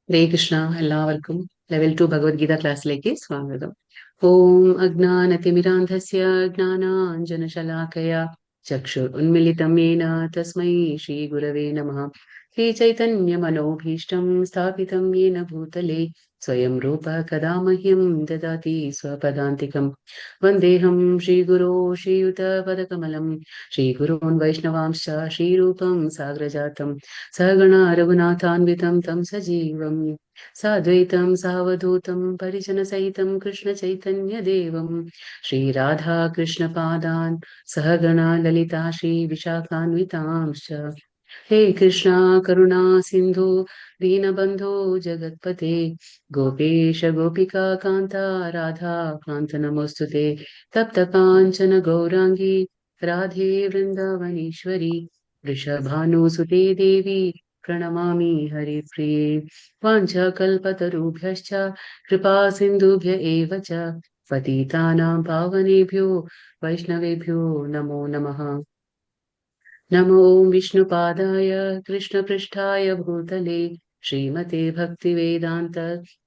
ഹരേ കൃഷ്ണ. എല്ലാവർക്കും ലെവൽ 2 ഭഗവത്ഗീത ക്ലാസ്സിലേക്ക് സ്വാഗതം. ഓം അജ്ഞാനതിമിരാന്ധസ്യ ജ്ഞാനാഞ്ജനശലാകയാ ചക്ഷുർ ഉന്മിലിതം യേന തസ്മൈ ശ്രീ ഗുരവേ നമഃ. ശ്രീ ചൈതന്യ മനോഭീഷ്ടം സ്ഥാപിതം യേന ഭൂതലേ സ്വയം രൂപ കഥാ മഹ്യം ദദാതി സ്വപദാന്തികം. വന്ദേഹം ശ്രീഗുരോ ശ്രീയുതപദകമലം ശ്രീഗുരോन् वैष्णवांश्च श्रीरूपं साग्रजातं सहगण रघुनाथान्वितं तं सजीवं साद्वैतं सावधूतं परिजनसहितं कृष्णचैतन्यदेवं श्रीराधा कृष्णपादान् सहगणा ललिता श्रीविशाखान्वितांश्च. हे कृष्णा करुणा सिन्धु दीनबन्धो जगत्पते गोपेश गोपिका कान्ता राधा कान्त नमोऽस्तुते. तप्त काञ्चन गौराङ्गी राधे वृन्दावनेश्वरी वृषभानुसुते देवी प्रणमामि हरिप्रिये. वाञ्छाकल्पतरुभ्यश्च कृपा सिन्धुभ्य एव च पतितानां पावनेभ्यो वैष्णवेभ्यो नमो नमः. नमो विष्णुपादाय कृष्णपृष्ठाय भूतले श्रीमते भक्तिवेदान्त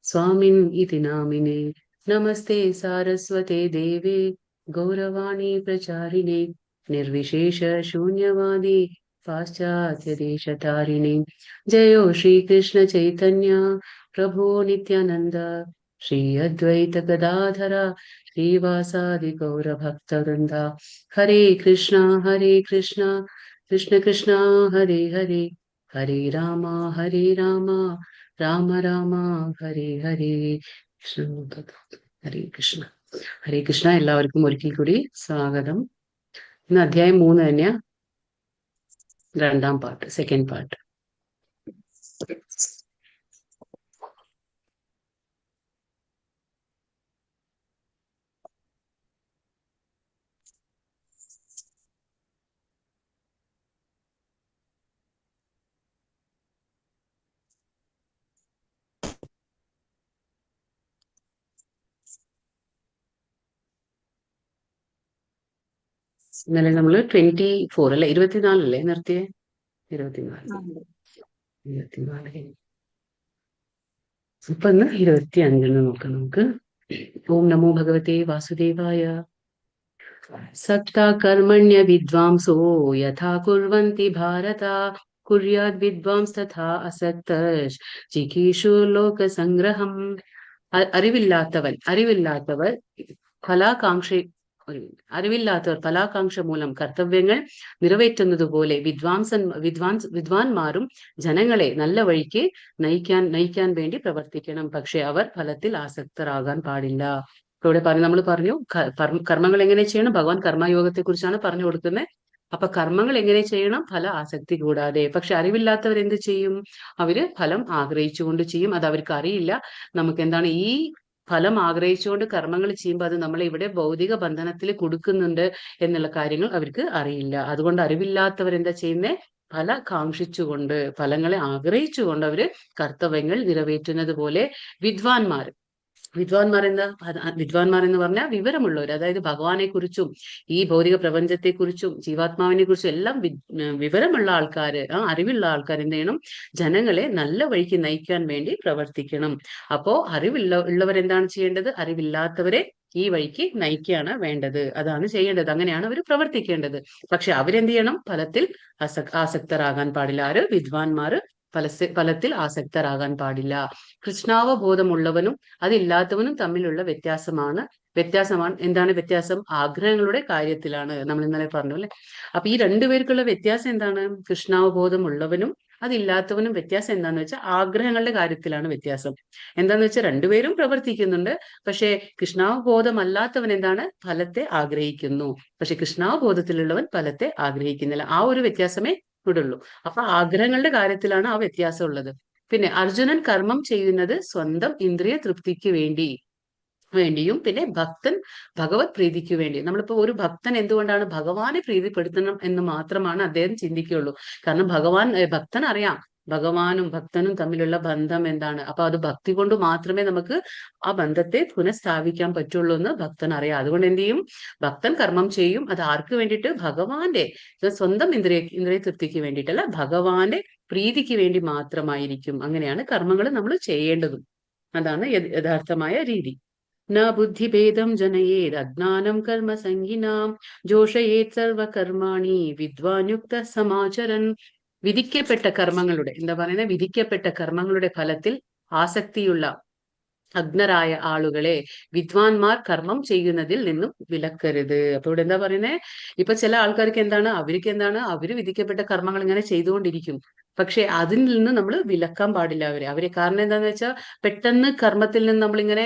स्वामिन् इति नामिने. नमस्ते सारस्वते देवे गौरवाणी प्रचारिणे निर्विशेष शून्यवादी पाश्चात्यदेशतारिणे. जयो श्रीकृष्ण चैतन्य प्रभो नित्यानन्द श्री अद्वैत गदाधर श्रीवासादि गौरभक्तवृन्द. हरे कृष्णा कृष्ण कृष्ण हरे हरे हरे राम राम राम ഹരേ ഹരേ. ഹരേ കൃഷ്ണ. ഹരേ കൃഷ്ണ. എല്ലാവർക്കും ഒരിക്കൽ കൂടി സ്വാഗതം. ഇന്ന് അധ്യായം 3 തന്നെയാ, രണ്ടാം പാർട്ട്, സെക്കൻഡ് പാർട്ട്. ഇന്നലെ നമ്മള് 24 അല്ലെ, 24 നിർത്തിയേ? 24 ഇപ്പൊ ഇന്ന് 25 നോക്കാം നമുക്ക്. ഓം നമോ ഭഗവതേ വാസുദേവായ. सक्ता कर्मण्य विद्वांसो यथा कुर्वन्ति भारत कुर्याद् विद्वांस्तथा असक्तश् जिगीषु लोकसंग्रहം. അറിവില്ലാത്തവർ ഫലാകാംക്ഷ അറിവില്ലാത്തവർ ഫലാകാംക്ഷ മൂലം കർത്തവ്യങ്ങൾ നിറവേറ്റുന്നതുപോലെ വിദ്വാൻമാരും ജനങ്ങളെ നല്ല വഴിക്ക് നയിക്കാൻ വേണ്ടി പ്രവർത്തിക്കണം. പക്ഷെ അവർ ഫലത്തിൽ ആസക്തരാകാൻ പാടില്ല. ഇവിടെ നമ്മൾ പറഞ്ഞു കർമ്മങ്ങൾ എങ്ങനെ ചെയ്യണം. ഭഗവാൻ കർമ്മയോഗത്തെ കുറിച്ചാണ് പറഞ്ഞു കൊടുക്കുന്നത്. അപ്പൊ കർമ്മങ്ങൾ എങ്ങനെ ചെയ്യണം? ഫല ആസക്തി കൂടാതെ. പക്ഷെ അറിവില്ലാത്തവർ എന്ത് ചെയ്യും? അവര് ഫലം ആഗ്രഹിച്ചുകൊണ്ട് ചെയ്യും. അത് അവർക്ക് അറിയില്ല. നമുക്ക് എന്താണ് ഈ ഫലം ആഗ്രഹിച്ചുകൊണ്ട് കർമ്മങ്ങൾ ചെയ്യുമ്പോൾ അത് നമ്മളെ ഇവിടെ ഭൗതിക ബന്ധനത്തിൽ കൊടുക്കുന്നുണ്ട് എന്നുള്ള കാര്യങ്ങൾ അവർക്ക് അറിയില്ല. അതുകൊണ്ട് അറിവില്ലാത്തവർ എന്താ ചെയ്യുന്നത്? ഫല കാക്ഷിച്ചുകൊണ്ട്, ഫലങ്ങളെ ആഗ്രഹിച്ചുകൊണ്ട് അവര് കർത്തവ്യങ്ങൾ നിറവേറ്റുന്നത് പോലെ വിദ്വാൻമാർ എന്ന് പറഞ്ഞാൽ വിവരമുള്ളവർ, അതായത് ഭഗവാനെ കുറിച്ചും ഈ ഭൗതിക പ്രപഞ്ചത്തെ കുറിച്ചും ജീവാത്മാവിനെ കുറിച്ചും എല്ലാം വിവരമുള്ള ആൾക്കാര്, അറിവുള്ള ആൾക്കാർ എന്ത് ചെയ്യണം? ജനങ്ങളെ നല്ല വഴിക്ക് നയിക്കാൻ വേണ്ടി പ്രവർത്തിക്കണം. അപ്പോ ഉള്ളവരെന്താണ് ചെയ്യേണ്ടത്? അറിവില്ലാത്തവരെ ഈ വഴിക്ക് നയിക്കുകയാണ് വേണ്ടത്. അതാണ് ചെയ്യേണ്ടത്. അങ്ങനെയാണ് അവർ പ്രവർത്തിക്കേണ്ടത്. പക്ഷെ അവരെന്ത് ചെയ്യണം? ഫലത്തിൽ ആസക്തരാകാൻ പാടില്ല. ആര്? വിദ്വാൻമാര് ഫലത്തിൽ ആസക്തരാകാൻ പാടില്ല. കൃഷ്ണാവബോധമുള്ളവനും അതില്ലാത്തവനും തമ്മിലുള്ള വ്യത്യാസമാണ്. എന്താണ് വ്യത്യാസം? ആഗ്രഹങ്ങളുടെ കാര്യത്തിലാണ്. നമ്മൾ ഇന്നലെ പറഞ്ഞു അല്ലെ. അപ്പൊ ഈ രണ്ടുപേർക്കുള്ള വ്യത്യാസം എന്താണ്? കൃഷ്ണാവബോധം ഉള്ളവനും അതില്ലാത്തവനും വ്യത്യാസം എന്താന്ന് വെച്ചാൽ ആഗ്രഹങ്ങളുടെ കാര്യത്തിലാണ് വ്യത്യാസം. എന്താന്ന് വെച്ചാൽ രണ്ടുപേരും പ്രവർത്തിക്കുന്നുണ്ട്. പക്ഷെ കൃഷ്ണാവബോധമല്ലാത്തവൻ എന്താണ്? ഫലത്തെ ആഗ്രഹിക്കുന്നു. പക്ഷെ കൃഷ്ണാവബോധത്തിലുള്ളവൻ ഫലത്തെ ആഗ്രഹിക്കുന്നില്ല. ആ ഒരു വ്യത്യാസമേ ഇവിടെ ഉള്ളൂ. അപ്പൊ ആഗ്രഹങ്ങളുടെ കാര്യത്തിലാണ് ആ വ്യത്യാസം ഉള്ളത്. പിന്നെ അർജുനൻ കർമ്മം ചെയ്യുന്നത് സ്വന്തം ഇന്ദ്രിയ തൃപ്തിക്ക് വേണ്ടി. വേണ്ടിയും പിന്നെ ഭക്തൻ ഭഗവത് പ്രീതിക്ക് വേണ്ടി. നമ്മളിപ്പോ ഒരു ഭക്തൻ എന്തുകൊണ്ടാണ് ഭഗവാനെ പ്രീതിപ്പെടുത്തണം എന്ന് മാത്രമാണ് അദ്ദേഹം ചിന്തിക്കുകയുള്ളൂ. കാരണം ഭക്തൻ അറിയാം ഭഗവാനും ഭക്തനും തമ്മിലുള്ള ബന്ധം എന്താണ്. അപ്പൊ അത് ഭക്തി കൊണ്ട് മാത്രമേ നമുക്ക് ആ ബന്ധത്തെ പുനഃസ്ഥാപിക്കാൻ പറ്റുള്ളൂ എന്ന് ഭക്തൻ അറിയാം. അതുകൊണ്ട് എന്ത് ചെയ്യും, ഭക്തൻ കർമ്മം ചെയ്യും. അത് ആർക്ക് വേണ്ടിയിട്ട്? ഭഗവാന്റെ സ്വന്തം ഇന്ദ്രിയ തൃപ്തിക്ക് വേണ്ടിയിട്ടല്ല, ഭഗവാന്റെ പ്രീതിക്ക് വേണ്ടി മാത്രമായിരിക്കും. അങ്ങനെയാണ് കർമ്മങ്ങൾ നമ്മൾ ചെയ്യേണ്ടതും. അതാണ് യഥാർത്ഥമായ രീതി. ന ബുദ്ധിഭേദം ജനയേത് അജ്ഞാനം കർമ്മ സംഗിനാം ജോഷയേത് സർവകർമാണി വിദ്വാൻ യുക്ത സമാചരൻ. വിധിക്കപ്പെട്ട കർമ്മങ്ങളുടെ എന്താ പറയുന്നത്, വിധിക്കപ്പെട്ട കർമ്മങ്ങളുടെ ഫലത്തിൽ ആസക്തിയുള്ള അജ്ഞരായ ആളുകളെ വിദ്വാൻമാർ കർമ്മം ചെയ്യുന്നതിൽ നിന്നും വിലക്കരുത്. അപ്പൊ ഇവിടെ എന്താ പറയുന്നത്, ഇപ്പൊ ചില ആൾക്കാർക്ക് എന്താണ്, അവര് വിധിക്കപ്പെട്ട കർമ്മങ്ങൾ ഇങ്ങനെ ചെയ്തുകൊണ്ടിരിക്കും. പക്ഷെ അതിൽ നിന്ന് നമ്മൾ വിലക്കാൻ പാടില്ല അവരെ. കാരണം എന്താന്ന് വെച്ചാൽ പെട്ടെന്ന് കർമ്മത്തിൽ നിന്ന് നമ്മളിങ്ങനെ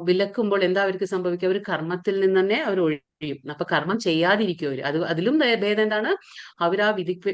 വിലക്കുമ്പോൾ എന്താ അവർക്ക് സംഭവിക്കുക, അവർ കർമ്മത്തിൽ നിന്ന് തന്നെ അവർ ഒഴിയും. അപ്പൊ കർമ്മം ചെയ്യാതിരിക്കും അവര്. അതിലും ഭേദം എന്താണ്, അവർ ആ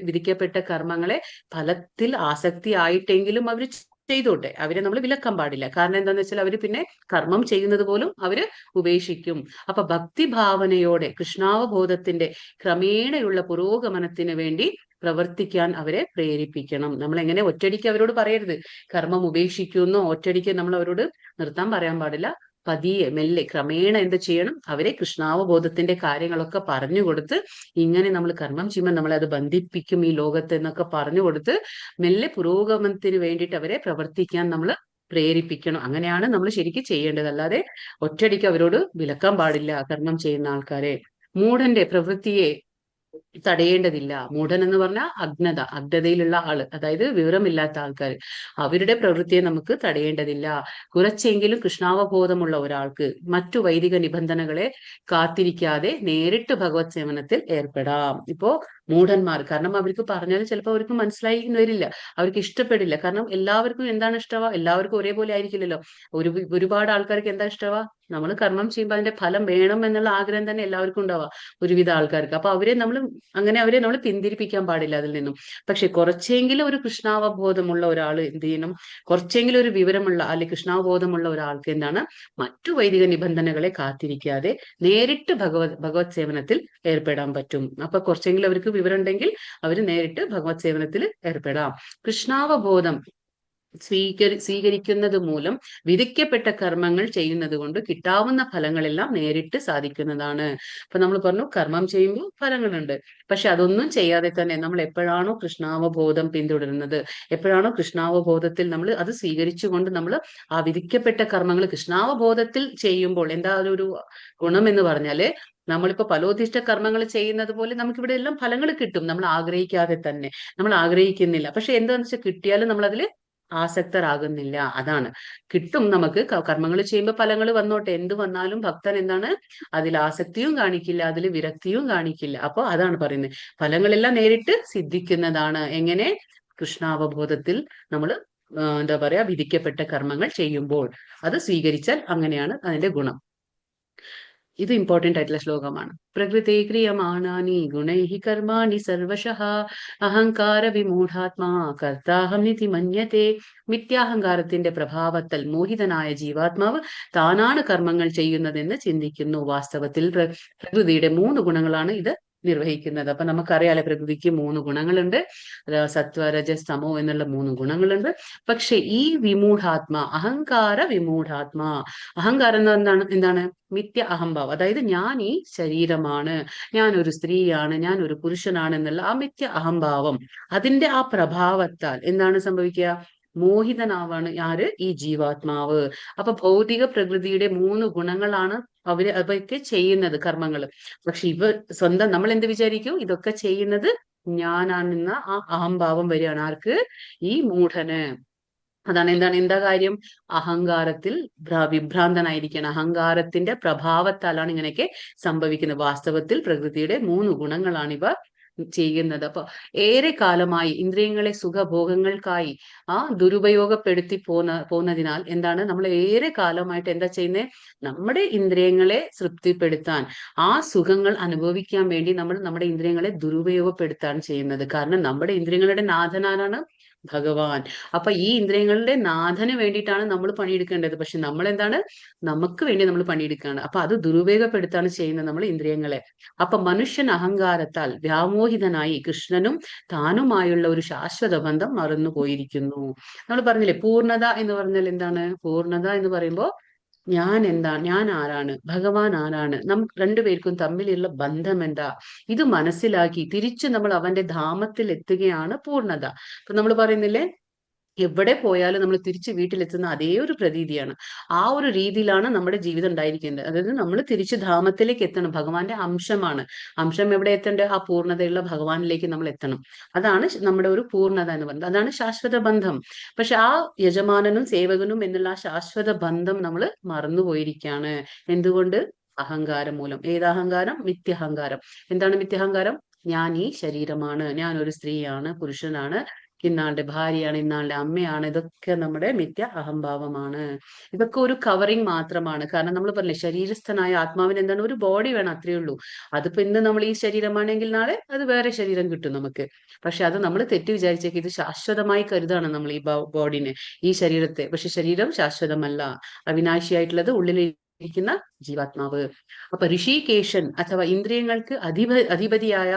വിധിക്കപ്പെട്ട കർമ്മങ്ങളെ ഫലത്തിൽ ആസക്തി ആയിട്ടെങ്കിലും അവർ ചെയ്തോട്ടെ. അവരെ നമ്മൾ വിലക്കാൻ പാടില്ല. കാരണം എന്താന്ന് വെച്ചാൽ അവര് പിന്നെ കർമ്മം ചെയ്യുന്നത് പോലും അവര് ഉപേക്ഷിക്കും. അപ്പൊ ഭക്തിഭാവനയോടെ കൃഷ്ണാവബോധത്തിന്റെ ക്രമേണയുള്ള പുരോഗമനത്തിന് വേണ്ടി പ്രവർത്തിക്കാൻ അവരെ പ്രേരിപ്പിക്കണം. നമ്മൾ എങ്ങനെ ഒറ്റടിക്ക് അവരോട് പറയരുത് കർമ്മം ഉപേക്ഷിക്കുന്നു, ഒറ്റടിക്ക് നമ്മൾ അവരോട് നിർത്താൻ പറയാൻ പാടില്ല. പതിയെ മെല്ലെ ക്രമേണ എന്ത് ചെയ്യണം, അവരെ കൃഷ്ണാവബോധത്തിന്റെ കാര്യങ്ങളൊക്കെ പറഞ്ഞു കൊടുത്ത്, ഇങ്ങനെ നമ്മൾ കർമ്മം ചെയ്യുമ്പോൾ നമ്മളെ അത് ബന്ധിപ്പിക്കും ഈ ലോകത്ത് എന്നൊക്കെ പറഞ്ഞു കൊടുത്ത് മെല്ലെ പുരോഗമനത്തിന് വേണ്ടിയിട്ട് അവരെ പ്രവർത്തിക്കാൻ നമ്മൾ പ്രേരിപ്പിക്കണം. അങ്ങനെയാണ് നമ്മൾ ശരിക്കും ചെയ്യേണ്ടത്. അല്ലാതെ ഒറ്റടിക്ക് അവരോട് വിലക്കാൻ പാടില്ല കർമ്മം ചെയ്യുന്ന ആൾക്കാരെ. മൂഢന്റെ പ്രവൃത്തിയെ തടയേണ്ടതില്ല. മൂഢൻ എന്ന് പറഞ്ഞാൽ അജ്ഞതയിലുള്ള ആള്, അതായത് വിവരമില്ലാത്ത ആൾക്കാർ, അവരുടെ പ്രവൃത്തിയെ നമുക്ക് തടയേണ്ടതില്ല. കുറച്ചെങ്കിലും കൃഷ്ണാവബോധമുള്ള ഒരാൾക്ക് മറ്റു വൈദിക നിബന്ധനകളെ കാത്തിരിക്കാതെ നേരിട്ട് ഭഗവത് സേവനത്തിൽ ഏർപ്പെടാം. ഇപ്പോ മൂഢന്മാർ, കാരണം അവർക്ക് പറഞ്ഞാൽ ചിലപ്പോൾ അവർക്ക് മനസ്സിലായി വരില്ല, അവർക്ക് ഇഷ്ടപ്പെടില്ല. കാരണം എല്ലാവർക്കും എന്താണ് ഇഷ്ടവാ, എല്ലാവർക്കും ഒരേപോലെ ആയിരിക്കില്ലല്ലോ. ഒരുപാട് ആൾക്കാർക്ക് എന്താ ഇഷ്ടവാ, നമ്മൾ കർമ്മം ചെയ്യുമ്പോൾ അതിന്റെ ഫലം വേണം എന്നുള്ള ആഗ്രഹം തന്നെ എല്ലാവർക്കും ഉണ്ടാവാം, ഒരുവിധ ആൾക്കാർക്ക്. അപ്പൊ അവരെ നമ്മൾ പിന്തിരിപ്പിക്കാൻ പാടില്ല അതിൽ നിന്നും. പക്ഷെ കുറച്ചെങ്കിലും ഒരു കൃഷ്ണാവബോധമുള്ള ഒരാൾ എന്ത് ചെയ്യണം, കുറച്ചെങ്കിലും ഒരു വിവരമുള്ള അല്ലെങ്കിൽ കൃഷ്ണാവബോധമുള്ള ഒരാൾക്ക് എന്താണ്, മറ്റു വൈദിക നിബന്ധനകളെ കാത്തിരിക്കാതെ നേരിട്ട് ഭഗവത് സേവനത്തിൽ ഏർപ്പെടാൻ പറ്റും. അപ്പൊ കുറച്ചെങ്കിലും അവർക്ക് വിവരം ഉണ്ടെങ്കിൽ അവർ നേരിട്ട് ഭഗവത് സേവനത്തിൽ ഏർപ്പെടാം. കൃഷ്ണാവബോധം സ്വീകരിക്കുന്നത് മൂലം വിധിക്കപ്പെട്ട കർമ്മങ്ങൾ ചെയ്യുന്നത് കൊണ്ട് കിട്ടാവുന്ന ഫലങ്ങളെല്ലാം നേരിട്ട് സാധിക്കുന്നതാണ്. അപ്പൊ നമ്മൾ പറഞ്ഞു കർമ്മം ചെയ്യുമ്പോൾ ഫലങ്ങളുണ്ട്. പക്ഷെ അതൊന്നും ചെയ്യാതെ തന്നെ നമ്മൾ എപ്പോഴാണോ കൃഷ്ണാവബോധം പിന്തുടരുന്നത്, എപ്പോഴാണോ കൃഷ്ണാവബോധത്തിൽ നമ്മൾ അത് സ്വീകരിച്ചുകൊണ്ട് നമ്മൾ ആ വിധിക്കപ്പെട്ട കർമ്മങ്ങൾ കൃഷ്ണാവബോധത്തിൽ ചെയ്യുമ്പോൾ എന്താ ഒരു ഗുണം എന്ന് പറഞ്ഞാല്, നമ്മളിപ്പോ ഫലോദിഷ്ട കർമ്മങ്ങൾ ചെയ്യുന്നത് പോലെ നമുക്ക് ഇവിടെ എല്ലാം ഫലങ്ങൾ കിട്ടും, നമ്മൾ ആഗ്രഹിക്കാതെ തന്നെ. നമ്മൾ ആഗ്രഹിക്കുന്നില്ല, പക്ഷെ എന്താണെന്ന് വെച്ചാൽ കിട്ടിയാലും നമ്മൾ അതിൽ ആസക്തരാകുന്നില്ല. അതാണ്, കിട്ടും നമുക്ക് കർമ്മങ്ങൾ ചെയ്യുമ്പോൾ ഫലങ്ങൾ വന്നോട്ടെ, എന്ത് വന്നാലും ഭക്തൻ എന്താണ്, അതിൽ ആസക്തിയും കാണിക്കില്ല, അതിൽ വിരക്തിയും കാണിക്കില്ല. അപ്പൊ അതാണ് പറയുന്നത്, ഫലങ്ങളെല്ലാം നേരിട്ട് സിദ്ധിക്കുന്നതാണ്. എങ്ങനെ? കൃഷ്ണാവബോധത്തിൽ നമ്മൾ എന്താ പറയാ, വിധിക്കപ്പെട്ട കർമ്മങ്ങൾ ചെയ്യുമ്പോൾ അത് സ്വീകരിച്ചാൽ അങ്ങനെയാണ് അതിന്റെ ഗുണം. ഇത് ഇമ്പോർട്ടന്റ് ആയിട്ടുള്ള ശ്ലോകമാണ്. പ്രകൃതി ക്രിയമാണാനി ഗുണൈഹി കർമാണി സർവശഃ അഹങ്കാര വിമൂഢാത്മാ കർത്താഹം നിധി മന്യത്തെ. മിഥ്യാഹങ്കാരത്തിന്റെ പ്രഭാവത്താൽ മോഹിതനായ ജീവാത്മാവ് താനാണ് കർമ്മങ്ങൾ ചെയ്യുന്നതെന്ന് ചിന്തിക്കുന്നു. വാസ്തവത്തിൽ പ്രകൃതിയുടെ 3 ഗുണങ്ങളാണ് ഇത് നിർവഹിക്കുന്നത്. അപ്പൊ നമുക്കറിയാലോ പ്രകൃതിക്ക് 3 ഗുണങ്ങളുണ്ട്, സത്വ രജസ് തമോ എന്നുള്ള 3 ഗുണങ്ങളുണ്ട്. പക്ഷെ ഈ വിമൂഢാത്മാ, അഹങ്കാര വിമൂഢാത്മാ, അഹങ്കാരം എന്താണ്? മിഥ്യ അഹംഭാവം. അതായത് ഞാൻ ഈ ശരീരമാണ്, ഞാൻ ഒരു സ്ത്രീയാണ്, ഞാൻ ഒരു പുരുഷനാണ് എന്നുള്ള ആ മിഥ്യ അഹംഭാവം, അതിന്റെ ആ പ്രഭാവത്താൽ എന്താണ് സംഭവിക്കുക? മോഹിതനാവാണ് ആര്? ഈ ജീവാത്മാവ്. അപ്പൊ ഭൗതിക പ്രകൃതിയുടെ 3 ഗുണങ്ങളാണ് അവയൊക്കെ ചെയ്യുന്നത് കർമ്മങ്ങൾ. പക്ഷെ സ്വന്തം നമ്മൾ എന്ത് വിചാരിക്കും, ഇതൊക്കെ ചെയ്യുന്നത് ഞാനാണെന്ന ആ അഹംഭാവം വരികയാണ് ആർക്ക്? ഈ മൂഢന്. അതാണ് എന്താ കാര്യം? അഹങ്കാരത്തിൽ വിഭ്രാന്തനായിരിക്കണം. അഹങ്കാരത്തിന്റെ പ്രഭാവത്താലാണ് ഇങ്ങനെയൊക്കെ സംഭവിക്കുന്നത്. വാസ്തവത്തിൽ പ്രകൃതിയുടെ 3 ഗുണങ്ങളാണ് ഇവ ചെയ്യുന്നത്. അപ്പൊ ഏറെ കാലമായി ഇന്ദ്രിയങ്ങളെ സുഖഭോഗങ്ങൾക്കായി ദുരുപയോഗപ്പെടുത്തി പോന്നതിനാൽ എന്താണ്, നമ്മൾ ഏറെ കാലമായിട്ട് എന്താ ചെയ്യുന്നത്, നമ്മുടെ ഇന്ദ്രിയങ്ങളെ തൃപ്തിപ്പെടുത്താൻ, ആ സുഖങ്ങൾ അനുഭവിക്കാൻ വേണ്ടി നമ്മൾ നമ്മുടെ ഇന്ദ്രിയങ്ങളെ ദുരുപയോഗപ്പെടുത്താണ് ചെയ്യുന്നത്. കാരണം നമ്മുടെ ഇന്ദ്രിയങ്ങളുടെ നാഥനാരാണ്? ഭഗവാൻ. അപ്പൊ ഈ ഇന്ദ്രിയങ്ങളുടെ നാഥന് വേണ്ടിയിട്ടാണ് നമ്മൾ പണിയെടുക്കേണ്ടത്. പക്ഷെ നമ്മൾ എന്താണ്, നമുക്ക് വേണ്ടി നമ്മൾ പണിയെടുക്കുകയാണ്. അപ്പൊ അത് ദുരുപയോഗപ്പെടുത്താണ് ചെയ്യുന്നത് നമ്മൾ ഇന്ദ്രിയങ്ങളെ. അപ്പൊ മനുഷ്യൻ അഹങ്കാരത്താൽ വ്യാമോഹിതനായി കൃഷ്ണനും താനുമായുള്ള ഒരു ശാശ്വത ബന്ധം മറന്നു പോയിരിക്കുന്നു. നമ്മൾ പറഞ്ഞില്ലേ, പൂർണ്ണത എന്ന് പറഞ്ഞാൽ എന്താണ്? പൂർണ്ണത എന്ന് പറയുമ്പോൾ ഞാൻ എന്താണ്, ഞാൻ ആരാണ്, ഭഗവാൻ ആരാണ്, നമുക്ക് രണ്ടുപേർക്കും തമ്മിലുള്ള ബന്ധം എന്താ, ഇത് മനസ്സിലാക്കി തിരിച്ചു നമ്മൾ അവന്റെ ധാമത്തിൽ എത്തുകയാണ് പൂർണ്ണത. ഇപ്പൊ നമ്മൾ പറയുന്നില്ലേ, എവിടെ പോയാലും നമ്മൾ തിരിച്ച് വീട്ടിലെത്തുന്ന അതേ ഒരു പ്രതീതിയാണ്. ആ ഒരു രീതിയിലാണ് നമ്മുടെ ജീവിതം ഉണ്ടായിരിക്കേണ്ടത്. അതായത് നമ്മൾ തിരിച്ച് ധാമത്തിലേക്ക് എത്തണം. ഭഗവാന്റെ അംശമാണ്. അംശം എവിടെ എത്തേണ്ടത്? ആ പൂർണ്ണതയുള്ള ഭഗവാനിലേക്ക് നമ്മൾ എത്തണം. അതാണ് നമ്മുടെ ഒരു പൂർണ്ണത എന്ന് പറയുന്നത്. അതാണ് ശാശ്വത ബന്ധം. പക്ഷെ ആ യജമാനനും സേവകനും എന്നുള്ള ആ ശാശ്വത ബന്ധം നമ്മൾ മറന്നുപോയിരിക്കുകയാണ്. എന്തുകൊണ്ട്? അഹങ്കാരം മൂലം. ഏത് അഹങ്കാരം? മിഥ്യഹങ്കാരം. എന്താണ് മിഥ്യഹങ്കാരം? ഞാൻ ഈ ശരീരമാണ്, ഞാൻ ഒരു സ്ത്രീയാണ്, പുരുഷനാണ്, ഇന്നാളുടെ ഭാര്യയാണ്, ഇന്നാളുടെ അമ്മയാണ്. ഇതൊക്കെ നമ്മുടെ മിഥ്യ അഹംഭാവമാണ്. ഇതൊക്കെ ഒരു കവറിങ് മാത്രമാണ്. കാരണം നമ്മൾ പറഞ്ഞില്ലേ, ശരീരസ്ഥനായ ആത്മാവിന് എന്താണ്? ഒരു ബോഡി വേണം, അത്രയേ ഉള്ളൂ. അതിപ്പോ ഇന്ന് നമ്മൾ ഈ ശരീരമാണെങ്കിൽ നാളെ അത് വേറെ ശരീരം കിട്ടും നമുക്ക്. പക്ഷെ അത് നമ്മൾ തെറ്റി വിചാരിച്ചേക്ക് ഇത് ശാശ്വതമായി കരുതാണ് നമ്മൾ ഈ ബോഡിനെ, ഈ ശരീരത്തെ. പക്ഷെ ശരീരം ശാശ്വതമല്ല. അവിനാശിയായിട്ടുള്ളത് ഉള്ളിൽ ഇരിക്കുന്ന ജീവാത്മാവ്. അപ്പൊ ഋഷികേശൻ അഥവാ ഇന്ദ്രിയങ്ങൾക്ക് അധിപതിയായ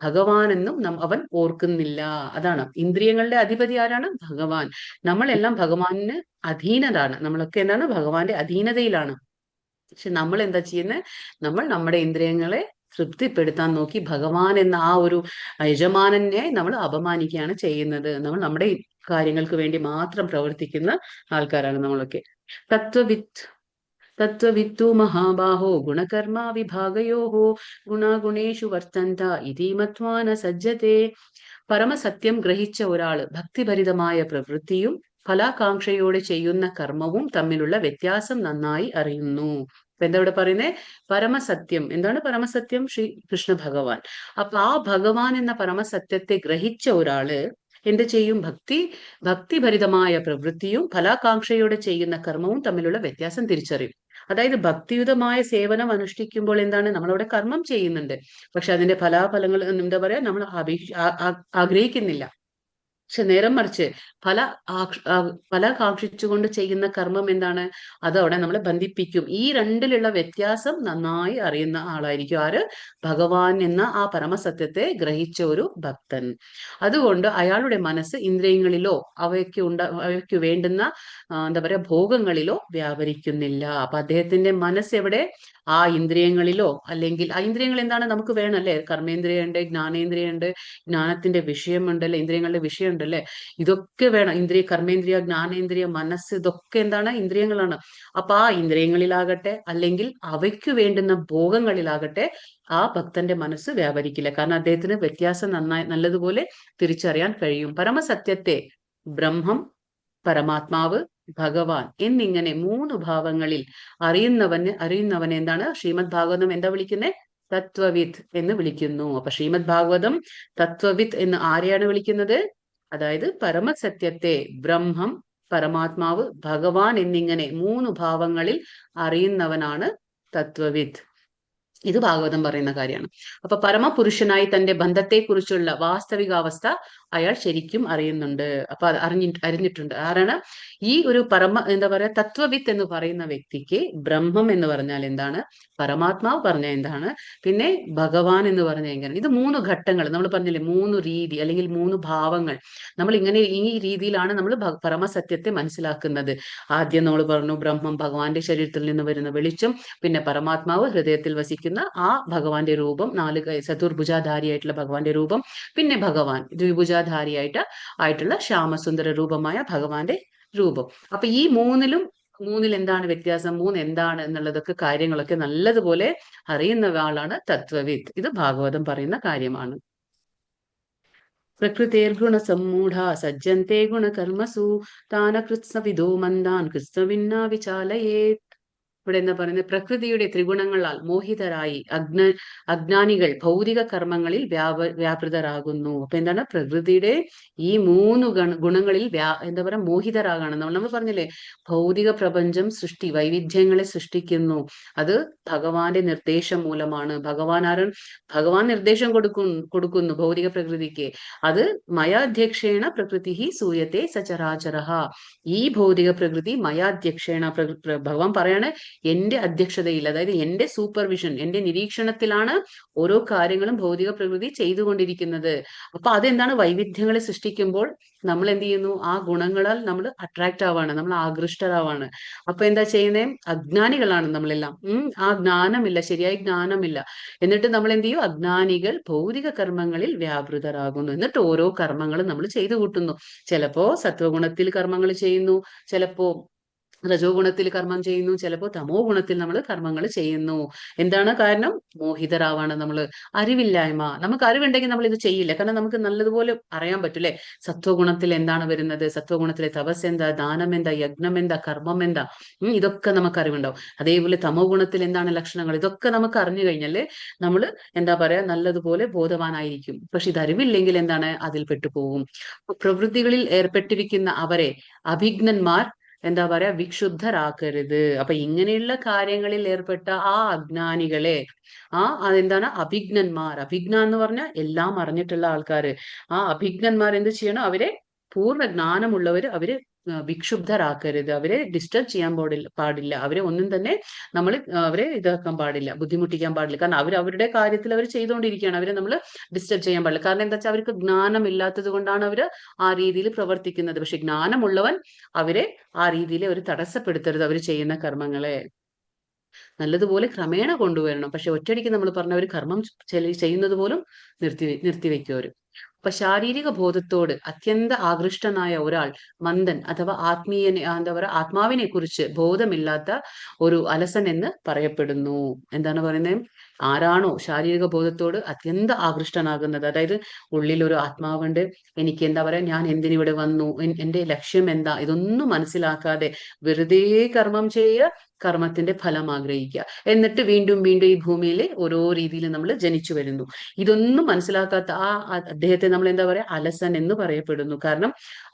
ഭഗവാനെന്നും അവൻ ഓർക്കുന്നില്ല. അതാണ് ഇന്ദ്രിയങ്ങളുടെ അധിപതി ആരാണ്? ഭഗവാൻ. നമ്മളെല്ലാം ഭഗവാന് അധീനതാണ്. നമ്മളൊക്കെ എന്താണ്? ഭഗവാന്റെ അധീനതയിലാണ്. പക്ഷെ നമ്മൾ എന്താ ചെയ്യുന്നത്? നമ്മൾ നമ്മുടെ ഇന്ദ്രിയങ്ങളെ തൃപ്തിപ്പെടുത്താൻ നോക്കി ഭഗവാൻ എന്ന ആ ഒരു യജമാനനെ നമ്മൾ അപമാനിക്കുകയാണ് ചെയ്യുന്നത്. നമ്മൾ നമ്മുടെ കാര്യങ്ങൾക്ക് വേണ്ടി മാത്രം പ്രവർത്തിക്കുന്ന ആൾക്കാരാണ് നമ്മളൊക്കെ. തത്വവിത്ത് തത്വവിത്തു മഹാബാഹോ ഗുണകർമാ വിഭാഗയോः ഗുണാഗുണേഷു വർത്തന്ത ഇതി മത്വാ ന സജ്ജത്തെ. പരമസത്യം ഗ്രഹിച്ച ഒരാള് ഭക്തിഭരിതമായ പ്രവൃത്തിയും ഫലാകാംക്ഷയോടെ ചെയ്യുന്ന കർമ്മവും തമ്മിലുള്ള വ്യത്യാസം നന്നായി അറിയുന്നു. അപ്പൊ എന്താ ഇവിടെ പറയുന്നത്? പരമസത്യം എന്താണ്? പരമസത്യം ശ്രീ കൃഷ്ണ ഭഗവാൻ. അപ്പൊ ആ ഭഗവാൻ എന്ന പരമസത്യത്തെ ഗ്രഹിച്ച ഒരാള് എന്ത് ചെയ്യും? ഭക്തിഭരിതമായ പ്രവൃത്തിയും ഫലാകാംക്ഷയോടെ ചെയ്യുന്ന കർമ്മവും തമ്മിലുള്ള വ്യത്യാസം തിരിച്ചറിയും. അതായത് ഭക്തിയുതമായ സേവനം അനുഷ്ഠിക്കുമ്പോൾ എന്താണ്? നമ്മളവിടെ കർമ്മം ചെയ്യുന്നുണ്ട്. പക്ഷെ അതിന്റെ ഫലാഫലങ്ങൾ എന്താ പറയാ, നമ്മൾ ആഗ്രഹിക്കുന്നില്ല. പക്ഷെ നേരം മറിച്ച് ഫല കാക്ഷിച്ചുകൊണ്ട് ചെയ്യുന്ന കർമ്മം എന്താണ്? അതവിടെ നമ്മളെ ബന്ധിപ്പിക്കും. ഈ രണ്ടിലുള്ള വ്യത്യാസം നന്നായി അറിയുന്ന ആളായിരിക്കും ആര്? ഭഗവാൻ എന്ന ആ പരമസത്യത്തെ ഗ്രഹിച്ച ഒരു ഭക്തൻ. അതുകൊണ്ട് അയാളുടെ മനസ്സ് ഇന്ദ്രിയങ്ങളിലോ അവയ്ക്ക് വേണ്ടുന്ന എന്താ പറയാ ഭോഗങ്ങളിലോ വ്യാപരിക്കുന്നില്ല. അപ്പൊ അദ്ദേഹത്തിന്റെ മനസ്സ് എവിടെ? ആ ഇന്ദ്രിയങ്ങളിലോ, അല്ലെങ്കിൽ ആ ഇന്ദ്രിയങ്ങൾ എന്താണ്? നമുക്ക് വേണം അല്ലെ? കർമ്മേന്ദ്രിയുണ്ട്, ജ്ഞാനേന്ദ്രിയുണ്ട്, ജ്ഞാനത്തിന്റെ വിഷയമുണ്ടല്ലേ, ഇന്ദ്രിയങ്ങളുടെ വിഷയം ഉണ്ടല്ലേ, ഇതൊക്കെ വേണം. കർമ്മേന്ദ്രിയ, ജ്ഞാനേന്ദ്രിയ, മനസ്സ്, ഇതൊക്കെ എന്താണ്? ഇന്ദ്രിയങ്ങളാണ്. അപ്പൊ ആ ഇന്ദ്രിയങ്ങളിലാകട്ടെ അല്ലെങ്കിൽ അവയ്ക്ക് വേണ്ടുന്ന ഭോഗങ്ങളിലാകട്ടെ ആ ഭക്തന്റെ മനസ്സ് വ്യാപരിക്കില്ല. കാരണം അദ്ദേഹത്തിന് വ്യത്യാസം നല്ലതുപോലെ തിരിച്ചറിയാൻ കഴിയും. പരമസത്യത്തെ ബ്രഹ്മം, പരമാത്മാവ്, ഭഗവാൻ എന്നിങ്ങനെ മൂന്ന് ഭാവങ്ങളിൽ അറിയുന്നവനെ എന്താണ് ശ്രീമദ് ഭാഗവതം എന്താ വിളിക്കുന്നത്? തത്വവിത്ത് എന്ന് വിളിക്കുന്നു. അപ്പൊ ശ്രീമദ് ഭാഗവതം തത്വവിത്ത് എന്ന് ആരെയാണ് വിളിക്കുന്നത്? അതായത് പരമസത്യത്തെ ബ്രഹ്മം, പരമാത്മാവ്, ഭഗവാൻ എന്നിങ്ങനെ മൂന്ന് ഭാവങ്ങളിൽ അറിയുന്നവനാണ് തത്വവിത്ത്. ഇത് ഭാഗവതം പറയുന്ന കാര്യമാണ്. അപ്പൊ പരമപുരുഷനായി തന്റെ ബന്ധത്തെക്കുറിച്ചുള്ള വാസ്തവികാവസ്ഥ അയാൾ ശരിക്കും അറിയുന്നുണ്ട്. അപ്പൊ അത് അറിഞ്ഞിട്ടുണ്ട്. ആരാണ്? ഈ ഒരു എന്താ പറയാ തത്വവിത്ത് എന്ന് പറയുന്ന വ്യക്തിക്ക് ബ്രഹ്മം എന്ന് പറഞ്ഞാൽ എന്താണ്, പരമാത്മാവ് പറഞ്ഞാൽ എന്താണ്, പിന്നെ ഭഗവാൻ എന്ന് പറഞ്ഞാൽ എങ്ങനെ, ഇത് മൂന്ന് ഘട്ടങ്ങൾ നമ്മൾ പറഞ്ഞില്ലേ, മൂന്ന് രീതി അല്ലെങ്കിൽ മൂന്ന് ഭാവങ്ങൾ. നമ്മൾ ഇങ്ങനെ ഈ രീതിയിലാണ് നമ്മൾ പരമസത്യത്തെ മനസ്സിലാക്കുന്നത്. ആദ്യം നമ്മൾ പറഞ്ഞു ബ്രഹ്മം ഭഗവാന്റെ ശരീരത്തിൽ നിന്ന് വരുന്ന വെളിച്ചം, പിന്നെ പരമാത്മാവ് ഹൃദയത്തിൽ വസിക്കുന്ന ആ ഭഗവാന്റെ രൂപം, ചതുർഭുജാധാരിയായിട്ടുള്ള ഭഗവാന്റെ രൂപം, പിന്നെ ഭഗവാൻ ആയിട്ടുള്ള ശ്യാമസുന്ദര രൂപമായ ഭഗവാന്റെ രൂപം. അപ്പൊ ഈ മൂന്നിൽ എന്താണ് വ്യത്യാസം, എന്താണ് എന്നുള്ളതൊക്കെ കാര്യങ്ങളൊക്കെ നല്ലതുപോലെ അറിയുന്ന ആളാണ് തത്വവിത്ത്. ഇത് ഭാഗവതം പറയുന്ന കാര്യമാണ്. പ്രകൃതിർഗുണ സമ്മൂഢ സജ്ജന്തെ ഗുണകർമ്മസു താന കൃത്സ്നവിദോ മന്ദാൻ കൃത്സ്നവിന്നാ വിചാലയേത്. ഇവിടെ എന്താ പറയുന്നത്, പ്രകൃതിയുടെ ത്രിഗുണങ്ങളാൽ മോഹിതരായി അജ്ഞാനികൾ ഭൗതിക കർമ്മങ്ങളിൽ വ്യാപൃതരാകുന്നു. അപ്പൊ എന്താണ്, പ്രകൃതിയുടെ ഈ മൂന്ന് ഗുണങ്ങളിൽ എന്താ പറയാ മോഹിതരാകാണ്. നമ്മൾ പറഞ്ഞില്ലേ, ഭൗതിക പ്രപഞ്ചം വൈവിധ്യങ്ങളെ സൃഷ്ടിക്കുന്നു. അത് ഭഗവാന്റെ നിർദ്ദേശം മൂലമാണ്. ഭഗവാൻ നിർദ്ദേശം കൊടുക്കുന്നു ഭൗതിക പ്രകൃതിക്ക്. അത് മയാധ്യക്ഷേണ പ്രകൃതി സൂയത്തെ സചരാചര. ഈ ഭൗതിക പ്രകൃതി മയാധ്യക്ഷേണ ഭഗവാൻ പറയാണ്, എന്റെ അധ്യക്ഷതയിൽ, അതായത് എന്റെ സൂപ്പർവിഷൻ, എന്റെ നിരീക്ഷണത്തിലാണ് ഓരോ കാര്യങ്ങളും ഭൗതിക പ്രകൃതി ചെയ്തുകൊണ്ടിരിക്കുന്നത്. അപ്പൊ അതെന്താണ്, വൈവിധ്യങ്ങളെ സൃഷ്ടിക്കുമ്പോൾ നമ്മൾ എന്ത് ചെയ്യുന്നു, ആ ഗുണങ്ങളാൽ നമ്മൾ അട്രാക്ട് ആവാണ്, നമ്മൾ ആകൃഷ്ടരാവാണ്. അപ്പൊ എന്താ ചെയ്യുന്നേ, അജ്ഞാനികളാണ് നമ്മളെല്ലാം. ആ ജ്ഞാനമില്ല, ശരിയായ ജ്ഞാനമില്ല. എന്നിട്ട് നമ്മൾ എന്ത് ചെയ്യും, അജ്ഞാനികൾ ഭൗതിക കർമ്മങ്ങളിൽ വ്യാപൃതരാകുന്നു. എന്നിട്ട് ഓരോ കർമ്മങ്ങളും നമ്മൾ ചെയ്തു കൂട്ടുന്നു. ചിലപ്പോ സത്വഗുണത്തിൽ കർമ്മങ്ങൾ ചെയ്യുന്നു, ചിലപ്പോ രജോ ഗുണത്തിൽ കർമ്മം ചെയ്യുന്നു, ചിലപ്പോൾ തമോ ഗുണത്തിൽ നമ്മൾ കർമ്മങ്ങൾ ചെയ്യുന്നു. എന്താണ് കാരണം, മോഹിതരാവാണ് നമ്മൾ. അറിവില്ലായ്മ. നമുക്ക് അറിവുണ്ടെങ്കിൽ നമ്മൾ ഇത് ചെയ്യില്ല, കാരണം നമുക്ക് നല്ലതുപോലെ അറിയാൻ പറ്റൂലേ, സത്വഗുണത്തിൽ എന്താണ് വരുന്നത്, സത്വഗുണത്തിലെ തപസ് എന്താ, ദാനം എന്താ, യജ്ഞം എന്താ, കർമ്മം എന്താ, ഇതൊക്കെ നമുക്ക് അറിവുണ്ടാവും. അതേപോലെ തമോ ഗുണത്തിൽ എന്താണ് ലക്ഷണങ്ങൾ, ഇതൊക്കെ നമുക്ക് അറിഞ്ഞു കഴിഞ്ഞാല് നമ്മൾ എന്താ പറയാ, നല്ലതുപോലെ ബോധവാനായിരിക്കും. പക്ഷെ ഇത് അറിവില്ലെങ്കിൽ എന്താണ്, അതിൽ പെട്ടുപോകും. പ്രവൃത്തികളിൽ ഏർപ്പെട്ടിരിക്കുന്ന അവരെ അഭിജ്ഞന്മാർ എന്താ പറയാ, വിക്ഷുബ്ധരാക്കരുത്. അപ്പൊ ഇങ്ങനെയുള്ള കാര്യങ്ങളിൽ ഏർപ്പെട്ട ആ അജ്ഞാനികളെ, അതെന്താണ്, അഭിജ്ഞ എന്ന് പറഞ്ഞാൽ എല്ലാം അറിഞ്ഞിട്ടുള്ള ആൾക്കാര്. ആ അഭിജ്ഞന്മാർ എന്ത് ചെയ്യണം, അവരെ പൂർണ്ണ ജ്ഞാനമുള്ളവര് അവര് വിക്ഷുബ്ധരാക്കരുത്. അവരെ ഡിസ്റ്റർബ് ചെയ്യാൻ പാടില്ല. അവരെ ഒന്നും തന്നെ നമ്മൾ അവരെ ഇതാക്കാൻ പാടില്ല, ബുദ്ധിമുട്ടിക്കാൻ പാടില്ല. കാരണം അവരുടെ കാര്യത്തിൽ അവർ ചെയ്തുകൊണ്ടിരിക്കുകയാണ്. അവരെ നമ്മൾ ഡിസ്റ്റർബ് ചെയ്യാൻ പാടില്ല. കാരണം എന്താ വെച്ചാൽ അവർക്ക് ജ്ഞാനം ഇല്ലാത്തത് കൊണ്ടാണ് അവർ ആ രീതിയിൽ പ്രവർത്തിക്കുന്നത്. പക്ഷെ ജ്ഞാനമുള്ളവൻ അവരെ ആ രീതിയിൽ അവർ തടസ്സപ്പെടുത്തരുത്, അവർ ചെയ്യുന്ന കർമ്മങ്ങളെ നല്ലതുപോലെ ക്രമേണ കൊണ്ടുവരണം. പക്ഷെ ഒറ്റയടിക്ക് നമ്മൾ പറഞ്ഞ ഒരു കർമ്മം ചെയ്യുന്നത് പോലും നിർത്തിവെക്കും അവർ. അപ്പൊ ശാരീരിക ബോധത്തോട് അത്യന്ത ആകൃഷ്ടനായ ഒരാൾ മന്ദൻ അഥവാ എന്താ പറയുക, ആത്മാവിനെ കുറിച്ച് ബോധമില്ലാത്ത ഒരു അലസൻ എന്ന് പറയപ്പെടുന്നു. എന്താണ് പറയുന്നത്, ആരാണോ ശാരീരിക ബോധത്തോട് അത്യന്ത ആകൃഷ്ടനാകുന്നത്, അതായത് ഉള്ളിൽ ഒരു ആത്മാവുണ്ട്, എനിക്ക് എന്താ പറയാ, ഞാൻ എന്തിനിവിടെ വന്നു, എന്റെ ലക്ഷ്യം എന്താ, ഇതൊന്നും മനസ്സിലാക്കാതെ വെറുതെ കർമ്മം ചെയ്യുക, കർമ്മത്തിന്റെ ഫലം ആഗ്രഹിക്കുക, എന്നിട്ട് വീണ്ടും വീണ്ടും ഈ ഭൂമിയിൽ ഓരോ രീതിയിൽ നമ്മൾ ജനിച്ചു വരുന്നു. ഇതൊന്നും മനസ്സിലാക്കാത്ത അദ്ദേഹത്തെ നമ്മൾ എന്താ പറയാ, അലസൻ എന്ന് പറയപ്പെടുന്നു. കാരണം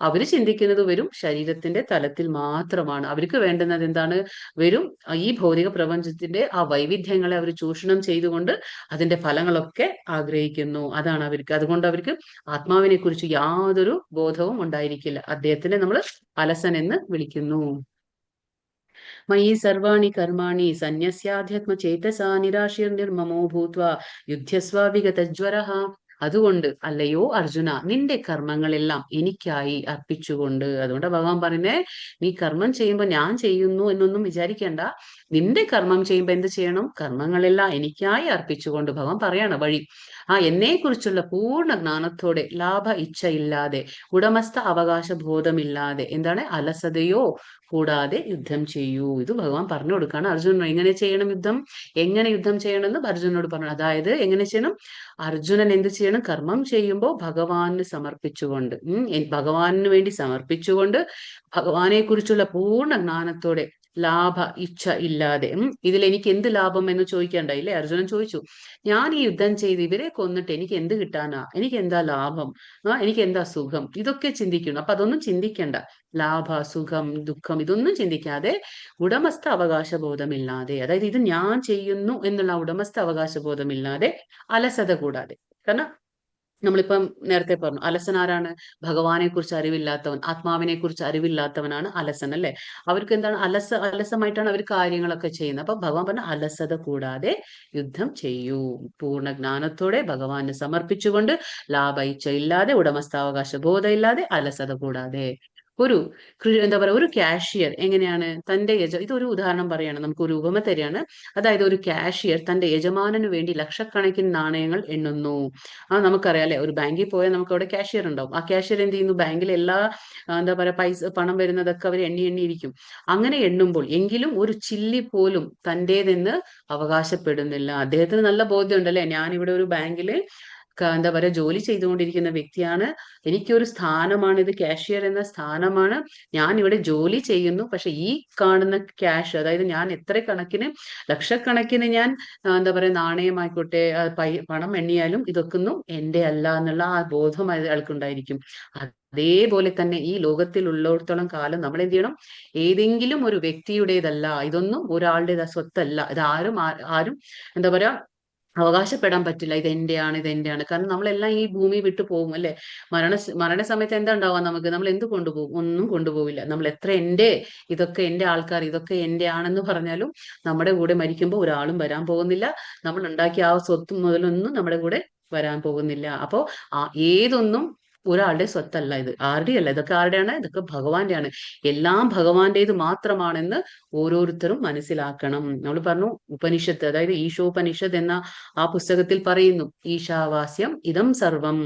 അവര് ചിന്തിക്കുന്നത് വെറും ശരീരത്തിന്റെ തലത്തിൽ മാത്രമാണ്. അവർക്ക് വേണ്ടുന്നത് എന്താണ്, വെറും ഈ ഭൗതിക പ്രപഞ്ചത്തിന്റെ ആ വൈവിധ്യങ്ങളെ അവർ ചൂഷണം ചെയ്തുകൊണ്ട് അതിന്റെ ഫലങ്ങളൊക്കെ ആഗ്രഹിക്കുന്നു. അതാണ് അവർക്ക്. അതുകൊണ്ട് അവർക്ക് ആത്മാവിനെ കുറിച്ച് യാതൊരു ബോധവും ഉണ്ടായിരിക്കില്ല. അദ്ദേഹത്തിനെ നമ്മൾ അലസൻ എന്ന് വിളിക്കുന്നു. മയി സർവാണി കർമാണി സന്യസ്യാധ്യാത്മ ചേതസാ നിരാശിർനിർമ്മമോ ഭൂത്വാ യുദ്ധസ്വ വിഗതജ്വരഃ. അതുകൊണ്ട് അല്ലയോ അർജുന, നിന്റെ കർമ്മങ്ങളെല്ലാം എനിക്കായി അർപ്പിച്ചുകൊണ്ട്. അതുകൊണ്ട് ഭഗവാൻ പറയുന്നേ, നീ കർമ്മം ചെയ്യുമ്പോൾ ഞാൻ ചെയ്യുന്നു എന്നൊന്നും വിചാരിക്കേണ്ട. നിന്റെ കർമ്മം ചെയ്യുമ്പോൾ എന്ത് ചെയ്യണം, കർമ്മങ്ങളെല്ലാം എനിക്കായി അർപ്പിച്ചുകൊണ്ട്. ഭഗവാൻ പറയാണ് വഴി. എന്നെ കുറിച്ചുള്ള പൂർണ്ണ ജ്ഞാനത്തോടെ, ലാഭ ഇച്ഛയില്ലാതെ, ഉടമസ്ഥ അവകാശ ബോധമില്ലാതെ, എന്താണ്, അലസതയോ കൂടാതെ യുദ്ധം ചെയ്യൂ. ഇത് ഭഗവാൻ പറഞ്ഞു കൊടുക്കാണ് അർജുനൻ. എങ്ങനെ ചെയ്യണം യുദ്ധം, എങ്ങനെ യുദ്ധം ചെയ്യണമെന്ന് അർജുനനോട് പറഞ്ഞു. അതായത് എങ്ങനെ ചെയ്യണം, അർജുനൻ എന്ത് ചെയ്യണം, കർമ്മം ചെയ്യുമ്പോൾ ഭഗവാന് സമർപ്പിച്ചുകൊണ്ട്, ഭഗവാന് വേണ്ടി സമർപ്പിച്ചുകൊണ്ട്, ഭഗവാനെ കുറിച്ചുള്ള പൂർണ്ണ ജ്ഞാനത്തോടെ, ലാഭ ഇച്ഛ ഇല്ലാതെ. ഇതിൽ എനിക്ക് എന്ത് ലാഭം എന്ന് ചോദിക്കണ്ടായില്ലേ, അർജുനൻ ചോദിച്ചു. ഞാൻ ഈ യുദ്ധം ചെയ്ത് ഇവരെ കൊന്നിട്ട് എനിക്ക് എന്ത് കിട്ടാനാ, എനിക്ക് എന്താ ലാഭം, എനിക്ക് എന്താ സുഖം, ഇതൊക്കെ ചിന്തിക്കണം. അപ്പൊ അതൊന്നും ചിന്തിക്കണ്ട. ലാഭ, സുഖം, ദുഃഖം ഇതൊന്നും ചിന്തിക്കാതെ, ഉടമസ്ഥ അവകാശ ബോധമില്ലാതെ, അതായത് ഇത് ഞാൻ ചെയ്യുന്നു എന്നുള്ള ഉടമസ്ഥ അവകാശ ബോധമില്ലാതെ, അലസത കൂടാതെ. കാരണം നമ്മളിപ്പം നേരത്തെ പറഞ്ഞു, അലസൻ ആരാണ്, ഭഗവാനെ കുറിച്ച് അറിവില്ലാത്തവൻ, ആത്മാവിനെ കുറിച്ച് അറിവില്ലാത്തവനാണ് അലസൻ, അല്ലെ. അവർക്ക് എന്താണ്, അലസമായിട്ടാണ് അവർ കാര്യങ്ങളൊക്കെ ചെയ്യുന്നത്. അപ്പൊ ഭഗവാൻ പറഞ്ഞ അലസത കൂടാതെ യുദ്ധം ചെയ്യൂ, പൂർണ്ണ ജ്ഞാനത്തോടെ ഭഗവാന് സമർപ്പിച്ചുകൊണ്ട്, ലാഭ ഇച്ഛ ഇല്ലാതെ, ഉടമസ്ഥാവകാശ ബോധം ഇല്ലാതെ, അലസത കൂടാതെ. ഒരു എന്താ പറയാ, ഒരു കാഷ്യർ എങ്ങനെയാണ് തന്റെ ഇതൊരു ഉദാഹരണം പറയാണ്, നമുക്ക് ഒരു ഉപമ തരികയാണ്. അതായത് ഒരു കാഷ്യർ തന്റെ യജമാനു വേണ്ടി ലക്ഷക്കണക്കിന് നാണയങ്ങൾ എണ്ണുന്നു. നമുക്കറിയാം അല്ലെ, ഒരു ബാങ്കിൽ പോയാൽ നമുക്ക് അവിടെ കാഷ്യർ ഉണ്ടാവും. ആ കാഷ്യർ എന്ത് ചെയ്യുന്നു, ബാങ്കിലെ എല്ലാ എന്താ പറയാ പണം വരുന്നതൊക്കെ അവർ എണ്ണിയിരിക്കും. അങ്ങനെ എണ്ണുമ്പോൾ എങ്കിലും ഒരു ചില്ലി പോലും തന്റേതെന്ന് അവകാശപ്പെടുന്നില്ല. അദ്ദേഹത്തിന് നല്ല ബോധ്യമുണ്ടല്ലേ, ഞാൻ ഇവിടെ ഒരു ബാങ്കില് എന്താ പറയാ ജോലി ചെയ്തുകൊണ്ടിരിക്കുന്ന വ്യക്തിയാണ്. എനിക്കൊരു സ്ഥാനമാണ്, ഇത് കാഷ്യർ എന്ന സ്ഥാനമാണ്. ഞാൻ ഇവിടെ ജോലി ചെയ്യുന്നു. പക്ഷെ ഈ കാണുന്ന ക്യാഷ്, അതായത് ഞാൻ എത്ര കണക്കിന് ലക്ഷക്കണക്കിന് ഞാൻ എന്താ പറയാ നാണയമായിക്കോട്ടെ, പണം എണ്ണിയാലും ഇതൊന്നും എന്റെ അല്ല എന്നുള്ള ആ ബോധം അയാൾക്കുണ്ടായിരിക്കും. അതേപോലെ തന്നെ ഈ ലോകത്തിൽ ഉള്ളിടത്തോളം കാലം നമ്മൾ എന്ത് ചെയ്യണം? ഏതെങ്കിലും ഒരു വ്യക്തിയുടേതല്ല, ഇതൊന്നും ഒരാളുടെ സ്വത്തല്ല. ഇത് ആരും എന്താ പറയാ അവകാശപ്പെടാൻ പറ്റില്ല. ഇതെന്റെയാണ്. കാരണം നമ്മളെല്ലാം ഈ ഭൂമി വിട്ടു പോകും അല്ലെ? മരണസമയത്ത് എന്താ ഉണ്ടാവാ നമുക്ക്? നമ്മൾ എന്ത് കൊണ്ടുപോകും? ഒന്നും കൊണ്ടുപോവില്ല. നമ്മൾ എത്ര ഇതൊക്കെ എന്റെ ആൾക്കാർ, ഇതൊക്കെ എന്റെ ആണെന്ന് പറഞ്ഞാലും നമ്മുടെ കൂടെ മരിക്കുമ്പോൾ ഒരാളും വരാൻ പോകുന്നില്ല. നമ്മൾ ഉണ്ടാക്കിയ ആ സ്വത്തും മുതലൊന്നും നമ്മുടെ കൂടെ വരാൻ പോകുന്നില്ല. അപ്പോ ഏതൊന്നും ഒരാളുടെ സ്വത്തല്ല. ഇത് ആരുടെയല്ല. ഇതൊക്കെ ആരുടെയാണ്? ഇതൊക്കെ ഭഗവാന്റെയാണ്. എല്ലാം ഭഗവാന്റേത് മാത്രമാണെന്ന് ഓരോരുത്തരും മനസ്സിലാക്കണം. നമ്മൾ പറഞ്ഞു ഉപനിഷത്ത്, അതായത് ഈശോപനിഷത്ത് എന്ന ആ പുസ്തകത്തിൽ പറയുന്നു, ഈശാവാസ്യം ഇതം സർവം.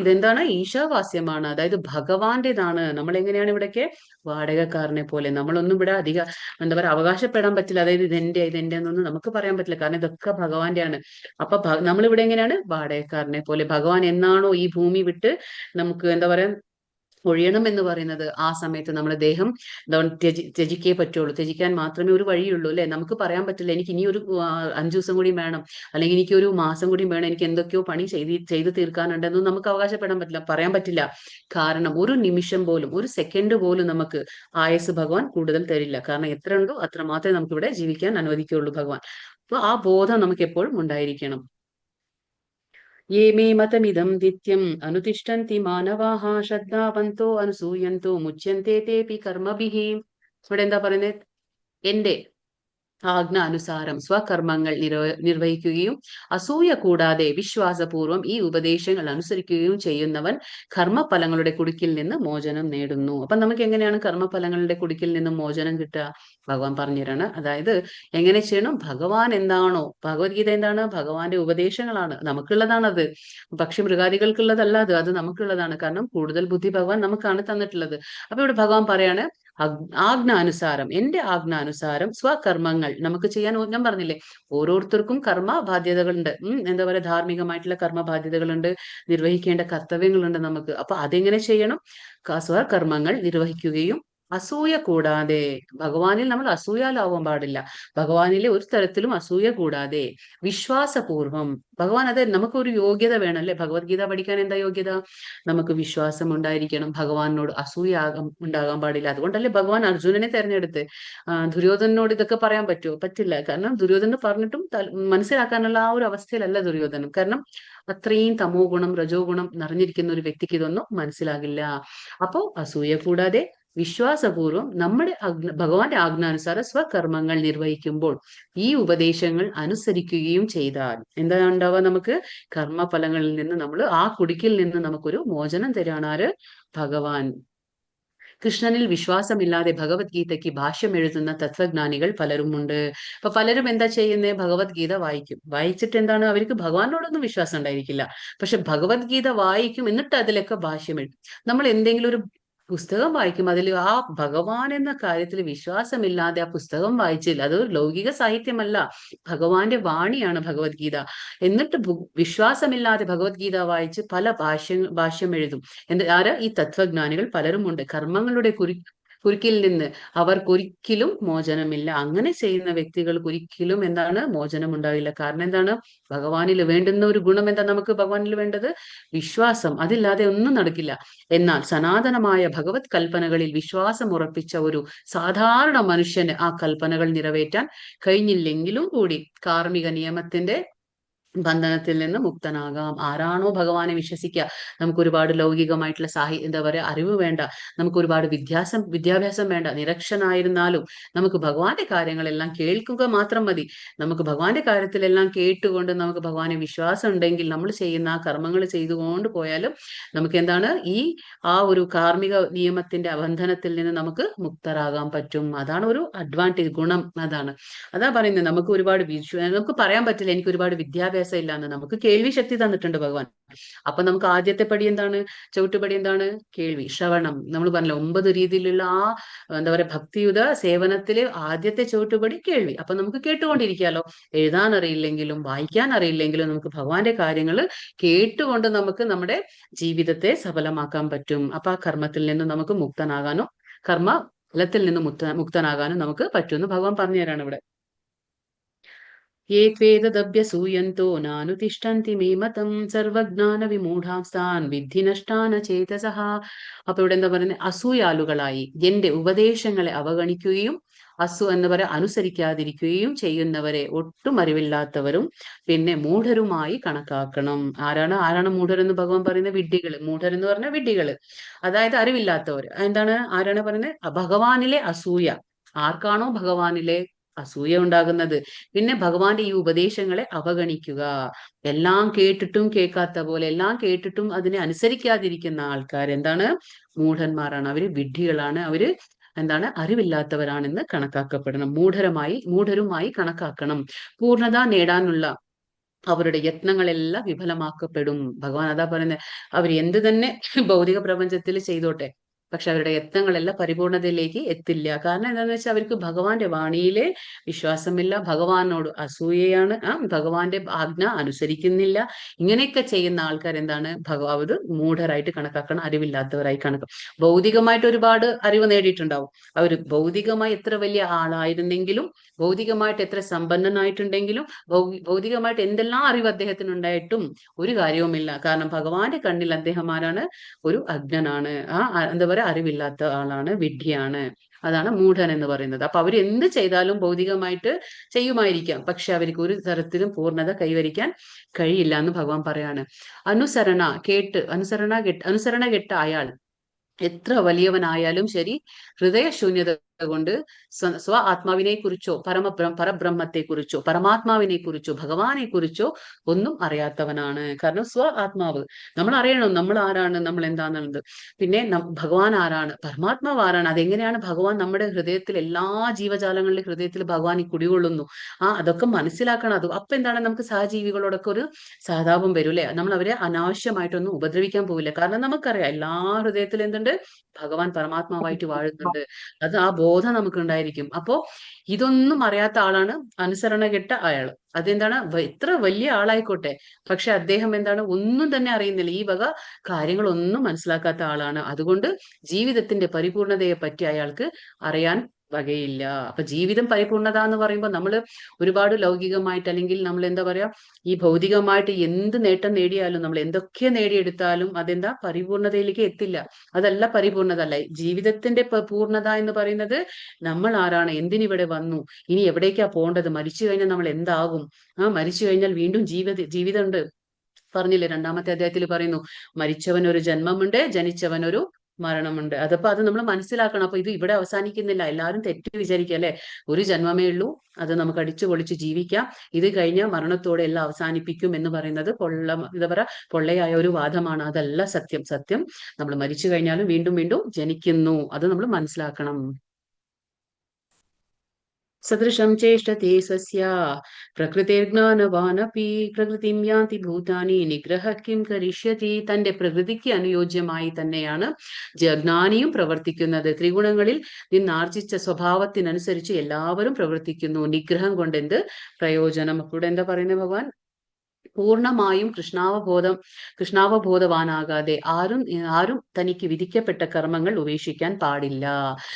ഇതെന്താണ്? ഈശാവാസ്യമാണ്, അതായത് ഭഗവാന്റേതാണ്. നമ്മൾ എങ്ങനെയാണ് ഇവിടേക്ക്? വാടകക്കാരനെ പോലെ. നമ്മളൊന്നും ഇവിടെ എന്താ പറയാ അവകാശപ്പെടാൻ പറ്റില്ല. അതായത് ഇതെന്റെ എന്നൊന്നും നമുക്ക് പറയാൻ പറ്റില്ല. കാരണം ഇതൊക്കെ ഭഗവാന്റെയാണ്. അപ്പൊ നമ്മളിവിടെ എങ്ങനെയാണ്? വാടകക്കാരനെ പോലെ. ഭഗവാൻ എന്നാണോ ഈ ഭൂമി വിട്ട് നമുക്ക് എന്താ പറയാ ഒഴിയണം എന്ന് പറയുന്നത്, ആ സമയത്ത് നമ്മുടെ ദേഹം ത്യജിക്കേ പറ്റുള്ളൂ. ത്യജിക്കാൻ മാത്രമേ ഒരു വഴിയുള്ളൂ അല്ലെ? നമുക്ക് പറയാൻ പറ്റില്ല എനിക്ക് ഇനി ഒരു 5 ദിവസം കൂടി വേണം, അല്ലെങ്കിൽ എനിക്ക് ഒരു മാസം കൂടി വേണം, എനിക്ക് എന്തൊക്കെയോ പണി ചെയ്ത് തീർക്കാനുണ്ടെന്നും നമുക്ക് അവകാശപ്പെടാൻ പറ്റില്ല, പറയാൻ പറ്റില്ല. കാരണം ഒരു നിമിഷം പോലും, ഒരു സെക്കൻഡ് പോലും നമുക്ക് ആയുസ് ഭഗവാൻ കൂടുതൽ തരില്ല. കാരണം എത്ര ഉണ്ടോ അത്ര മാത്രമേ നമുക്ക് ഇവിടെ ജീവിക്കാൻ അനുവദിക്കുള്ളൂ ഭഗവാൻ. അപ്പൊ ആ ബോധം നമുക്ക് എപ്പോഴും ഉണ്ടായിരിക്കണം. ये मे मतमिदं नित्यम् अनुतिष्ठन्ति मानवाः श्रद्धावन्तो अनुसूयन्तो मुच्यन्ते तेऽपि कर्मभिः. ഇവിടെ എന്താ പറയുന്നത്? എന്റെ ആജ്ഞ അനുസാരം സ്വകർമ്മങ്ങൾ നിർവഹിക്കുകയും അസൂയ കൂടാതെ വിശ്വാസപൂർവം ഈ ഉപദേശങ്ങൾ അനുസരിക്കുകയും ചെയ്യുന്നവൻ കർമ്മഫലങ്ങളുടെ കുടുക്കിൽ നിന്ന് മോചനം നേടുന്നു. അപ്പൊ നമുക്ക് എങ്ങനെയാണ് കർമ്മഫലങ്ങളുടെ കുടുക്കിൽ നിന്ന് മോചനം കിട്ടുക? ഭഗവാൻ പറഞ്ഞുതരാണ്. അതായത് എങ്ങനെ ചെയ്യണം? ഭഗവാൻ എന്താണോ, ഭഗവത്ഗീത എന്താണ്? ഭഗവാന്റെ ഉപദേശങ്ങളാണ്, നമുക്കുള്ളതാണത്. പക്ഷി മൃഗാദികൾക്കുള്ളതല്ല അത് നമുക്കുള്ളതാണ്. കാരണം കൂടുതൽ ബുദ്ധി ഭഗവാൻ നമുക്കാണ് തന്നിട്ടുള്ളത്. അപ്പൊ ഇവിടെ ഭഗവാൻ പറയാണ്, ആജ്ഞാനുസാരം, എന്റെ ആജ്ഞാനുസാരം സ്വകർമ്മങ്ങൾ നമുക്ക് ചെയ്യാൻ. ഞാൻ പറഞ്ഞില്ലേ, ഓരോരുത്തർക്കും കർമ്മ ബാധ്യതകളുണ്ട്. എന്താ പറയാ ധാർമ്മികമായിട്ടുള്ള കർമ്മ ബാധ്യതകളുണ്ട്, നിർവഹിക്കേണ്ട കർത്തവ്യങ്ങളുണ്ട് നമുക്ക്. അപ്പൊ അതെങ്ങനെ ചെയ്യണം? സ്വകർമ്മങ്ങൾ നിർവഹിക്കുകയും അസൂയ കൂടാതെ, ഭഗവാനിൽ നമ്മൾ അസൂയാലാവാൻ പാടില്ല. ഭഗവാനിലെ ഒരു തരത്തിലും അസൂയ കൂടാതെ വിശ്വാസപൂർവം, ഭഗവാൻ അത് നമുക്കൊരു യോഗ്യത വേണം അല്ലെ? ഭഗവത്ഗീത പഠിക്കാൻ എന്താ യോഗ്യത? നമുക്ക് വിശ്വാസം ഉണ്ടായിരിക്കണം. ഭഗവാനോട് അസൂയ ഉണ്ടാകാൻ പാടില്ല. അതുകൊണ്ടല്ലേ ഭഗവാൻ അർജുനനെ തെരഞ്ഞെടുത്ത്. ദുര്യോധനോട് ഇതൊക്കെ പറയാൻ പറ്റുമോ? പറ്റില്ല. കാരണം ദുര്യോധന പറഞ്ഞിട്ടും മനസ്സിലാക്കാനുള്ള ആ ഒരു അവസ്ഥയിലല്ല ദുര്യോധനം. കാരണം അത്രയും തമോ ഗുണം രജോ ഗുണം നിറഞ്ഞിരിക്കുന്ന ഒരു വ്യക്തിക്ക് ഇതൊന്നും മനസ്സിലാകില്ല. അപ്പോ അസൂയ കൂടാതെ വിശ്വാസപൂർവം നമ്മുടെ ഭഗവാന്റെ ആജ്ഞാനുസാര സ്വകർമ്മങ്ങൾ നിർവഹിക്കുമ്പോൾ ഈ ഉപദേശങ്ങൾ അനുസരിക്കുകയും ചെയ്താൽ എന്താണ് ഉണ്ടാവുക? നമുക്ക് കർമ്മഫലങ്ങളിൽ നിന്ന് ആ കുടുക്കിൽ നിന്ന് നമുക്കൊരു മോചനം തരാണ് ആര്? ഭഗവാൻ. കൃഷ്ണനിൽ വിശ്വാസമില്ലാതെ ഭഗവത്ഗീതയ്ക്ക് ഭാഷ്യം എഴുതുന്ന തത്വജ്ഞാനികൾ പലരുമുണ്ട്. അപ്പൊ പലരും എന്താ ചെയ്യുന്നത്? ഭഗവത്ഗീത വായിക്കും. വായിച്ചിട്ട് എന്താണ്? അവർക്ക് ഭഗവാനോടൊന്നും വിശ്വാസം ഉണ്ടായിരിക്കില്ല. പക്ഷെ ഭഗവത്ഗീത വായിക്കും, എന്നിട്ട് അതിലൊക്കെ ഭാഷ്യം എഴുതും. നമ്മൾ എന്തെങ്കിലും ഒരു പുസ്തകം വായിക്കും, അതിൽ ആ ഭഗവാൻ എന്ന കാര്യത്തിൽ വിശ്വാസമില്ലാതെ ആ പുസ്തകം വായിച്ചില്ല. അത് ലൗകിക സാഹിത്യമല്ല, ഭഗവാന്റെ ഭഗവത്ഗീത. എന്നിട്ട് വിശ്വാസമില്ലാതെ ഭഗവത്ഗീത വായിച്ച് പല ഭാഷ്യം എഴുതും. ഈ തത്വജ്ഞാനികൾ പലരുമുണ്ട്. കർമ്മങ്ങളുടെ കുരുക്കിൽ നിന്ന് അവർക്കൊരിക്കലും മോചനമില്ല. അങ്ങനെ ചെയ്യുന്ന വ്യക്തികൾക്ക് ഒരിക്കലും എന്താണ്? മോചനം ഉണ്ടാവില്ല. കാരണം എന്താണ്? ഭഗവാനിൽ വേണ്ടുന്ന ഒരു ഗുണം എന്താ? നമുക്ക് ഭഗവാനിൽ വേണ്ടത് വിശ്വാസം. അതില്ലാതെ ഒന്നും നടക്കില്ല. എന്നാൽ സനാതനമായ ഭഗവത് കൽപ്പനകളിൽ വിശ്വാസം ഉറപ്പിച്ച ഒരു സാധാരണ മനുഷ്യന് ആ കൽപ്പനകൾ നിറവേറ്റാൻ കഴിഞ്ഞില്ലെങ്കിലും കൂടി കാർമിക നിയമത്തിന്റെ ബന്ധനത്തിൽ നിന്ന് മുക്തനാകാം. ആരാണോ ഭഗവാനെ വിശ്വസിക്കുക, നമുക്ക് ഒരുപാട് ലൗകികമായിട്ടുള്ള എന്താ പറയുക അറിവ് വേണ്ട, നമുക്ക് ഒരുപാട് വിദ്യാഭ്യാസം വേണ്ട, നിരക്ഷനായിരുന്നാലും നമുക്ക് ഭഗവാന്റെ കാര്യങ്ങളെല്ലാം കേൾക്കുക മാത്രം മതി. നമുക്ക് ഭഗവാന്റെ കാര്യത്തിലെല്ലാം കേട്ടുകൊണ്ട് നമുക്ക് ഭഗവാനെ വിശ്വാസം ഉണ്ടെങ്കിൽ നമ്മൾ ചെയ്യുന്ന ആ കർമ്മങ്ങൾ ചെയ്തുകൊണ്ട് പോയാലും നമുക്ക് എന്താണ്? ആ ഒരു കാർമിക നിയമത്തിന്റെ ബന്ധനത്തിൽ നിന്ന് നമുക്ക് മുക്തരാകാൻ പറ്റും. അതാണ് ഒരു അഡ്വാൻറ്റേജ്, ഗുണം. അതാ പറയുന്നത്. നമുക്ക് ഒരുപാട് നമുക്ക് പറയാൻ പറ്റില്ല എനിക്ക് ഒരുപാട് വിദ്യാഭ്യാസം വിദ്യാഭ്യാസം ഇല്ല എന്ന്, നമുക്ക് കേൾവി ശക്തി തന്നിട്ടുണ്ട് ഭഗവാൻ. അപ്പൊ നമുക്ക് ആദ്യത്തെ പടി എന്താണ്, ചവിട്ടുപടി എന്താണ്? കേൾവി, ശ്രവണം. നമ്മൾ പറഞ്ഞല്ലോ 9 രീതിയിലുള്ള ആ എന്താ പറയാ ഭക്തിയുത സേവനത്തില് ആദ്യത്തെ ചവിട്ടുപടി കേൾവി. അപ്പൊ നമുക്ക് കേട്ടുകൊണ്ടിരിക്കാലോ. എഴുതാൻ അറിയില്ലെങ്കിലും വായിക്കാൻ അറിയില്ലെങ്കിലും നമുക്ക് ഭഗവാന്റെ കാര്യങ്ങൾ കേട്ടുകൊണ്ട് നമുക്ക് നമ്മുടെ ജീവിതത്തെ സഫലമാക്കാൻ പറ്റും. അപ്പൊ ആ കർമ്മത്തിൽ നിന്ന് നമുക്ക് മുക്തനാകാനോ കർമ്മ ഫലത്തിൽ നിന്ന് മുക്തനാകാനും നമുക്ക് പറ്റുമെന്ന് ഭഗവാൻ പറഞ്ഞു തരാണ് ഇവിടെ. യേ ത്വേതദഭ്യസൂയന്തോ നാനുതിഷ്ഠന്തി മേ മതം സർവജ്ഞാന വിമൂഢാംസ്ഥാൻ വിദ്ധി നഷ്ടാന ചേതസഃ. അപ്പൊ ഇവിടെ എന്താ പറയുന്നത്? അസൂയാലുകളായി എന്റെ ഉപദേശങ്ങളെ അവഗണിക്കുകയും എന്ന് പറയാ അനുസരിക്കാതിരിക്കുകയും ചെയ്യുന്നവരെ ഒട്ടും അറിവില്ലാത്തവരും പിന്നെ മൂഢരുമായി കണക്കാക്കണം. ആരാണ് മൂഢരെന്ന് ഭഗവാൻ പറയുന്നത്? വിഡ്ഢികള്. മൂഢരെന്ന് പറഞ്ഞാൽ വിഡ്ഢികള്, അതായത് അറിവില്ലാത്തവർ. എന്താണ്? ആരാണ് പറയുന്നത്? ഭഗവാനിലെ അസൂയ. ആർക്കാണോ ഭഗവാനിലെ അസൂയ ഉണ്ടാകുന്നത്, പിന്നെ ഭഗവാന്റെ ഈ ഉപദേശങ്ങളെ അവഗണിക്കുക. എല്ലാം കേട്ടിട്ടും കേൾക്കാത്ത പോലെ, എല്ലാം കേട്ടിട്ടും അതിനെ അനുസരിക്കാതിരിക്കുന്ന ആൾക്കാർ എന്താണ്? മൂഢന്മാരാണ്. അവര് വിഡ്ഢികളാണ്. അവര് എന്താണ്? അറിവില്ലാത്തവരാണെന്ന് കണക്കാക്കപ്പെടണം. മൂഢരുമായി കണക്കാക്കണം. പൂർണ്ണത നേടാനുള്ള അവരുടെ യത്നങ്ങളെല്ലാം വിഫലമാക്കപ്പെടും. ഭഗവാൻ അതാ പറയുന്നത്. അവർ എന്ത് തന്നെ ഭൗതിക പ്രപഞ്ചത്തിൽ ചെയ്തോട്ടെ, പക്ഷെ അവരുടെ യത്നങ്ങളെല്ലാം പരിപൂർണതയിലേക്ക് എത്തില്ല. കാരണം എന്താണെന്ന് വെച്ചാൽ അവർക്ക് ഭഗവാന്റെ വാണിയിലെ വിശ്വാസമില്ല, ഭഗവാനോട് അസൂയയാണ്, ഭഗവാന്റെ ആജ്ഞ അനുസരിക്കുന്നില്ല. ഇങ്ങനെയൊക്കെ ചെയ്യുന്ന ആൾക്കാർ എന്താണ്? ഭഗവത് മൂഢരായിട്ട് കണക്കാക്കണം, അറിവില്ലാത്തവരായി കണക്കാക്കും. ഭൗതികമായിട്ട് ഒരുപാട് അറിവ് നേടിയിട്ടുണ്ടാവും. അവർ ഭൗതികമായി എത്ര വലിയ ആളായിരുന്നെങ്കിലും, ഭൗതികമായിട്ട് എത്ര സമ്പന്നനായിട്ടുണ്ടെങ്കിലും, ഭൗതികമായിട്ട് എന്തെല്ലാം അറിവ് അദ്ദേഹത്തിന് ഉണ്ടായിട്ടും ഒരു കാര്യവുമില്ല. കാരണം ഭഗവാന്റെ കണ്ണിൽ അദ്ദേഹം ആരാണ്? ഒരു അജ്ഞനാണ്. എന്താ പറയാ, അറിവില്ലാത്ത ആളാണ്, വിഡ്ഢിയാണ്. അതാണ് മൂഢൻ എന്ന് പറയുന്നത്. അപ്പൊ അവർ എന്ത് ചെയ്താലും ഭൗതികമായിട്ട് ചെയ്യുമായിരിക്കാം, പക്ഷെ അവർക്ക് ഒരു തരത്തിലും പൂർണ്ണത കൈവരിക്കാൻ കഴിയില്ല എന്ന് ഭഗവാൻ പറയാണ്. അനുസരണ കെട്ട അയാൾ എത്ര വലിയവനായാലും ശരി, ഹൃദയശൂന്യത കൊണ്ട് സ്വ ആത്മാവിനെ കുറിച്ചോ പരബ്രഹ്മത്തെ കുറിച്ചോ പരമാത്മാവിനെ കുറിച്ചോ ഭഗവാനെ കുറിച്ചോ ഒന്നും അറിയാത്തവനാണ്. കാരണം ആത്മാവ് നമ്മൾ അറിയണം, നമ്മൾ ആരാണ്, നമ്മൾ എന്താണെന്നുള്ളത്. പിന്നെ ഭഗവാൻ ആരാണ്, പരമാത്മാവ് ആരാണ്, അതെങ്ങനെയാണ് ഭഗവാൻ നമ്മുടെ ഹൃദയത്തിൽ, എല്ലാ ജീവജാലങ്ങളുടെ ഹൃദയത്തിൽ ഭഗവാൻ ഈ കുടികൊള്ളുന്നു, അതൊക്കെ മനസ്സിലാക്കണം. അപ്പൊ എന്താണ്? നമുക്ക് സഹജീവികളോടൊക്കെ ഒരു സഹതാപം വരും അല്ലെ? നമ്മൾ അവരെ അനാവശ്യമായിട്ടൊന്നും ഉപദ്രവിക്കാൻ പോവില്ല. കാരണം നമുക്കറിയാം എല്ലാ ഹൃദയത്തിലും എന്തുണ്ട്? ഭഗവാൻ പരമാത്മാവായിട്ട് വാഴുന്നുണ്ട്. അത് ആ ബോധം നമുക്ക് ഉണ്ടായിരിക്കും. അപ്പോ ഇതൊന്നും അറിയാത്ത ആളാണ് അനുസരണ കെട്ട അയാൾ. അതെന്താണ്? എത്ര വലിയ ആളായിക്കോട്ടെ, പക്ഷെ അദ്ദേഹം എന്താണ്? ഒന്നും തന്നെ അറിയുന്നില്ല, ഈ വക കാര്യങ്ങളൊന്നും മനസ്സിലാക്കാത്ത ആളാണ്. അതുകൊണ്ട് ജീവിതത്തിന്റെ പരിപൂർണതയെ പറ്റി അയാൾക്ക് അറിയാൻ വകയില്ല. അപ്പൊ ജീവിതം പരിപൂർണത എന്ന് പറയുമ്പോൾ നമ്മൾ ഒരുപാട് ലൗകികമായിട്ട്, അല്ലെങ്കിൽ നമ്മൾ എന്താ പറയാ, ഈ ഭൗതികമായിട്ട് എന്ത് നേട്ടം നേടിയാലും, നമ്മൾ എന്തൊക്കെ നേടിയെടുത്താലും അതെന്താ? പരിപൂർണതയിലേക്ക് എത്തില്ല. അതല്ല പരിപൂർണത. അല്ല ജീവിതത്തിന്റെ പൂർണ്ണത എന്ന് പറയുന്നത് നമ്മൾ ആരാണ്, എന്തിനിവിടെ വന്നു, ഇനി എവിടേക്കാ പോകേണ്ടത്, മരിച്ചു കഴിഞ്ഞാൽ നമ്മൾ എന്താകും, മരിച്ചു കഴിഞ്ഞാൽ വീണ്ടും ജീവിതമുണ്ട്. പറഞ്ഞില്ലേ, 2-ാമത്തെ അധ്യായത്തിൽ പറയുന്നു, മരിച്ചവൻ ഒരു ജന്മമുണ്ട്, ജനിച്ചവൻ ഒരു മരണമുണ്ട്. അത് നമ്മൾ മനസ്സിലാക്കണം. അപ്പൊ ഇത് ഇവിടെ അവസാനിക്കുന്നില്ല. എല്ലാവരും തെറ്റ് വിചാരിക്കുക അല്ലെ, ഒരു ജന്മമേ ഉള്ളൂ, അത് നമുക്ക് അടിച്ചു പൊളിച്ച് ജീവിക്കാം, ഇത് കഴിഞ്ഞ മരണത്തോടെ എല്ലാം അവസാനിപ്പിക്കും എന്ന് പറയുന്നത് എന്താ പറയാ, പൊള്ളയായ ഒരു വാദമാണ്. അതല്ല സത്യം. സത്യം നമ്മൾ മരിച്ചു കഴിഞ്ഞാലും വീണ്ടും വീണ്ടും ജനിക്കുന്നു. അത് നമ്മൾ മനസ്സിലാക്കണം. സദൃശം ചേഷ്ടത്തെ സസ്യ പ്രകൃതിർജ്ഞാനവാനപി പ്രകൃതിം യാന്തി ഭൂതാനി നിഗ്രഹ കിം കരിഷ്യതി. തന്റെ പ്രകൃതിക്ക് അനുയോജ്യമായി തന്നെയാണ് ജ്ഞാനിയും പ്രവർത്തിക്കുന്നത്. ത്രിഗുണങ്ങളിൽ നിന്നാർജിച്ച സ്വഭാവത്തിനനുസരിച്ച് എല്ലാവരും പ്രവർത്തിക്കുന്നു. നിഗ്രഹം കൊണ്ട് എന്ത് പ്രയോജനം? അപ്പോൾ എന്താ പറയുന്നത് ഭഗവാൻ? പൂർണ്ണമായും കൃഷ്ണാവബോധവാനാകാതെ ആരും തനിക്ക് വിധിക്കപ്പെട്ട കർമ്മങ്ങൾ ഉപേക്ഷിക്കാൻ പാടില്ല.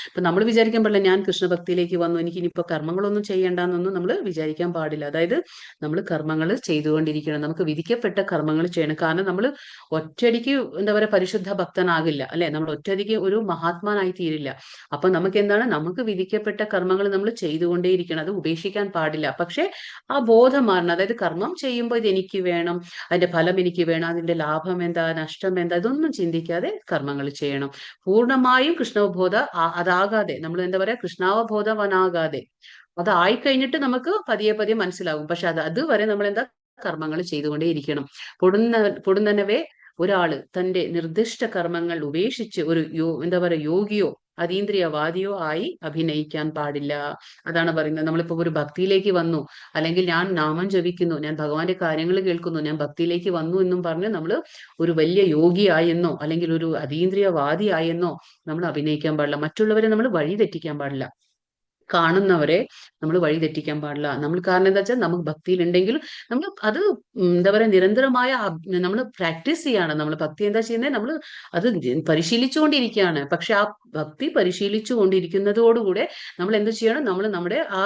ഇപ്പൊ നമ്മൾ വിചാരിക്കാൻ പാടില്ല, ഞാൻ കൃഷ്ണഭക്തിയിലേക്ക് വന്നു, എനിക്ക് ഇനിയിപ്പോ കർമ്മങ്ങളൊന്നും ചെയ്യണ്ടെന്നൊന്നും നമ്മൾ വിചാരിക്കാൻ പാടില്ല. അതായത് നമ്മൾ കർമ്മങ്ങൾ ചെയ്തുകൊണ്ടിരിക്കണം, നമുക്ക് വിധിക്കപ്പെട്ട കർമ്മങ്ങൾ ചെയ്യണം. കാരണം നമ്മൾ ഒറ്റയടിക്ക് എന്താ പറയുക പരിശുദ്ധ ഭക്തനാകില്ല അല്ലെ, നമ്മൾ ഒറ്റയടിക്ക് ഒരു മഹാത്മാനായി തീരില്ല. അപ്പൊ നമുക്ക് എന്താണ്? നമുക്ക് വിധിക്കപ്പെട്ട കർമ്മങ്ങൾ നമ്മൾ ചെയ്തുകൊണ്ടേയിരിക്കണം, അത് ഉപേക്ഷിക്കാൻ പാടില്ല. പക്ഷെ ആ ബോധം മാറണം. അതായത് കർമ്മം ചെയ്യുമ്പോൾ ഇത് എനിക്ക് വേണം, അതിന്റെ ഫലം എനിക്ക് വേണം, അതിന്റെ ലാഭം എന്താ, നഷ്ടം എന്താ, ഇതൊന്നും ചിന്തിക്കാതെ കർമ്മങ്ങൾ ചെയ്യണം. പൂർണ്ണമായും കൃഷ്ണാവബോധ അതാകാതെ, നമ്മൾ എന്താ പറയാ, കൃഷ്ണാവബോധവനാകാതെ, അതായി കഴിഞ്ഞിട്ട് നമുക്ക് പതിയെ പതിയെ മനസ്സിലാവും. പക്ഷെ അതുവരെ നമ്മൾ എന്താ കർമ്മങ്ങൾ ചെയ്തുകൊണ്ടേയിരിക്കണം. പൊടുന്നനവേ ഒരാള് തന്റെ നിർദ്ദിഷ്ട കർമ്മങ്ങൾ ഉപേക്ഷിച്ച് എന്താ പറയാ യോഗിയോ അതീന്ദ്രിയവാദിയോ ആയി അഭിനയിക്കാൻ പാടില്ല. അതാണ് പറയുന്നത്. നമ്മളിപ്പോ ഒരു ഭക്തിയിലേക്ക് വന്നു, അല്ലെങ്കിൽ ഞാൻ നാമം ജപിക്കുന്നു, ഞാൻ ഭഗവാന്റെ കാര്യങ്ങൾ കേൾക്കുന്നു, ഞാൻ ഭക്തിയിലേക്ക് വന്നു എന്നും പറഞ്ഞ് നമ്മൾ ഒരു വലിയ യോഗിയായെന്നോ അല്ലെങ്കിൽ ഒരു അതീന്ദ്രിയവാദിയായെന്നോ നമ്മൾ അഭിനയിക്കാൻ പാടില്ല. മറ്റുള്ളവരെ നമ്മൾ വഴി തെറ്റിക്കാൻ പാടില്ല. കാണുന്നവരെ നമ്മൾ വഴി തെറ്റിക്കാൻ പാടില്ല. നമ്മൾ കാരണം എന്താ വെച്ചാൽ നമുക്ക് ഭക്തിയിലുണ്ടെങ്കിൽ നമ്മൾ അത് എന്താ പറയാ നിരന്തരമായ നമ്മൾ പ്രാക്ടീസ് ചെയ്യാണ്. നമ്മൾ ഭക്തി എന്താ ചെയ്യുന്നത്, നമ്മൾ അത് പരിശീലിച്ചുകൊണ്ടിരിക്കുകയാണ്. പക്ഷെ ആ ഭക്തി പരിശീലിച്ചു കൊണ്ടിരിക്കുന്നതോടുകൂടെ നമ്മൾ എന്ത് ചെയ്യണം, നമ്മൾ നമ്മുടെ ആ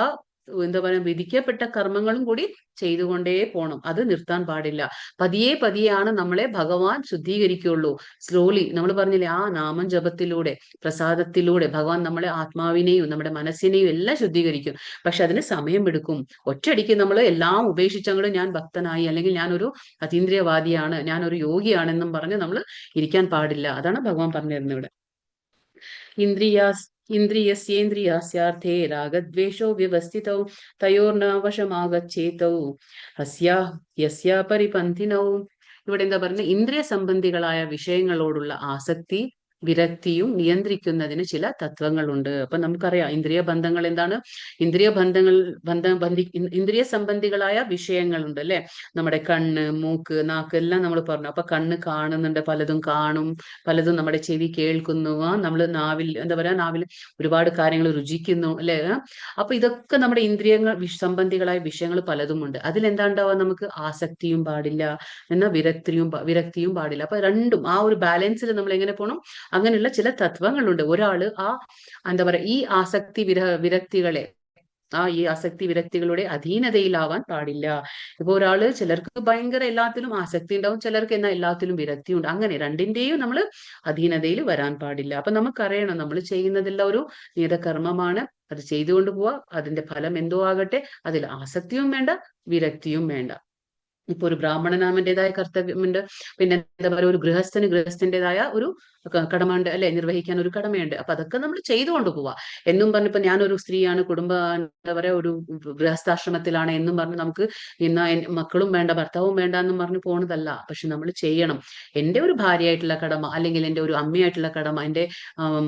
എന്താ പറയാ വിധിക്കപ്പെട്ട കർമ്മങ്ങളും കൂടി ചെയ്തുകൊണ്ടേ പോണം. അത് നിർത്താൻ പാടില്ല. പതിയെ പതിയാണ് നമ്മളെ ഭഗവാൻ ശുദ്ധീകരിക്കുള്ളൂ. സ്ലോലി നമ്മൾ പറഞ്ഞില്ലേ, ആ നാമം ജപത്തിലൂടെ പ്രസാദത്തിലൂടെ ഭഗവാൻ നമ്മളെ ആത്മാവിനെയും നമ്മുടെ മനസ്സിനെയും എല്ലാം ശുദ്ധീകരിക്കും. പക്ഷെ അതിന് സമയമെടുക്കും. ഒറ്റയടിക്ക് നമ്മൾ എല്ലാം ഉപേക്ഷിച്ചങ്ങോട്ട് ഞാൻ ഭക്തനായി, അല്ലെങ്കിൽ ഞാനൊരു അതീന്ദ്രിയവാദിയാണ്, ഞാനൊരു യോഗിയാണെന്നും പറഞ്ഞ് നമ്മൾ ഇരിക്കാൻ പാടില്ല. അതാണ് ഭഗവാൻ പറഞ്ഞു തരുന്നത് ഇവിടെ. ഇന്ദ്രിയാസ് ഇന്ദ്രിയസ്യേന്ദ്രിയാസ്യാർത്ഥേ രാഗദ്വേഷോ വ്യവസ്ഥിതൗ തയോർന വശമാഗച്ഛേതൗ ഹസ്യാ യസ്യാ പരിപന്ഥിനൗ. ഇവിടെ എന്താ പറയുന്നത്, ഇന്ദ്രിയ സംബന്ധികളായ വിഷയങ്ങളോടുള്ള ആസക്തി വിരക്തിയും നിയന്ത്രിക്കുന്നതിന് ചില തത്വങ്ങളുണ്ട്. അപ്പൊ നമുക്കറിയാം ഇന്ദ്രിയ ബന്ധങ്ങൾ എന്താണ്. ഇന്ദ്രിയ ഇന്ദ്രിയ സംബന്ധികളായ വിഷയങ്ങളുണ്ട് അല്ലെ. നമ്മുടെ കണ്ണ്, മൂക്ക്, നാക്ക് എല്ലാം നമ്മൾ പറഞ്ഞു. അപ്പൊ കണ്ണ് കാണുന്നുണ്ട്, പലതും കാണും, പലതും നമ്മുടെ ചെവി കേൾക്കുന്നു. നമ്മൾ നാവിൽ എന്താ പറയാ, നാവിൽ ഒരുപാട് കാര്യങ്ങൾ രുചിക്കുന്നു അല്ലെ. അപ്പൊ ഇതൊക്കെ നമ്മുടെ ഇന്ദ്രിയങ്ങൾ സംബന്ധികളായ വിഷയങ്ങൾ പലതും ഉണ്ട്. അതിലെന്താ ഉണ്ടാവുക, നമുക്ക് ആസക്തിയും പാടില്ല, എന്നാൽ വിരക്തിയും പാടില്ല. അപ്പൊ രണ്ടും ആ ഒരു ബാലൻസിൽ നമ്മൾ എങ്ങനെ പോകണം, അങ്ങനെയുള്ള ചില തത്വങ്ങളുണ്ട്. ഒരാള് ആ എന്താ പറയാ ഈ വിരക്തികളെ ഈ ആസക്തി വിരക്തികളുടെ അധീനതയിലാവാൻ പാടില്ല. ഇപ്പൊ ഒരാള്, ചിലർക്ക് ഭയങ്കര എല്ലാത്തിലും ആസക്തി ഉണ്ടാവും, ചിലർക്ക് എന്നാൽ എല്ലാത്തിലും വിരക്തി ഉണ്ട്. അങ്ങനെ രണ്ടിന്റെയും നമ്മൾ അധീനതയിൽ വരാൻ പാടില്ല. അപ്പൊ നമുക്കറിയണം നമ്മൾ ചെയ്യുന്നതെല്ലാം ഒരു നിയതകർമ്മമാണ്. അത് ചെയ്തുകൊണ്ട് പോവാ. അതിന്റെ ഫലം എന്തോ ആകട്ടെ, അതിൽ ആസക്തിയും വേണ്ട, വിരക്തിയും വേണ്ട. ഇപ്പൊ ഒരു ബ്രാഹ്മണനാമന്റേതായ കർത്തവ്യമുണ്ട്. പിന്നെ എന്താ പറയുക, ഒരു ഗൃഹസ്ഥന്റേതായ ഒരു കടമയുണ്ട് അല്ലെ, നിർവഹിക്കാൻ ഒരു കടമയുണ്ട്. അപ്പൊ അതൊക്കെ നമ്മൾ ചെയ്തുകൊണ്ട് പോവാ. എന്നും പറഞ്ഞിപ്പോ ഞാനൊരു സ്ത്രീയാണ്, എന്താ പറയാ ഒരു ഗൃഹസ്ഥാശ്രമത്തിലാണ് എന്നും പറഞ്ഞ് നമുക്ക് ഇന്ന് മക്കളും വേണ്ട, ഭർത്താവും വേണ്ട എന്നും പറഞ്ഞ് പോണതല്ല. പക്ഷെ നമ്മൾ ചെയ്യണം. എന്റെ ഒരു ഭാര്യയായിട്ടുള്ള കടമ, അല്ലെങ്കിൽ എന്റെ ഒരു അമ്മയായിട്ടുള്ള കടമ, എന്റെ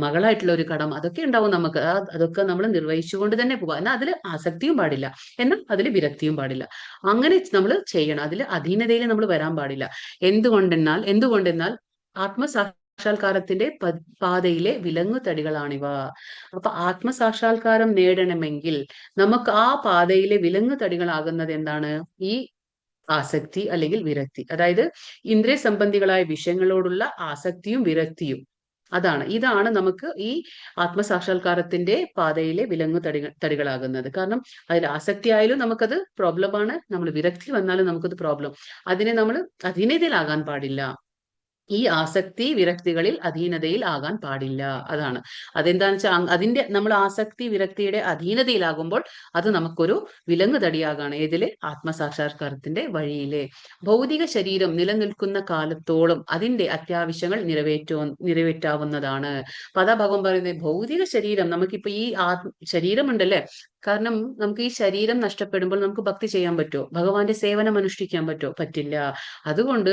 മകളായിട്ടുള്ള ഒരു കടമ, അതൊക്കെ ഉണ്ടാവും നമുക്ക്. അതൊക്കെ നമ്മൾ നിർവഹിച്ചുകൊണ്ട് തന്നെ പോവാ. എന്നാൽ അതിൽ ആസക്തിയും പാടില്ല, എന്നാൽ അതിൽ വിരക്തിയും പാടില്ല. അങ്ങനെ നമ്മൾ ചെയ്യണം. അതിൽ അധീനതയിൽ നമ്മൾ വരാൻ പാടില്ല. എന്തുകൊണ്ടെന്നാൽ ആത്മസാക്ഷാത്കാരത്തിന്റെ പാതയിലെ വിലങ്ങുതടികളാണിവ. അപ്പൊ ആത്മസാക്ഷാത്കാരം നേടണമെങ്കിൽ നമുക്ക് ആ പാതയിലെ വിലങ്ങുതടികളാകുന്നത് എന്താണ്, ഈ ആസക്തി അല്ലെങ്കിൽ വിരക്തി. അതായത് ഇന്ദ്രിയ സംബന്ധികളായ വിഷയങ്ങളോടുള്ള ആസക്തിയും വിരക്തിയും. ഇതാണ് നമുക്ക് ഈ ആത്മസാക്ഷാത്കാരത്തിന്റെ പാതയിലെ തടികളാകുന്നത്. കാരണം അതിൽ ആസക്തി ആയാലും നമുക്കത് പ്രോബ്ലമാണ്, നമ്മൾ വിരക്തി വന്നാലും നമുക്കത് പ്രോബ്ലം. അതിനെ നമ്മൾ അധീനതയിലാകാൻ പാടില്ല. ഈ ആസക്തി വിരക്തികളിൽ അധീനതയിൽ ആകാൻ പാടില്ല. അതെന്താന്ന് വെച്ചാൽ നമ്മൾ ആസക്തി വിരക്തിയുടെ അധീനതയിലാകുമ്പോൾ അത് നമുക്കൊരു വിലങ്ങുതടിയാകാണ്. ഏതില്, ആത്മസാക്ഷാത്കാരത്തിന്റെ വഴിയിലെ. ഭൗതിക ശരീരം നിലനിൽക്കുന്ന കാലത്തോളം അതിന്റെ അത്യാവശ്യങ്ങൾ നിറവേറ്റാവുന്നതാണ്. അപ്പൊ അതാ ഭഗവാൻ പറയുന്നത്, ഭൗതിക ശരീരം നമുക്കിപ്പോ ഈ ശരീരമുണ്ടല്ലേ. കാരണം നമുക്ക് ഈ ശരീരം നഷ്ടപ്പെടുമ്പോൾ നമുക്ക് ഭക്തി ചെയ്യാൻ പറ്റുമോ, ഭഗവാന്റെ സേവനം അനുഷ്ഠിക്കാൻ പറ്റുമോ, പറ്റില്ല. അതുകൊണ്ട്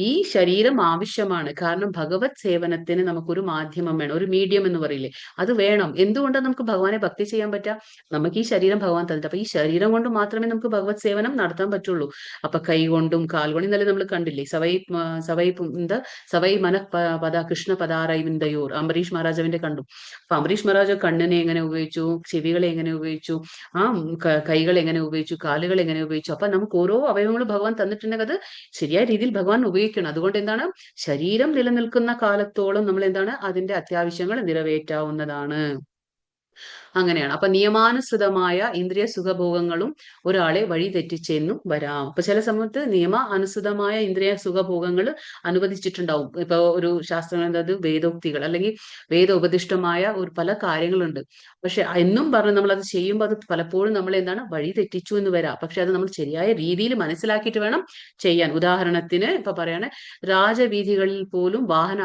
ഈ ശരീരം ആവശ്യമാണ്. കാരണം ഭഗവത് സേവനത്തിന് നമുക്കൊരു മാധ്യമം വേണം, ഒരു മീഡിയം എന്ന് പറയില്ലേ, അത് വേണം. എന്തുകൊണ്ടാണ് നമുക്ക് ഭഗവാനെ ഭക്തി ചെയ്യാൻ പറ്റുക, നമുക്ക് ഈ ശരീരം ഭഗവാൻ തന്നിട്ട്. അപ്പൊ ഈ ശരീരം കൊണ്ട് മാത്രമേ നമുക്ക് ഭഗവത് സേവനം നടത്താൻ പറ്റുള്ളൂ. അപ്പൊ കൈ കൊണ്ടും കാൽ കൊണ്ടും ഇന്നലെ നമ്മൾ കണ്ടില്ലേ, സവൈ മന പദ കൃഷ്ണ പദാരൈവിന്ദയൂർ, അംബരീഷ് മഹാരാജാവിന്റെ കണ്ടു. അപ്പൊ അംബരീഷ് മഹാരാജ കണ്ണിനെ എങ്ങനെ ഉപയോഗിച്ചു, ചെവികളെ എങ്ങനെ ഉപയോഗിച്ചു, കൈകൾ എങ്ങനെ ഉപയോഗിച്ചു, കാലുകൾ എങ്ങനെ ഉപയോഗിച്ചു. അപ്പൊ നമുക്ക് ഓരോ അവയവങ്ങളും ഭഗവാൻ തന്നിട്ടുണ്ടെങ്കിൽ അത് ശരിയായ രീതിയിൽ ഭഗവാൻ ഉപയോഗിക്കണം. അതുകൊണ്ട് എന്താണ്, ശരീരം നിലനിൽക്കുന്ന കാലത്തോളം നമ്മൾ എന്താണ്, അതിന്റെ അത്യാവശ്യങ്ങൾ നിറവേറ്റാവുന്നതാണ്. അങ്ങനെയാണ്. അപ്പൊ നിയമാനുസൃതമായ ഇന്ദ്രിയ സുഖഭോഗങ്ങളും ഒരാളെ വഴി തെറ്റിച്ചെന്നും വരാം. അപ്പൊ ചില സമയത്ത് അനുസൃതമായ ഇന്ദ്രിയ സുഖഭോഗങ്ങൾ അനുവദിച്ചിട്ടുണ്ടാവും. ഇപ്പൊ ഒരു ശാസ്ത്രം എന്നത് വേദോക്തികൾ അല്ലെങ്കിൽ വേദോപദിഷ്ടമായ ഒരു പല കാര്യങ്ങളുണ്ട്. പക്ഷെ എന്നും പറഞ്ഞ് നമ്മൾ അത് ചെയ്യുമ്പോൾ അത് പലപ്പോഴും നമ്മൾ എന്താണ്, വഴി തെറ്റിച്ചു എന്ന് വരാം. പക്ഷെ അത് നമ്മൾ ശരിയായ രീതിയിൽ മനസ്സിലാക്കിയിട്ട് വേണം ചെയ്യാൻ. ഉദാഹരണത്തിന് ഇപ്പൊ പറയാണ്, രാജവീഥികളിൽ പോലും വാഹന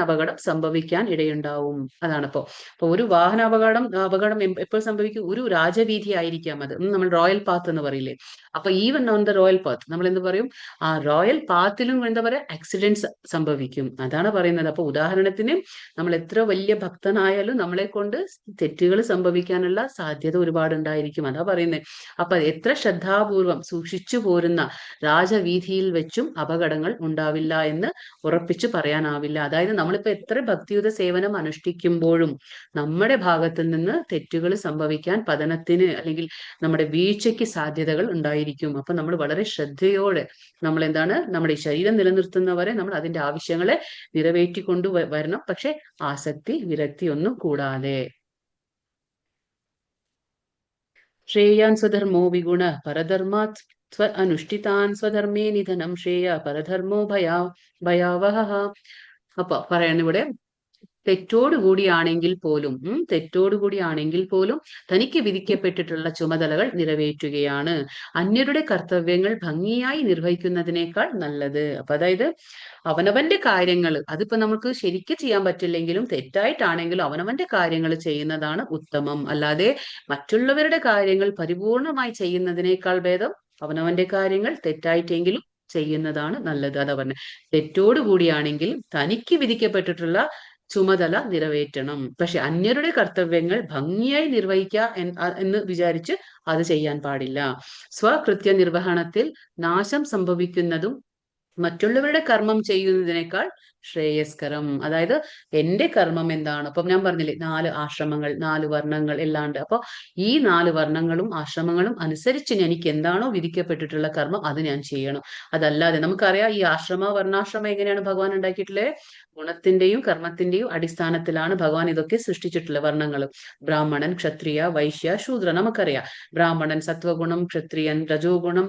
അപകടം സംഭവിക്കാൻ ഇടയുണ്ടാവും. അതാണിപ്പോ. അപ്പൊ ഒരു വാഹനാപകടം അപകടം എപ്പോൾ സംഭവിക്കും? ഒരു രാജവീഥി ആയിരിക്കാം അത്. നമ്മൾ റോയൽ പാത്ത് എന്ന് പറയില്ലേ? അപ്പൊ even on the royal path നമ്മൾ എന്ത് പറയും? ആ റോയൽ പാത്തിലും എന്താ പറയാ, ആക്സിഡന്റ്സ് സംഭവിക്കും. അതാണ് പറയുന്നത്. അപ്പൊ ഉദാഹരണത്തിന് നമ്മൾ എത്ര വലിയ ഭക്തനായാലും നമ്മളെ കൊണ്ട് തെറ്റുകൾ സംഭവിക്കാനുള്ള സാധ്യത ഒരുപാട് ഉണ്ടായിരിക്കും. അതാ പറയുന്നത്. അപ്പൊ എത്ര ശ്രദ്ധാപൂർവം സൂക്ഷിച്ചു പോരുന്ന രാജവീഥിയിൽ വെച്ചും അപകടങ്ങൾ ഉണ്ടാവില്ല എന്ന് ഉറപ്പിച്ചു പറയാനാവില്ല. അതായത് നമ്മളിപ്പോ എത്ര ഭക്തിയുത സേവനം അനുഷ്ഠിക്കുമ്പോഴും നമ്മുടെ ഭാഗത്തു നിന്ന് തെറ്റുകൾ സംഭവിക്കാൻ, പതനത്തിന് അല്ലെങ്കിൽ നമ്മുടെ വീഴ്ചയ്ക്ക് സാധ്യതകൾ ഉണ്ടായിരിക്കും. അപ്പൊ നമ്മൾ വളരെ ശ്രദ്ധയോടെ നമ്മൾ എന്താണ്, നമ്മുടെ ഈ ശരീരം നിലനിർത്തുന്നവരെ നമ്മൾ അതിന്റെ ആവശ്യങ്ങളെ നിറവേറ്റിക്കൊണ്ടു വരണം. പക്ഷെ ആസക്തി വിരക്തി ഒന്നും കൂടാതെ. ശ്രേയാൻ സ്വധർമ്മോ വിഗുണ പരധർമാത് അനുഷ്ഠിതാൻ സ്വധർമ്മേ നിധനം ശ്രേയ പരധർമ്മോ ഭയാവഹ. അപ്പൊ പറയണ ഇവിടെ, തെറ്റോടുകൂടിയാണെങ്കിൽ പോലും തനിക്ക് വിധിക്കപ്പെട്ടിട്ടുള്ള ചുമതലകൾ നിറവേറ്റുകയാണ് അന്യരുടെ കർത്തവ്യങ്ങൾ ഭംഗിയായി നിർവഹിക്കുന്നതിനേക്കാൾ നല്ലത്. അപ്പൊ അതായത് അവനവന്റെ കാര്യങ്ങൾ, അതിപ്പോ നമുക്ക് ശരിക്കും ചെയ്യാൻ പറ്റില്ലെങ്കിലും തെറ്റായിട്ടാണെങ്കിലും അവനവന്റെ കാര്യങ്ങൾ ചെയ്യുന്നതാണ് ഉത്തമം. അല്ലാതെ മറ്റുള്ളവരുടെ കാര്യങ്ങൾ പരിപൂർണമായി ചെയ്യുന്നതിനേക്കാൾ ഭേദം അവനവന്റെ കാര്യങ്ങൾ തെറ്റായിട്ടെങ്കിലും ചെയ്യുന്നതാണ് നല്ലത്. അതാ പറഞ്ഞ, തെറ്റോടുകൂടിയാണെങ്കിൽ തനിക്ക് വിധിക്കപ്പെട്ടിട്ടുള്ള ചുമതല നിറവേറ്റണം. പക്ഷെ അന്യരുടെ കർത്തവ്യങ്ങൾ ഭംഗിയായി നിർവഹിക്കുക എന്ന് വിചാരിച്ച് അത് ചെയ്യാൻ പാടില്ല. സ്വകൃത്യ നിർവഹണത്തിൽ നാശം സംഭവിക്കുന്നതും മറ്റുള്ളവരുടെ കർമ്മം ചെയ്യുന്നതിനേക്കാൾ ശ്രേയസ്കരം. അതായത് എന്റെ കർമ്മം എന്താണ്? അപ്പൊ ഞാൻ പറഞ്ഞില്ലേ, 4 ആശ്രമങ്ങൾ, 4 വർണ്ണങ്ങൾ എല്ലാം ഉണ്ട്. അപ്പൊ ഈ 4 വർണ്ണങ്ങളും ആശ്രമങ്ങളും അനുസരിച്ച് എനിക്ക് എന്താണോ വിധിക്കപ്പെട്ടിട്ടുള്ള കർമ്മം അത് ഞാൻ ചെയ്യണം. അതല്ലാതെ നമുക്കറിയാം ഈ വർണ്ണാശ്രമം എങ്ങനെയാണ് ഭഗവാൻ ഉണ്ടാക്കിയിട്ടുള്ളത്? ഗുണത്തിന്റെയും കർമ്മത്തിന്റെയും അടിസ്ഥാനത്തിലാണ് ഭഗവാൻ ഇതൊക്കെ സൃഷ്ടിച്ചിട്ടുള്ളത്. വർണ്ണങ്ങൾ, ബ്രാഹ്മണൻ, ക്ഷത്രിയ, വൈശ്യ, ശൂദ്ര. നമുക്കറിയാം ബ്രാഹ്മണൻ സത്വഗുണം, ക്ഷത്രിയൻ രജോ ഗുണം,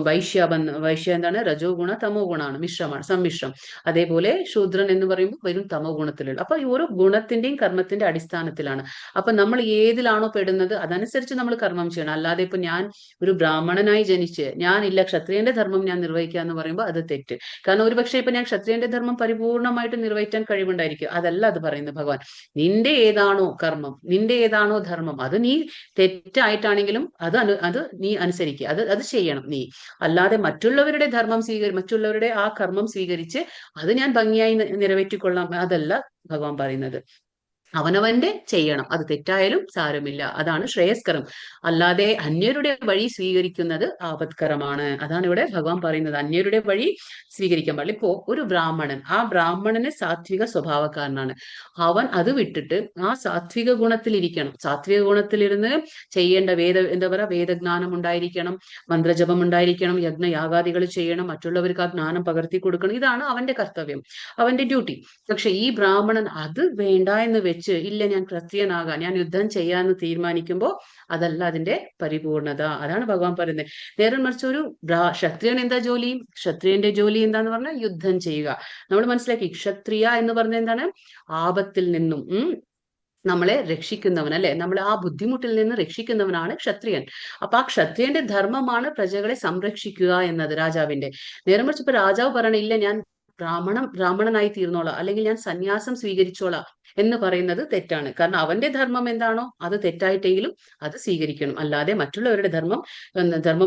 വൈശ്യ എന്താണ്? രജോ ഗുണ തമോ ഗുണമാണ്, സമ്മിശ്രം. അതേപോലെ ശൂദ്രൻ എന്ന് പറയുമ്പോൾ വരും തമോ ഗുണത്തിലുള്ള. അപ്പൊ ഈ ഓരോ ഗുണത്തിന്റെയും കർമ്മത്തിന്റെ അടിസ്ഥാനത്തിലാണ്. അപ്പൊ നമ്മൾ ഏതിലാണോ പെടുന്നത് അതനുസരിച്ച് നമ്മൾ കർമ്മം ചെയ്യണം. അല്ലാതെ ഇപ്പൊ ഞാൻ ഒരു ബ്രാഹ്മണനായി ജനിച്ച് ഞാനില്ല ക്ഷത്രിയന്റെ ധർമ്മം ഞാൻ നിർവഹിക്കുക എന്ന് പറയുമ്പോൾ അത് തെറ്റ്. കാരണം ഒരുപക്ഷെ ഇപ്പൊ ഞാൻ ക്ഷത്രിയന്റെ ധർമ്മം പരിപൂർണമായിട്ട് നിർവഹിക്കാൻ കഴിവുണ്ടായിരിക്കും. അതല്ല അത് പറയുന്നത് ഭഗവാൻ. നിന്റെ ഏതാണോ കർമ്മം, നിന്റെ ഏതാണോ ധർമ്മം, അത് നീ തെറ്റായിട്ടാണെങ്കിലും അത് നീ അനുസരിക്കുക, അത് ചെയ്യണം നീ. അല്ലാതെ മറ്റുള്ളവരുടെ ആ കർമ്മം സ്വീകരിച്ച് അത് ഞാൻ ഭംഗിയായി നിറവേറ്റിക്കൊള്ളാം, അതല്ല ഭഗവാൻ പറയുന്നത്. അവനവന്റെ ചെയ്യണം, അത് തെറ്റായാലും സാരമില്ല, അതാണ് ശ്രേയസ്കരം. അല്ലാതെ അന്യരുടെ വഴി സ്വീകരിക്കുന്നത് ആപത്കരമാണ്. അതാണ് ഇവിടെ ഭഗവാൻ പറയുന്നത്, അന്യരുടെ വഴി സ്വീകരിക്കാൻ പാടില്ല. ഇപ്പോ ഒരു ബ്രാഹ്മണൻ, ആ ബ്രാഹ്മണന് സാത്വിക സ്വഭാവക്കാരനാണ്. അവൻ അത് വിട്ടിട്ട് ആ സാത്വിക ഗുണത്തിലിരിക്കണം. സാത്വിക ഗുണത്തിലിരുന്ന് ചെയ്യേണ്ട എന്താ പറയാ, വേദജ്ഞാനം ഉണ്ടായിരിക്കണം, മന്ത്രജപം ഉണ്ടായിരിക്കണം, യജ്ഞയാഗാദികൾ ചെയ്യണം, മറ്റുള്ളവർക്ക് ആ ജ്ഞാനം പകർത്തി കൊടുക്കണം. ഇതാണ് അവന്റെ കർത്തവ്യം, അവന്റെ ഡ്യൂട്ടി. പക്ഷെ ഈ ബ്രാഹ്മണൻ അത് വേണ്ട എന്ന് വെച്ച്, ഇല്ല ഞാൻ ക്ഷത്രിയനാകാൻ, ഞാൻ യുദ്ധം ചെയ്യാന്ന് തീരുമാനിക്കുമ്പോൾ അതല്ല അതിന്റെ പരിപൂർണത. അതാണ് ഭഗവാൻ പറയുന്നത്. നേരെ മറിച്ച് ഒരു ക്ഷത്രിയൻ എന്താ ജോലി? ക്ഷത്രിയന്റെ ജോലി എന്താന്ന് പറഞ്ഞാൽ യുദ്ധം ചെയ്യുക. നമ്മൾ മനസ്സിലാക്കി, ക്ഷത്രിയ എന്ന് പറഞ്ഞ എന്താണ്? ആപത്തിൽ നിന്നും നമ്മളെ രക്ഷിക്കുന്നവൻ, അല്ലെ? നമ്മളെ ആ ബുദ്ധിമുട്ടിൽ നിന്ന് രക്ഷിക്കുന്നവനാണ് ക്ഷത്രിയൻ. അപ്പൊ ആ ക്ഷത്രിയന്റെ ധർമ്മമാണ് പ്രജകളെ സംരക്ഷിക്കുക എന്നത് രാജാവിന്റെ. നേരെ മറിച്ച് ഇപ്പൊ രാജാവ് പറയണ, ഇല്ല ഞാൻ ബ്രാഹ്മണനായി തീർന്നോളാം, അല്ലെങ്കിൽ ഞാൻ സന്യാസം സ്വീകരിച്ചോളാം എന്ന് പറയുന്നത് തെറ്റാണ്. കാരണം അവന്റെ ധർമ്മം എന്താണോ അത് തെറ്റായിട്ടെങ്കിലും അത് സ്വീകരിക്കണം. അല്ലാതെ മറ്റുള്ളവരുടെ ധർമ്മം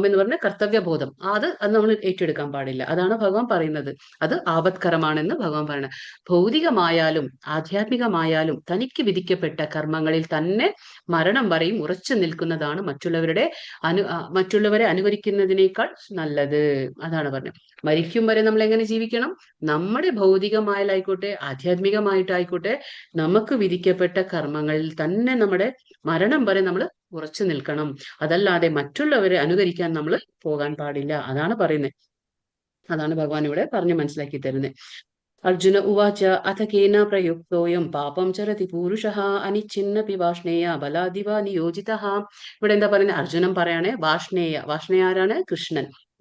എന്ന് പറഞ്ഞ കർത്തവ്യബോധം അത് നമ്മൾ ഏറ്റെടുക്കാൻ പാടില്ല. അതാണ് ഭഗവാൻ പറയുന്നത്. അത് ആപത്കരമാണെന്ന് ഭഗവാൻ പറയുന്നത്. ഭൗതികമായാലും ആധ്യാത്മികമായാലും തനിക്ക് വിധിക്കപ്പെട്ട കർമ്മങ്ങളിൽ തന്നെ മരണം വരെയും ഉറച്ചു നിൽക്കുന്നതാണ് മറ്റുള്ളവരെ അനുകരിക്കുന്നതിനേക്കാൾ നല്ലത്. അതാണ് പറഞ്ഞത്. മരിക്കും വരെ നമ്മൾ എങ്ങനെ ജീവിക്കണം? നമ്മുടെ ഭൗതികമായാലായിക്കോട്ടെ ആധ്യാത്മികമായിട്ടായിക്കോട്ടെ നമുക്ക് വിധിക്കപ്പെട്ട കർമ്മങ്ങളിൽ തന്നെ നമ്മുടെ മരണം വരെ നമ്മൾ ഉറച്ചു നിൽക്കണം. അതല്ലാതെ മറ്റുള്ളവരെ അനുകരിക്കാൻ നമ്മൾ പോകാൻ പാടില്ല. അതാണ് പറയുന്നത്. അതാണ് ഭഗവാൻ ഇവിടെ പറഞ്ഞു മനസ്സിലാക്കി തരുന്നത്. അർജുന ഉവാച അഥ കേന പ്രയുക്തോയം പാപം ചരതി പൂരുഷഃ അനിച്ഛിന്നപി വാഷ്ണേയ ബലാദിവ നിയോജിതഃ. ഇവിടെ എന്താ പറയുന്നത്? അർജുനൻ പറയാണ് വാഷ്ണേയ ആരാണ്?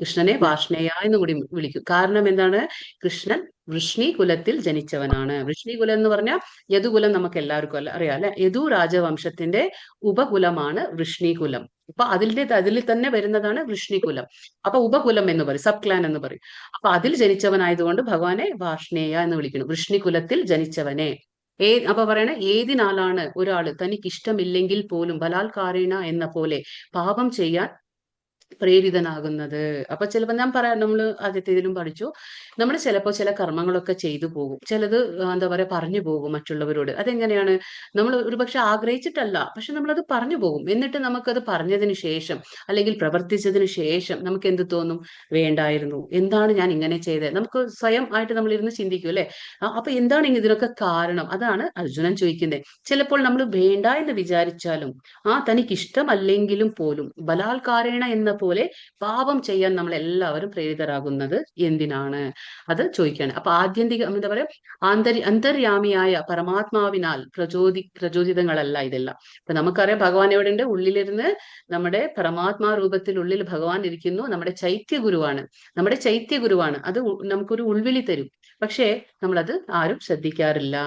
കൃഷ്ണനെ വാഷ്ണേയ എന്ന് കൂടി വിളിക്കും. കാരണം എന്താണ്? കൃഷ്ണൻ വൃഷ്ണി കുലത്തിൽ ജനിച്ചവനാണ്. വൃഷ്ണി കുലം എന്ന് പറഞ്ഞാൽ യദുകുലം നമുക്ക് എല്ലാവർക്കും അറിയാം, അല്ലെ? യദു രാജവംശത്തിന്റെ ഉപകുലമാണ് വൃഷ്ണികുലം. അപ്പൊ അതിൽ തന്നെ വരുന്നതാണ് വൃഷ്ണികുലം. അപ്പൊ ഉപകുലം എന്ന് പറയും, സബ് ക്ലാൻ എന്ന് പറയും. അപ്പൊ അതിൽ ജനിച്ചവനായതുകൊണ്ട് ഭഗവാനെ വാഷ്ണേയ എന്ന് വിളിക്കുന്നു. വൃഷ്ണികുലത്തിൽ ജനിച്ചവനെ അപ്പൊ പറയണ ഏതിനാലാണ് ഒരാള് തനിക്ക് ഇഷ്ടമില്ലെങ്കിൽ പോലും ബലാത്കാരേണ എന്ന പോലെ പാപം ചെയ്യാൻ പ്രേരിതനാകുന്നത്. അപ്പൊ ചിലപ്പോ ഞാൻ പറയാം, നമ്മൾ ആദ്യത്തേതിലും പഠിച്ചു, നമ്മൾ ചിലപ്പോ ചില കർമ്മങ്ങളൊക്കെ ചെയ്തു പോകും, ചിലത് എന്താ പറയാ പറഞ്ഞു പോകും മറ്റുള്ളവരോട്. അതെങ്ങനെയാണ്? നമ്മൾ ഒരുപക്ഷെ ആഗ്രഹിച്ചിട്ടല്ല, പക്ഷെ നമ്മളത് പറഞ്ഞു പോകും. എന്നിട്ട് നമുക്കത് പറഞ്ഞതിന് ശേഷം അല്ലെങ്കിൽ പ്രവർത്തിച്ചതിന് ശേഷം നമുക്ക് എന്ത് തോന്നും? വേണ്ടായിരുന്നു, എന്താണ് ഞാൻ ഇങ്ങനെ ചെയ്തത്? നമുക്ക് സ്വയം ആയിട്ട് നമ്മൾ ഇരുന്ന് ചിന്തിക്കും അല്ലെ? അപ്പൊ എന്താണ് ഇതിനൊക്കെ കാരണം? അതാണ് അർജുനൻ ചോദിക്കുന്നത്. ചിലപ്പോൾ നമ്മൾ വേണ്ട എന്ന് വിചാരിച്ചാലും തനിക്ക് ഇഷ്ടമല്ലെങ്കിലും പോലും ബലാത്കാരേണ എന്ന പോലെ പാപം ചെയ്യാൻ നമ്മൾ എല്ലാവരും പ്രേരിതരാകുന്നത് എന്തിനാണ്? അത് ചോദിക്കുകയാണ്. അപ്പൊ ആത്യന്തിക എന്താ പറയാ, അന്തര്യാമിയായ പരമാത്മാവിനാൽ പ്രചോദിതങ്ങളല്ല ഇതെല്ലാം. ഇപ്പൊ നമുക്കറിയാം ഭഗവാൻ എവിടെയുണ്ട്? ഉള്ളിലിരുന്ന് നമ്മുടെ പരമാത്മാ രൂപത്തിൽ ഉള്ളിൽ ഭഗവാൻ ഇരിക്കുന്നു. നമ്മുടെ ചൈത്യ ഗുരുവാണ്, നമ്മുടെ ചൈത്യ ഗുരുവാണ്. അത് നമുക്കൊരു ഉൾവിളി തരും. പക്ഷേ നമ്മളത് ആരും ശ്രദ്ധിക്കാറില്ല.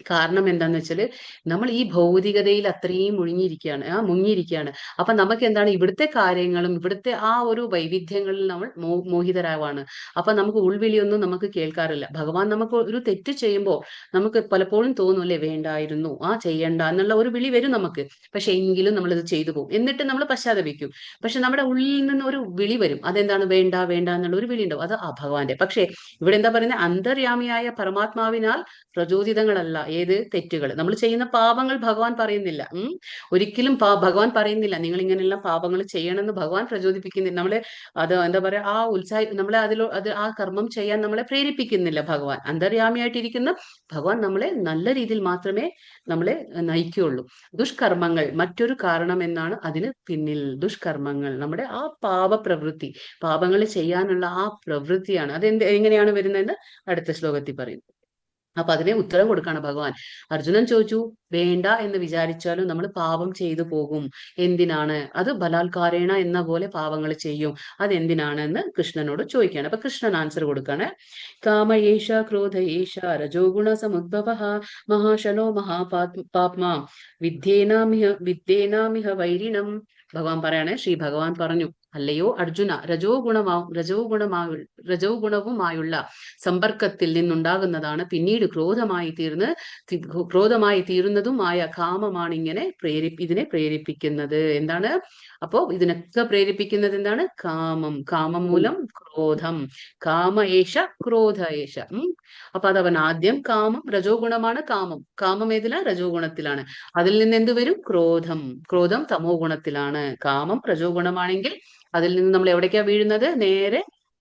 കാരണം എന്താന്ന് വെച്ചാല് നമ്മൾ ഈ ഭൗതികതയിൽ അത്രയും മുങ്ങിയിരിക്കുകയാണ്. അപ്പൊ നമുക്ക് എന്താണ് ഇവിടുത്തെ കാര്യങ്ങളും ഇവിടുത്തെ ആ ഒരു വൈവിധ്യങ്ങളിൽ നമ്മൾ മോഹിതരാവാണ്. അപ്പൊ നമുക്ക് ഉൾവിളിയൊന്നും നമുക്ക് കേൾക്കാറില്ല. ഭഗവാൻ നമുക്ക് ഒരു തെറ്റ് ചെയ്യുമ്പോൾ നമുക്ക് പലപ്പോഴും തോന്നും അല്ലേ, വേണ്ടായിരുന്നു, ചെയ്യണ്ട എന്നുള്ള ഒരു വിളി വരും നമുക്ക്. പക്ഷെ എങ്കിലും നമ്മളിത് ചെയ്തു പോകും. എന്നിട്ട് നമ്മൾ പശ്ചാത്തപിക്കും. പക്ഷെ നമ്മുടെ ഉള്ളിൽ നിന്ന് ഒരു വിളി വരും. അതെന്താണ്? വേണ്ട വേണ്ട എന്നുള്ള ഒരു വിളി ഉണ്ടാവും. അത് ഭഗവാന്റെ. പക്ഷെ ഇവിടെ എന്താ പറയുന്നത്? അന്തര്യാമിയായ പരമാത്മാവിനാൽ പ്രചോദിതങ്ങളല്ല ഏത് തെറ്റുകൾ നമ്മൾ ചെയ്യുന്ന പാപങ്ങൾ ഭഗവാൻ പറയുന്നില്ല. ഒരിക്കലും ഭഗവാൻ പറയുന്നില്ല നിങ്ങൾ ഇങ്ങനെയെല്ലാം പാപങ്ങൾ ചെയ്യണമെന്ന് ഭഗവാൻ പ്രചോദിപ്പിക്കുന്നില്ല നമ്മളെ. അത് എന്താ പറയാ, നമ്മളെ ആ കർമ്മം ചെയ്യാൻ നമ്മളെ പ്രേരിപ്പിക്കുന്നില്ല ഭഗവാൻ. അന്തര്യാമിയായിട്ടിരിക്കുന്ന ഭഗവാൻ നമ്മളെ നല്ല രീതിയിൽ മാത്രമേ നമ്മളെ നയിക്കുകയുള്ളൂ. ദുഷ്കർമ്മങ്ങൾ മറ്റൊരു കാരണം എന്നാണ് അതിന് പിന്നിൽ. ദുഷ്കർമ്മങ്ങൾ നമ്മുടെ ആ പാപപ്രവൃത്തി, പാപങ്ങൾ ചെയ്യാനുള്ള ആ പ്രവൃത്തിയാണ്. എങ്ങനെയാണ് വരുന്നതെന്ന് അടുത്ത ശ്ലോകത്തിൽ പറയും. അപ്പൊ അതിനെ ഉത്തരം കൊടുക്കാണ് ഭഗവാൻ. അർജുനൻ ചോദിച്ചു, വേണ്ട എന്ന് വിചാരിച്ചാലും നമ്മൾ പാപം ചെയ്തു പോകും. എന്തിനാണ്? അത് ബലാത്കാരേണ എന്ന പോലെ പാപങ്ങൾ ചെയ്യും. അതെന്തിനാണ് എന്ന് കൃഷ്ണനോട് ചോദിക്കുകയാണ്. അപ്പൊ കൃഷ്ണൻ ആൻസർ കൊടുക്കാണ്. കാമയേഷ ക്രോധയേഷ രജോ ഗുണ സമുദ്ഭവ മഹാശനോ പാപ്മാ വിദ്യേനാമിഹ വൈരിണം. ഭഗവാൻ പറയാണ്, ശ്രീ ഭഗവാൻ പറഞ്ഞു, അല്ലയോ അർജുന, രജോ ഗുണവുമായുള്ള സമ്പർക്കത്തിൽ നിന്നുണ്ടാകുന്നതാണ് പിന്നീട് ക്രോധമായി തീരുന്നതുമായ കാമമാണ് ഇതിനെ പ്രേരിപ്പിക്കുന്നത്. എന്താണ്? അപ്പോ ഇതിനൊക്കെ പ്രേരിപ്പിക്കുന്നത് എന്താണ്? കാമം മൂലം ക്രോധം. കാമയേഷ ക്രോധയേഷ. അപ്പൊ അതവൻ ആദ്യം കാമം, രജോ ഗുണമാണ് കാമം ഏതിലാ? രജോ ഗുണത്തിലാണ്. അതിൽ നിന്ന് എന്ത് വരും? ക്രോധം തമോ ഗുണത്തിലാണ്. കാമം രജോ ഗുണമാണെങ്കിൽ അതിൽ നിന്ന് നമ്മൾ എവിടേക്കാ വീഴുന്നത്? നേരെ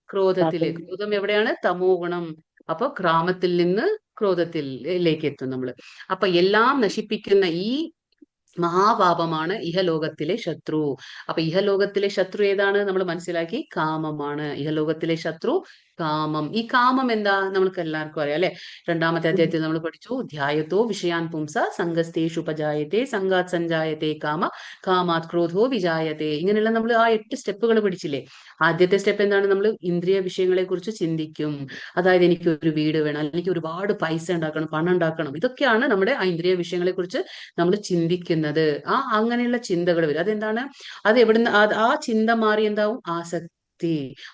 ക്രോധത്തിലേക്ക്. ക്രോധം എവിടെയാണ്? തമോ ഗുണം. അപ്പൊ ക്രാമത്തിൽ നിന്ന് ക്രോധത്തിലേക്ക് എത്തും നമ്മള്. അപ്പൊ എല്ലാം നശിപ്പിക്കുന്ന ഈ മഹാപാപമാണ് ഇഹലോകത്തിലെ ശത്രു. അപ്പൊ ഇഹലോകത്തിലെ ശത്രു ഏതാണ്? നമ്മൾ മനസ്സിലാക്കി, കാമമാണ്. ഇഹലോകത്തിലെ ശത്രു കാമം. ഈ കാമം എന്താ? നമ്മൾക്ക് എല്ലാവർക്കും അറിയാം അല്ലെ? രണ്ടാമത്തെ അധ്യായത്തിൽ നമ്മൾ പഠിച്ചു, ധ്യായത്തോ വിഷയാൻ പുംസ സംഗസ്തേഷു ഉപജായത്തെ സംഗാത് സഞ്ജായത്തെ കാമാത് ക്രോധോ വിജായത്തെ. ഇങ്ങനെയുള്ള നമ്മൾ ആ 8 സ്റ്റെപ്പുകൾ പഠിച്ചില്ലേ? ആദ്യത്തെ സ്റ്റെപ്പ് എന്താണ്? നമ്മൾ ഇന്ദ്രിയ വിഷയങ്ങളെ കുറിച്ച് ചിന്തിക്കും. അതായത് എനിക്ക് ഒരു വീട് വേണം, അല്ലെങ്കിൽ ഒരുപാട് പൈസ ഉണ്ടാക്കണം, പണം ഉണ്ടാക്കണം. ഇതൊക്കെയാണ് നമ്മുടെ ആ ഇന്ദ്രിയ വിഷയങ്ങളെ കുറിച്ച് നമ്മൾ ചിന്തിക്കുന്നത്. അങ്ങനെയുള്ള ചിന്തകൾ വരും. അതെന്താണ്? അത് എവിടുന്ന് ആ ചിന്ത മാറി എന്താവും? ആസക്തി.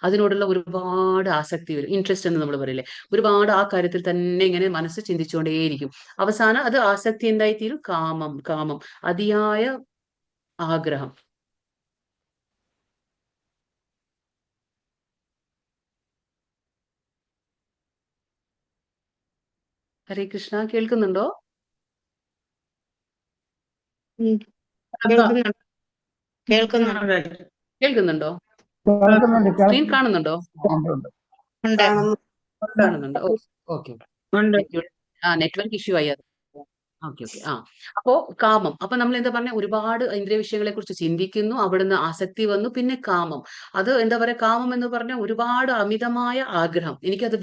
അതിനോടുള്ള ഒരുപാട് ആസക്തി വരും. ഇൻട്രസ്റ്റ് എന്ന് നമ്മൾ പറയില്ലേ? ഒരുപാട് ആ കാര്യത്തിൽ തന്നെ ഇങ്ങനെ മനസ്സ് ചിന്തിച്ചുകൊണ്ടേയിരിക്കും. അവസാനം അത് ആസക്തി എന്തായിത്തീരും? കാമം, അതിയായ ആഗ്രഹം. ഹരേ കൃഷ്ണ, കേൾക്കുന്നുണ്ടോ? കേൾക്കുന്നുണ്ടോ? സ്ക്രീൻ കാണുന്നുണ്ടോ? കാണുന്നുണ്ടോ? ഓക്കെ. നെറ്റ്വർക്ക് ഇഷ്യൂ ആയി. ഓക്കെ. അപ്പോ കാമം. അപ്പൊ നമ്മൾ എന്താ പറഞ്ഞ, ഒരുപാട് ഇന്ദ്രിയ വിഷയങ്ങളെ കുറിച്ച് ചിന്തിക്കുന്നു, അവിടുന്ന് ആസക്തി വന്നു, പിന്നെ കാമം. അത് എന്താ പറയാ, കാമം എന്ന് പറഞ്ഞാൽ ഒരുപാട് അമിതമായ ആഗ്രഹം. എനിക്കത്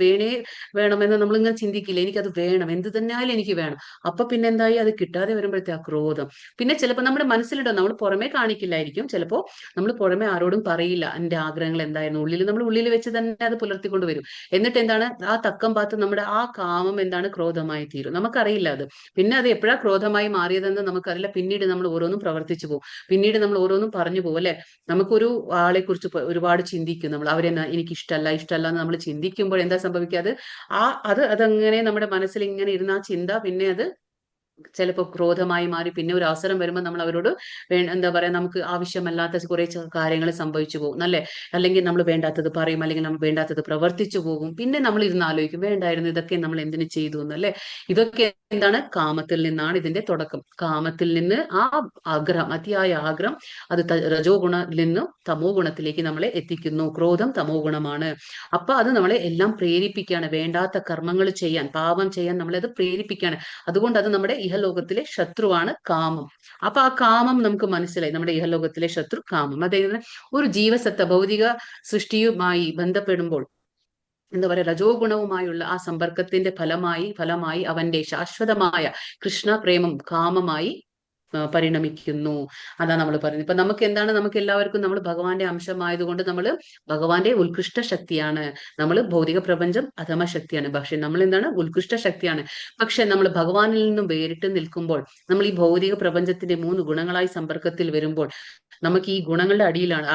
വേണമെന്ന് നമ്മൾ ഇങ്ങനെ ചിന്തിക്കില്ല. എനിക്കത് വേണം, എന്ത് തന്നെയായാലും എനിക്ക് വേണം. അപ്പൊ പിന്നെ എന്തായി? അത് കിട്ടാതെ വരുമ്പോഴത്തെ ആ ക്രോധം. പിന്നെ ചിലപ്പോൾ നമ്മുടെ മനസ്സിലിടോ, നമ്മൾ പുറമെ കാണിക്കില്ലായിരിക്കും. ചിലപ്പോ നമ്മൾ പുറമെ ആരോടും പറയില്ല എന്റെ ആഗ്രഹങ്ങൾ എന്തായിരുന്നു. നമ്മൾ ഉള്ളിൽ വെച്ച് തന്നെ അത് പുലർത്തിക്കൊണ്ട് വരും. എന്നിട്ട് എന്താണ്? ആ തക്കം പാത്ത് നമ്മുടെ ആ കാമം എന്താണ്? ക്രോധമായി തീരും. നമുക്കറിയില്ല അത്. പിന്നെ അത് എപ്പോഴാ ക്രോധമായി മാറിയതെന്ന് നമുക്കറിയില്ല. പിന്നീട് നമ്മൾ ഓരോന്നും പ്രവർത്തിച്ചു പോകും, പിന്നീട് നമ്മൾ ഓരോന്നും പറഞ്ഞു പോകും അല്ലെ. നമുക്കൊരു ആളെ കുറിച്ച് ഒരുപാട് ചിന്തിക്കും നമ്മൾ, അവരെ എനിക്ക് ഇഷ്ടമല്ല ഇഷ്ടമല്ല എന്ന് നമ്മൾ ചിന്തിക്കുമ്പോൾ എന്താ സംഭവിക്കാതെ അതങ്ങനെ നമ്മുടെ മനസ്സിൽ ഇങ്ങനെ ഇരുന്ന ആ ചിന്ത പിന്നെ അത് ചിലപ്പോൾ ക്രോധമായി മാറി പിന്നെ ഒരു അവസരം വരുമ്പോൾ നമ്മൾ അവരോട് എന്താ പറയാ, നമുക്ക് ആവശ്യമല്ലാത്ത കുറെ കാര്യങ്ങൾ സംഭവിച്ചു പോകും അല്ലെ. അല്ലെങ്കിൽ നമ്മൾ വേണ്ടാത്തത് പറയും, അല്ലെങ്കിൽ നമ്മൾ വേണ്ടാത്തത് പ്രവർത്തിച്ചു പോകും. പിന്നെ നമ്മൾ ഇരുന്ന് ആലോചിക്കും, വേണ്ടായിരുന്നു ഇതൊക്കെ നമ്മൾ എന്തിനു ചെയ്തു എന്നല്ലേ. ഇതൊക്കെ എന്താണ്, കാമത്തിൽ നിന്നാണ് ഇതിന്റെ തുടക്കം. കാമത്തിൽ നിന്ന് ആ ആഗ്രഹം, അതിയായ ആഗ്രഹം, അത് രജോ ഗുണത്തിൽ നിന്നും തമോ ഗുണത്തിലേക്ക് നമ്മളെ എത്തിക്കുന്നു. ക്രോധം തമോ ഗുണമാണ്. അപ്പൊ അത് നമ്മളെ എല്ലാം പ്രേരിപ്പിക്കുകയാണ്, വേണ്ടാത്ത കർമ്മങ്ങൾ ചെയ്യാൻ, പാപം ചെയ്യാൻ നമ്മളെ അത് പ്രേരിപ്പിക്കുകയാണ്. അതുകൊണ്ട് അത് നമ്മുടെ ഇഹലോകത്തിലെ ശത്രുവാണ് കാമം. അപ്പൊ ആ കാമം നമുക്ക് മനസ്സിലായി, നമ്മുടെ ഇഹലോകത്തിലെ ശത്രു കാമം. അതായത് ഒരു ജീവസത്ത ഭൗതിക സൃഷ്ടിയുമായി ബന്ധപ്പെടുമ്പോൾ എന്താ പറയുക, രജോ ഗുണവുമായുള്ള ആ സമ്പർക്കത്തിന്റെ ഫലമായി അവന്റെ ശാശ്വതമായ കൃഷ്ണ പ്രേമം കാമമായി പരിണമിക്കുന്നു. അതാ നമ്മൾ പറയുന്നത്. ഇപ്പൊ നമുക്ക് എന്താണ്, നമുക്ക് എല്ലാവർക്കും നമ്മൾ ഭഗവാന്റെ അംശമായതുകൊണ്ട് നമ്മൾ ഭഗവാന്റെ ഉത്കൃഷ്ട ശക്തിയാണ്. നമ്മൾ ഭൗതിക പ്രപഞ്ചം അധമ ശക്തിയാണ്, പക്ഷെ നമ്മൾ എന്താണ്, ഉത്കൃഷ്ട ശക്തിയാണ്. പക്ഷെ നമ്മൾ ഭഗവാനിൽ നിന്നും വേറിട്ട് നിൽക്കുമ്പോൾ, നമ്മൾ ഈ ഭൗതിക പ്രപഞ്ചത്തിന്റെ 3 ഗുണങ്ങളായി സമ്പർക്കത്തിൽ വരുമ്പോൾ നമുക്ക് ഈ ഗുണങ്ങളുടെ അടിയിലാണ്,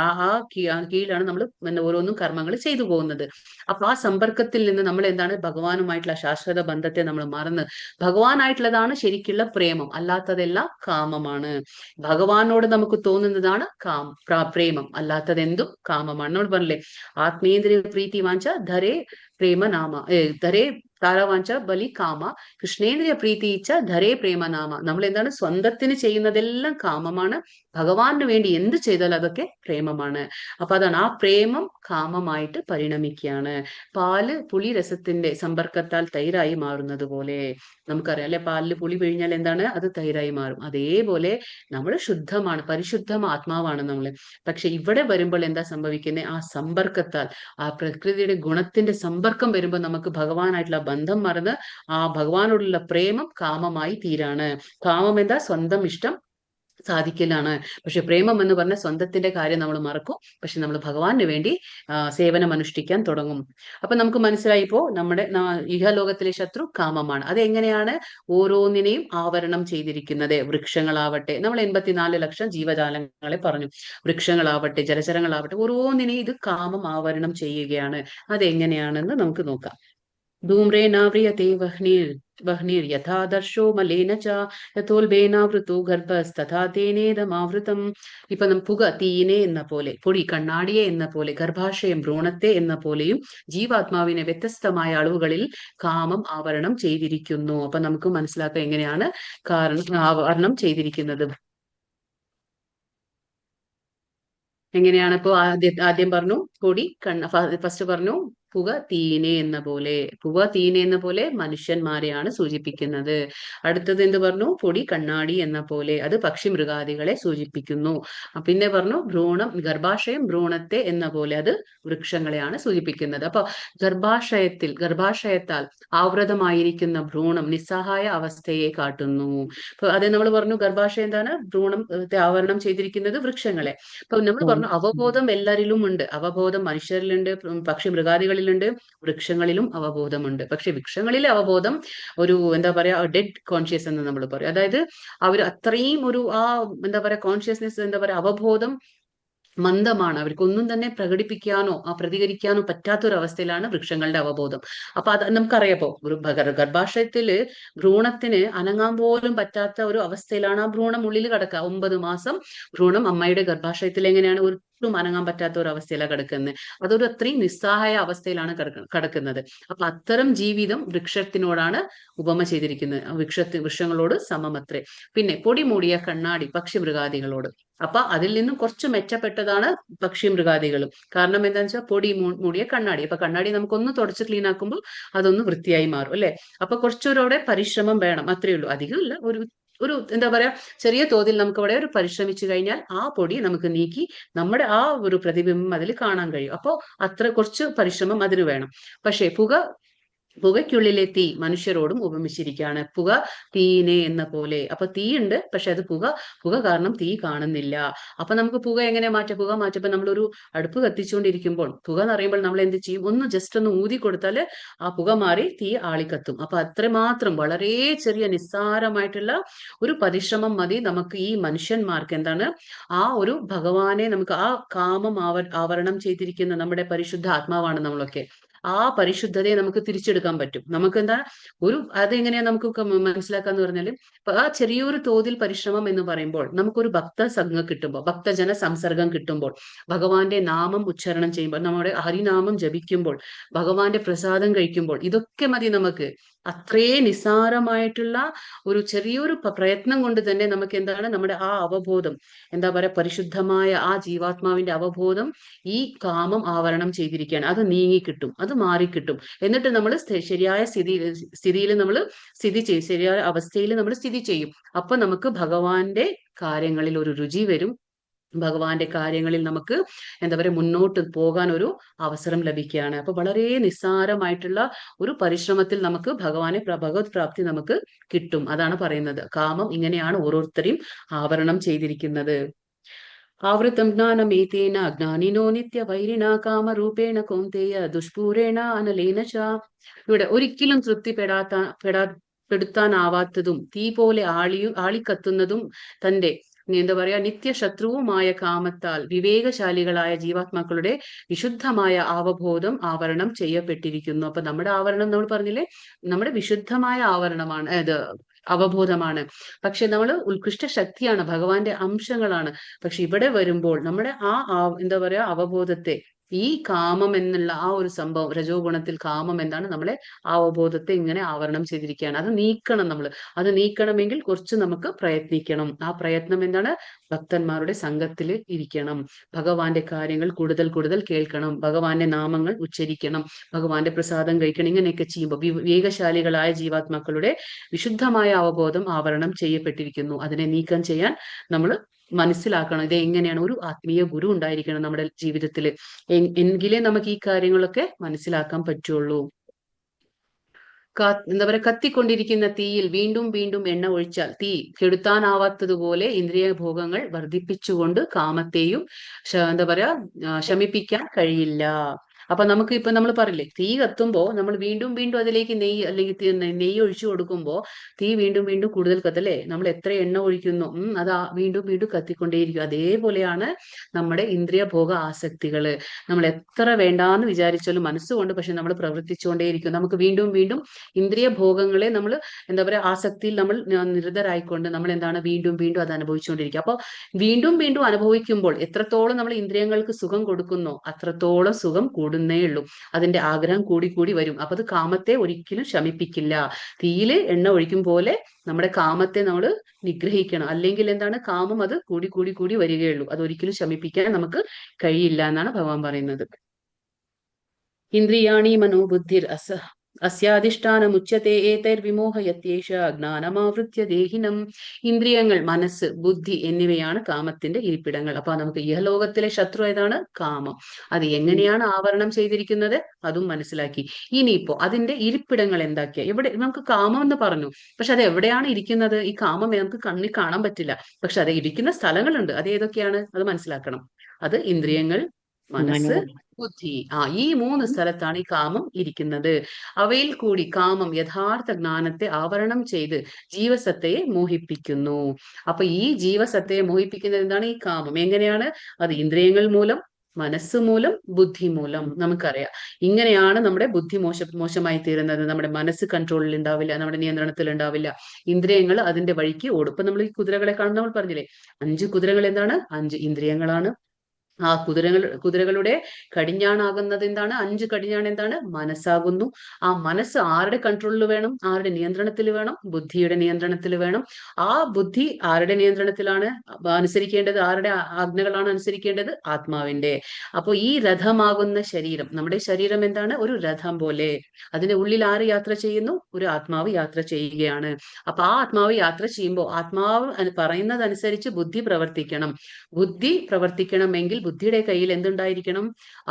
കീഴിലാണ് നമ്മൾ ഓരോന്നും കർമ്മങ്ങൾ ചെയ്തു പോകുന്നത്. അപ്പൊ ആ സമ്പർക്കത്തിൽ നിന്ന് നമ്മൾ എന്താണ്, ഭഗവാനുമായിട്ടുള്ള ശാശ്വത ബന്ധത്തെ നമ്മൾ മറന്ന്, ഭഗവാനായിട്ടുള്ളതാണ് ശരിക്കുള്ള പ്രേമം, അല്ലാത്തതെല്ലാം കാമമാണ്. ഭഗവാനോട് നമുക്ക് തോന്നുന്നതാണ് പ്രേമം, അല്ലാത്തതെന്തും കാമമാണ്. നമ്മൾ പറഞ്ഞില്ലേ, ആത്മേന്ദ്രിയ പ്രീതി വാഞ്ച ധരേ പ്രേമനാമ ധരേ താരവാഞ്ച ബലി കാമ, കൃഷ്ണേന്ദ്രിയ പ്രീതിച്ച ധരേ പ്രേമനാമ. നമ്മൾ എന്താണ്, സ്വന്തത്തിന് ചെയ്യുന്നതെല്ലാം കാമമാണ്, ഭഗവാന് വേണ്ടി എന്ത് ചെയ്താൽ അതൊക്കെ പ്രേമമാണ്. അപ്പൊ അതാണ്, ആ പ്രേമം കാമമായിട്ട് പരിണമിക്കുകയാണ്. പാല് പുളി രസത്തിന്റെ സമ്പർക്കത്താൽ തൈരായി മാറുന്നത് പോലെ, നമുക്കറിയാം അല്ലെ, പാലില് പുളി പിഴിഞ്ഞാൽ എന്താണ്, അത് തൈരായി മാറും. അതേപോലെ നമ്മൾ ശുദ്ധമാണ്, പരിശുദ്ധം ആത്മാവാണ് നമ്മള്. പക്ഷെ ഇവിടെ വരുമ്പോൾ എന്താ സംഭവിക്കുന്നത്, ആ സമ്പർക്കത്താൽ, ആ പ്രകൃതിയുടെ ഗുണത്തിന്റെ സമ്പർക്കം വരുമ്പോൾ നമുക്ക് ഭഗവാനായിട്ടുള്ള ബന്ധം മറന്ന് ആ ഭഗവാനോടുള്ള പ്രേമം കാമമായി തീരാണ്. കാമം എന്താ, സ്വന്തം ഇഷ്ടം സാധിക്കലാണ്. പക്ഷെ പ്രേമം എന്ന് പറഞ്ഞ സ്വന്തത്തിന്റെ കാര്യം നമ്മൾ മറക്കും, പക്ഷെ നമ്മൾ ഭഗവാന് വേണ്ടി സേവനം അനുഷ്ഠിക്കാൻ തുടങ്ങും. അപ്പൊ നമുക്ക് മനസ്സിലായിപ്പോ നമ്മുടെ ഇഹലോകത്തിലെ ശത്രു കാമമാണ്. അത് എങ്ങനെയാണ് ഓരോന്നിനെയും ആവരണം ചെയ്തിരിക്കുന്നത്. വൃക്ഷങ്ങളാവട്ടെ, നമ്മൾ 84 ലക്ഷം ജീവജാലങ്ങളെ പറഞ്ഞു, വൃക്ഷങ്ങളാവട്ടെ ജലചരങ്ങളാവട്ടെ, ഓരോന്നിനെയും ഇത് കാമം ആവരണം ചെയ്യുകയാണ്. അതെങ്ങനെയാണെന്ന് നമുക്ക് നോക്കാം. ധൂമ്രേണാവ്രിയത്തെ വഹ്നിർയഥാദർശോ മലേന ച യഥോൽബേനാവൃതോ ഗർഭസ്തഥാ തേനേദമാവൃതം. ഇപ്പൊ പുക തീയിനെ എന്ന പോലെ, പൊടി കണ്ണാടിയെ എന്ന പോലെ, ഗർഭാശയം ഭ്രൂണത്തെ എന്ന പോലെയും ജീവാത്മാവിനെ വ്യത്യസ്തമായ അളവുകളിൽ കാമം ആവരണം ചെയ്തിരിക്കുന്നു. അപ്പൊ നമുക്ക് മനസ്സിലാക്കാം എങ്ങനെയാണ് ആവരണം ചെയ്തിരിക്കുന്നത്. എങ്ങനെയാണ് ഇപ്പോ ആദ്യം പറഞ്ഞു, പൊടി ഫസ്റ്റ് പറഞ്ഞു പുക തീനെ എന്ന പോലെ, പുക തീനെ എന്ന പോലെ മനുഷ്യന്മാരെയാണ് സൂചിപ്പിക്കുന്നത്. അടുത്തത് എന്ത് പറഞ്ഞു, പൊടി കണ്ണാടി എന്ന പോലെ, അത് പക്ഷി മൃഗാദികളെ സൂചിപ്പിക്കുന്നു. പിന്നെ പറഞ്ഞു ഗർഭാശയം ഭ്രൂണത്തെ എന്ന പോലെ, അത് വൃക്ഷങ്ങളെയാണ് സൂചിപ്പിക്കുന്നത്. അപ്പൊ ഗർഭാശയത്താൽ ആവൃതമായിരിക്കുന്ന ഭ്രൂണം നിസ്സഹായ അവസ്ഥയെ കാട്ടുന്നു. അപ്പൊ അത് നമ്മൾ പറഞ്ഞു, ഗർഭാശയം എന്താണ്, ആവരണം ചെയ്തിരിക്കുന്നത് വൃക്ഷങ്ങളെ. അപ്പൊ നമ്മൾ പറഞ്ഞു, അവബോധം എല്ലാരിലും ഉണ്ട്. അവബോധം മനുഷ്യരിലുണ്ട്, പക്ഷി മൃഗാദികളിലുണ്ട്, വൃക്ഷങ്ങളിലും അവബോധമുണ്ട്. പക്ഷെ വൃക്ഷങ്ങളിലെ അവബോധം ഒരു എന്താ പറയാ, ഡെഡ് കോൺഷ്യസ് എന്ന് നമ്മൾ പറയും. അതായത് അവർ അത്രയും ഒരു എന്താ പറയാ, കോൺഷ്യസ്നെസ്, എന്താ പറയാ, അവബോധം മന്ദമാണ്. അവർക്കൊന്നും തന്നെ പ്രകടിപ്പിക്കാനോ പ്രതികരിക്കാനോ പറ്റാത്തൊരു അവസ്ഥയിലാണ് വൃക്ഷങ്ങളുടെ അവബോധം. അപ്പൊ അത് നമുക്കറിയാപ്പോ, ഗർഭാശയത്തില് ഭ്രൂണത്തിന് അനങ്ങാൻ പോലും പറ്റാത്ത ഒരു അവസ്ഥയിലാണ് ആ ഭ്രൂണം ഉള്ളിൽ കിടക്കുക. 9 മാസം ഭ്രൂണം അമ്മയുടെ ഗർഭാശയത്തിൽ എങ്ങനെയാണ് ഒട്ടും അനങ്ങാൻ പറ്റാത്ത ഒരു അവസ്ഥയിലാണ് കിടക്കുന്നത്. അതൊരു അത്രയും നിസ്സഹായ അവസ്ഥയിലാണ് കിടക്കുന്നത്. അപ്പൊ അത്തരം ജീവിതം വൃക്ഷത്തിനോടാണ് ഉപമ ചെയ്തിരിക്കുന്നത്. വൃക്ഷങ്ങളോട് സമമത്രേ. പിന്നെ പൊടി മൂടിയ കണ്ണാടി പക്ഷി മൃഗാദികളോട്. അപ്പൊ അതിൽ നിന്നും കുറച്ച് മെച്ചപ്പെട്ടതാണ് പക്ഷി മൃഗാദികളും. കാരണം എന്താണെന്ന് വെച്ചാൽ പൊടി മൂടിയ കണ്ണാടി. അപ്പൊ കണ്ണാടി നമുക്കൊന്ന് തുടച്ച് ക്ലീൻ ആക്കുമ്പോൾ അതൊന്ന് വൃത്തിയായി മാറും അല്ലെ. അപ്പൊ കുറച്ചൂടെ പരിശ്രമം വേണം, അത്രയേ ഉള്ളൂ. അധികമില്ല, ഒരു എന്താ പറയാ, ചെറിയ തോതിൽ നമുക്ക് അവിടെ ഒരു പരിശ്രമിച്ചു കഴിഞ്ഞാൽ ആ പൊടി നമുക്ക് നീക്കി നമ്മുടെ ആ ഒരു പ്രതിബിംബം അതിൽ കാണാൻ കഴിയും. അപ്പോൾ അത്ര കുറച്ച് പരിശ്രമം അതിന് വേണം. പക്ഷേ പുക പുകയ്ക്കുള്ളിലെ തീ മനുഷ്യരോടും ഉപമിച്ചിരിക്കുകയാണ്. പുക തീയിനെ എന്ന പോലെ. അപ്പൊ തീയുണ്ട്, പക്ഷെ അത് പുക കാരണം തീ കാണുന്നില്ല. അപ്പൊ നമുക്ക് പുക എങ്ങനെ മാറ്റാം? പുക മാറ്റപ്പോ നമ്മളൊരു അടുപ്പ് കത്തിച്ചുകൊണ്ടിരിക്കുമ്പോൾ പുക എന്ന് പറയുമ്പോൾ നമ്മൾ എന്ത് ചെയ്യും? ഒന്ന് ജസ്റ്റ് ഒന്ന് ഊതി കൊടുത്താൽ ആ പുക മാറി തീ ആളിക്കത്തും. അപ്പൊ അത്രമാത്രം വളരെ ചെറിയ നിസ്സാരമായിട്ടുള്ള ഒരു പരിശ്രമം മതി നമുക്ക് ഈ മനുഷ്യന്മാർക്ക് എന്താണ് ആ ഒരു ഭഗവാനെ നമുക്ക് ആ കാമം ആവരണം ചെയ്തിരിക്കുന്ന നമ്മുടെ പരിശുദ്ധ ആത്മാവാണ് നമ്മളൊക്കെ. ആ പരിശുദ്ധതയെ നമുക്ക് തിരിച്ചെടുക്കാൻ പറ്റും. നമുക്ക് എന്താ അതെങ്ങനെയാ നമുക്ക് മനസ്സിലാക്കാന്ന് പറഞ്ഞാല് ആ ചെറിയൊരു തോതിൽ പരിശ്രമം എന്ന് പറയുമ്പോൾ നമുക്കൊരു ഭക്ത സംഘം കിട്ടുമ്പോൾ, ഭക്തജന സംസർഗം കിട്ടുമ്പോൾ, ഭഗവാന്റെ നാമം ഉച്ചാരണം ചെയ്യുമ്പോൾ, നമ്മുടെ ഹരിനാമം ജപിക്കുമ്പോൾ, ഭഗവാന്റെ പ്രസാദം കഴിക്കുമ്പോൾ, ഇതൊക്കെ മതി നമുക്ക്. അത്രേ നിസ്സാരമായിട്ടുള്ള ഒരു ചെറിയൊരു പ്രയത്നം കൊണ്ട് തന്നെ നമുക്ക് എന്താണ് നമ്മുടെ ആ അവബോധം, എന്താ പറയാ, പരിശുദ്ധമായ ആ ജീവാത്മാവിന്റെ അവബോധം ഈ കാമം ആവരണം ചെയ്തിരിക്കുകയാണ്. അത് നീങ്ങിക്കിട്ടും, അത് മാറിക്കിട്ടും. എന്നിട്ട് നമ്മൾ ശരിയായ സ്ഥിതിയിൽ നമ്മൾ സ്ഥിതി ചെയ്യും, ശരിയായ അവസ്ഥയിൽ നമ്മൾ സ്ഥിതി ചെയ്യും. അപ്പൊ നമുക്ക് ഭഗവാന്റെ കാര്യങ്ങളിൽ ഒരു രുചി വരും. ഭഗവാന്റെ കാര്യങ്ങളിൽ നമുക്ക് എന്താ പറയുക മുന്നോട്ട് പോകാൻ ഒരു അവസരം ലഭിക്കുകയാണ്. അപ്പൊ വളരെ നിസ്സാരമായിട്ടുള്ള ഒരു പരിശ്രമത്തിൽ നമുക്ക് ഭഗവത് പ്രാപ്തി നമുക്ക് കിട്ടും. അതാണ് പറയുന്നത്. കാമം ഇങ്ങനെയാണ് ഓരോരുത്തരെയും ആവരണം ചെയ്തിരിക്കുന്നത്. ആവൃതം ജ്ഞാനമേതേന അജ്ഞാനിനോ നിത്യവൈരിണ കാമരൂപേണ കൗന്തേയ ദുഷ്പൂരേണ അനലേന ച. ഇവിടെ ഒരിക്കലും പെടുത്താനാവാത്തതും തീ പോലെ ആളിക്കത്തുന്നതും തന്റെ എന്താ പറയാ നിത്യശത്രുവുമായ കാമത്താൽ വിവേകശാലികളായ ജീവാത്മാക്കളുടെ വിശുദ്ധമായ അവബോധം ആവരണം ചെയ്യപ്പെട്ടിരിക്കുന്നു. അപ്പൊ നമ്മുടെ ആവരണം നമ്മൾ പറഞ്ഞില്ലേ, നമ്മുടെ വിശുദ്ധമായ ആവരണമാണ് ഇത്, അവബോധമാണ്. പക്ഷെ നമ്മൾ ഉത്കൃഷ്ട ശക്തിയാണ്, ഭഗവാന്റെ അംശങ്ങളാണ്. പക്ഷെ ഇവിടെ വരുമ്പോൾ നമ്മുടെ എന്താ പറയാ അവബോധത്തെ, ഈ കാമം എന്നുള്ള ആ ഒരു സംഭവം, രജോ ഗുണത്തിൽ കാമം എന്താണ് നമ്മളെ അവബോധത്തെ ഇങ്ങനെ ആവരണം ചെയ്തിരിക്കുകയാണ്. അത് നീക്കണം നമ്മൾ. അത് നീക്കണമെങ്കിൽ കുറച്ച് നമുക്ക് പ്രയത്നിക്കണം. ആ പ്രയത്നം എന്താണ്? ഭക്തന്മാരുടെ സംഘത്തിൽ ഇരിക്കണം, ഭഗവാന്റെ കാര്യങ്ങൾ കൂടുതൽ കൂടുതൽ കേൾക്കണം, ഭഗവാന്റെ നാമങ്ങൾ ഉച്ചരിക്കണം, ഭഗവാന്റെ പ്രസാദം കഴിക്കണം. ഇങ്ങനെയൊക്കെ ചെയ്യുമ്പോൾ വിവേകശാലികളായ ജീവാത്മാക്കളുടെ വിശുദ്ധമായ അവബോധം ആവരണം ചെയ്യപ്പെട്ടിരിക്കുന്നു. അതിനെ നീക്കം ചെയ്യാൻ നമ്മൾ മനസ്സിലാക്കണം. ഇത് എങ്ങനെയാണ്? ഒരു ആത്മീയ ഗുരു ഉണ്ടായിരിക്കണം നമ്മുടെ ജീവിതത്തിൽ. എങ്കിലേ നമുക്ക് ഈ കാര്യങ്ങളൊക്കെ മനസ്സിലാക്കാൻ പറ്റുള്ളൂ. എന്താ പറയാ, കത്തിക്കൊണ്ടിരിക്കുന്ന തീയിൽ വീണ്ടും വീണ്ടും എണ്ണ ഒഴിച്ചാൽ തീ കെടുത്താനാവാത്തതുപോലെ ഇന്ദ്രിയ ഭോഗങ്ങൾ വർദ്ധിപ്പിച്ചുകൊണ്ട് കാമത്തെയും എന്താ പറയാ ശമിപ്പിക്കാൻ കഴിയില്ല. അപ്പൊ നമുക്ക് ഇപ്പൊ നമ്മൾ പറയില്ലേ, തീ കത്തുമ്പോ നമ്മൾ വീണ്ടും വീണ്ടും അതിലേക്ക് നെയ്യ് അല്ലെങ്കിൽ നെയ്യ് ഒഴിച്ചു കൊടുക്കുമ്പോ തീ വീണ്ടും വീണ്ടും കൂടുതൽ കത്തല്ലേ? നമ്മൾ എത്ര എണ്ണ ഒഴിക്കുന്നു, അത് വീണ്ടും വീണ്ടും കത്തിക്കൊണ്ടേയിരിക്കും. അതേപോലെയാണ് നമ്മുടെ ഇന്ദ്രിയ ഭോഗ ആസക്തികള്. നമ്മൾ എത്ര വേണ്ടാന്ന് വിചാരിച്ചാലും മനസ്സുകൊണ്ട് പക്ഷെ നമ്മൾ പ്രവർത്തിച്ചുകൊണ്ടേയിരിക്കും. നമുക്ക് വീണ്ടും വീണ്ടും ഇന്ദ്രിയ ഭോഗങ്ങളെ നമ്മൾ എന്താ പറയാ ആസക്തിയിൽ നമ്മൾ നിരതരായിക്കൊണ്ട് നമ്മൾ എന്താണ് വീണ്ടും വീണ്ടും അത് അനുഭവിച്ചുകൊണ്ടിരിക്കുക. അപ്പൊ വീണ്ടും വീണ്ടും അനുഭവിക്കുമ്പോൾ എത്രത്തോളം നമ്മൾ ഇന്ദ്രിയങ്ങൾക്ക് സുഖം കൊടുക്കുന്നോ അത്രത്തോളം സുഖം കൂടുന്നേ ഉള്ളൂ. അതിന്റെ ആഗ്രഹം കൂടി കൂടി വരും. അപ്പൊ അത് കാമത്തെ ഒരിക്കലും ശമിപ്പിക്കില്ല. തീയില് എണ്ണ ഒഴിക്കും പോലെ നമ്മുടെ കാമത്തെ നമ്മൾ നിഗ്രഹിക്കണം. അല്ലെങ്കിൽ എന്താണ്, കാമം അത് കൂടി കൂടി കൂടി വരികയുള്ളൂ. അത് ഒരിക്കലും ശമിപ്പിക്കാൻ നമുക്ക് കഴിയില്ല എന്നാണ് ഭഗവാൻ പറയുന്നത്. ഇന്ദ്രിയാണി മനോബുദ്ധിർ അസ്യാധിഷ്ഠാനമുച്യത്തെ ഏതൈർവിമോഹയത്യേഷ ജ്ഞാനമാവൃത്യ ദേഹിനം. ഇന്ദ്രിയങ്ങൾ, മനസ്സ്, ബുദ്ധി എന്നിവയാണ് കാമത്തിന്റെ ഇരിപ്പിടങ്ങൾ. അപ്പൊ നമുക്ക് ഇഹലോകത്തിലെ ശത്രു ഏതാണ്? കാമം. അത് എങ്ങനെയാണ് ആവരണം ചെയ്തിരിക്കുന്നത് അതും മനസ്സിലാക്കി. ഇനിയിപ്പോ അതിന്റെ ഇരിപ്പിടങ്ങൾ എന്താക്കിയ, ഇവിടെ നമുക്ക് കാമം എന്ന് പറഞ്ഞു, പക്ഷെ അത് എവിടെയാണ് ഇരിക്കുന്നത്? ഈ കാമം നമുക്ക് കണ്ണിൽ കാണാൻ പറ്റില്ല, പക്ഷെ അത് ഇരിക്കുന്ന സ്ഥലങ്ങളുണ്ട്. അത് ഏതൊക്കെയാണ്? അത് മനസ്സിലാക്കണം. അത് ഇന്ദ്രിയങ്ങൾ, മനസ്സ്, ബുദ്ധി. ഈ 3 സ്ഥലത്താണ് ഈ കാമം ഇരിക്കുന്നത്. അവയിൽ കൂടി കാമം യഥാർത്ഥ ജ്ഞാനത്തെ ആവരണം ചെയ്ത് ജീവസത്തയെ മോഹിപ്പിക്കുന്നു. അപ്പൊ ഈ ജീവസത്തയെ മോഹിപ്പിക്കുന്നത് എന്താണ്? ഈ കാമം. എങ്ങനെയാണ്? അത് ഇന്ദ്രിയങ്ങൾ മൂലം, മനസ്സ് മൂലം, ബുദ്ധി മൂലം. നമുക്കറിയാം ഇങ്ങനെയാണ് നമ്മുടെ ബുദ്ധി മോശമായി തീരുന്നത്. നമ്മുടെ മനസ്സ് കൺട്രോളിൽ ഉണ്ടാവില്ല, നമ്മുടെ നിയന്ത്രണത്തിൽ ഉണ്ടാവില്ല. ഇന്ദ്രിയങ്ങൾ അതിന്റെ വഴിക്ക് ഓടും. ഇപ്പൊ നമ്മൾ ഈ കുതിരകളെ കാണുന്ന നമ്മൾ പറഞ്ഞില്ലേ, 5 കുതിരകൾ എന്താണ്? 5 ഇന്ദ്രിയങ്ങളാണ്. ആ കുതിരകളുടെ കടിഞ്ഞാണാകുന്നത് എന്താണ്? 5 കടിഞ്ഞാൺ എന്താണ്? മനസ്സാകുന്നു. ആ മനസ്സ് ആരുടെ കൺട്രോളിൽ വേണം? ആരുടെ നിയന്ത്രണത്തിൽ വേണം? ബുദ്ധിയുടെ നിയന്ത്രണത്തിൽ വേണം. ആ ബുദ്ധി ആരുടെ നിയന്ത്രണത്തിലാണ് അനുസരിക്കേണ്ടത്? ആരുടെ ആജ്ഞകളാണ് അനുസരിക്കേണ്ടത്? ആത്മാവിന്റെ. അപ്പൊ ഈ രഥമാകുന്ന ശരീരം, നമ്മുടെ ശരീരം എന്താണ്? ഒരു രഥം പോലെ. അതിന്റെ ഉള്ളിൽ ആര് യാത്ര ചെയ്യുന്നു? ഒരു ആത്മാവ് യാത്ര ചെയ്യുകയാണ്. അപ്പൊ ആ ആത്മാവ് യാത്ര ചെയ്യുമ്പോൾ ആത്മാവ് പറയുന്നതനുസരിച്ച് ബുദ്ധി പ്രവർത്തിക്കണം. ബുദ്ധി പ്രവർത്തിക്കണമെങ്കിൽ ബുദ്ധിയുടെ കയ്യിൽ എന്തുണ്ടായിരിക്കണം?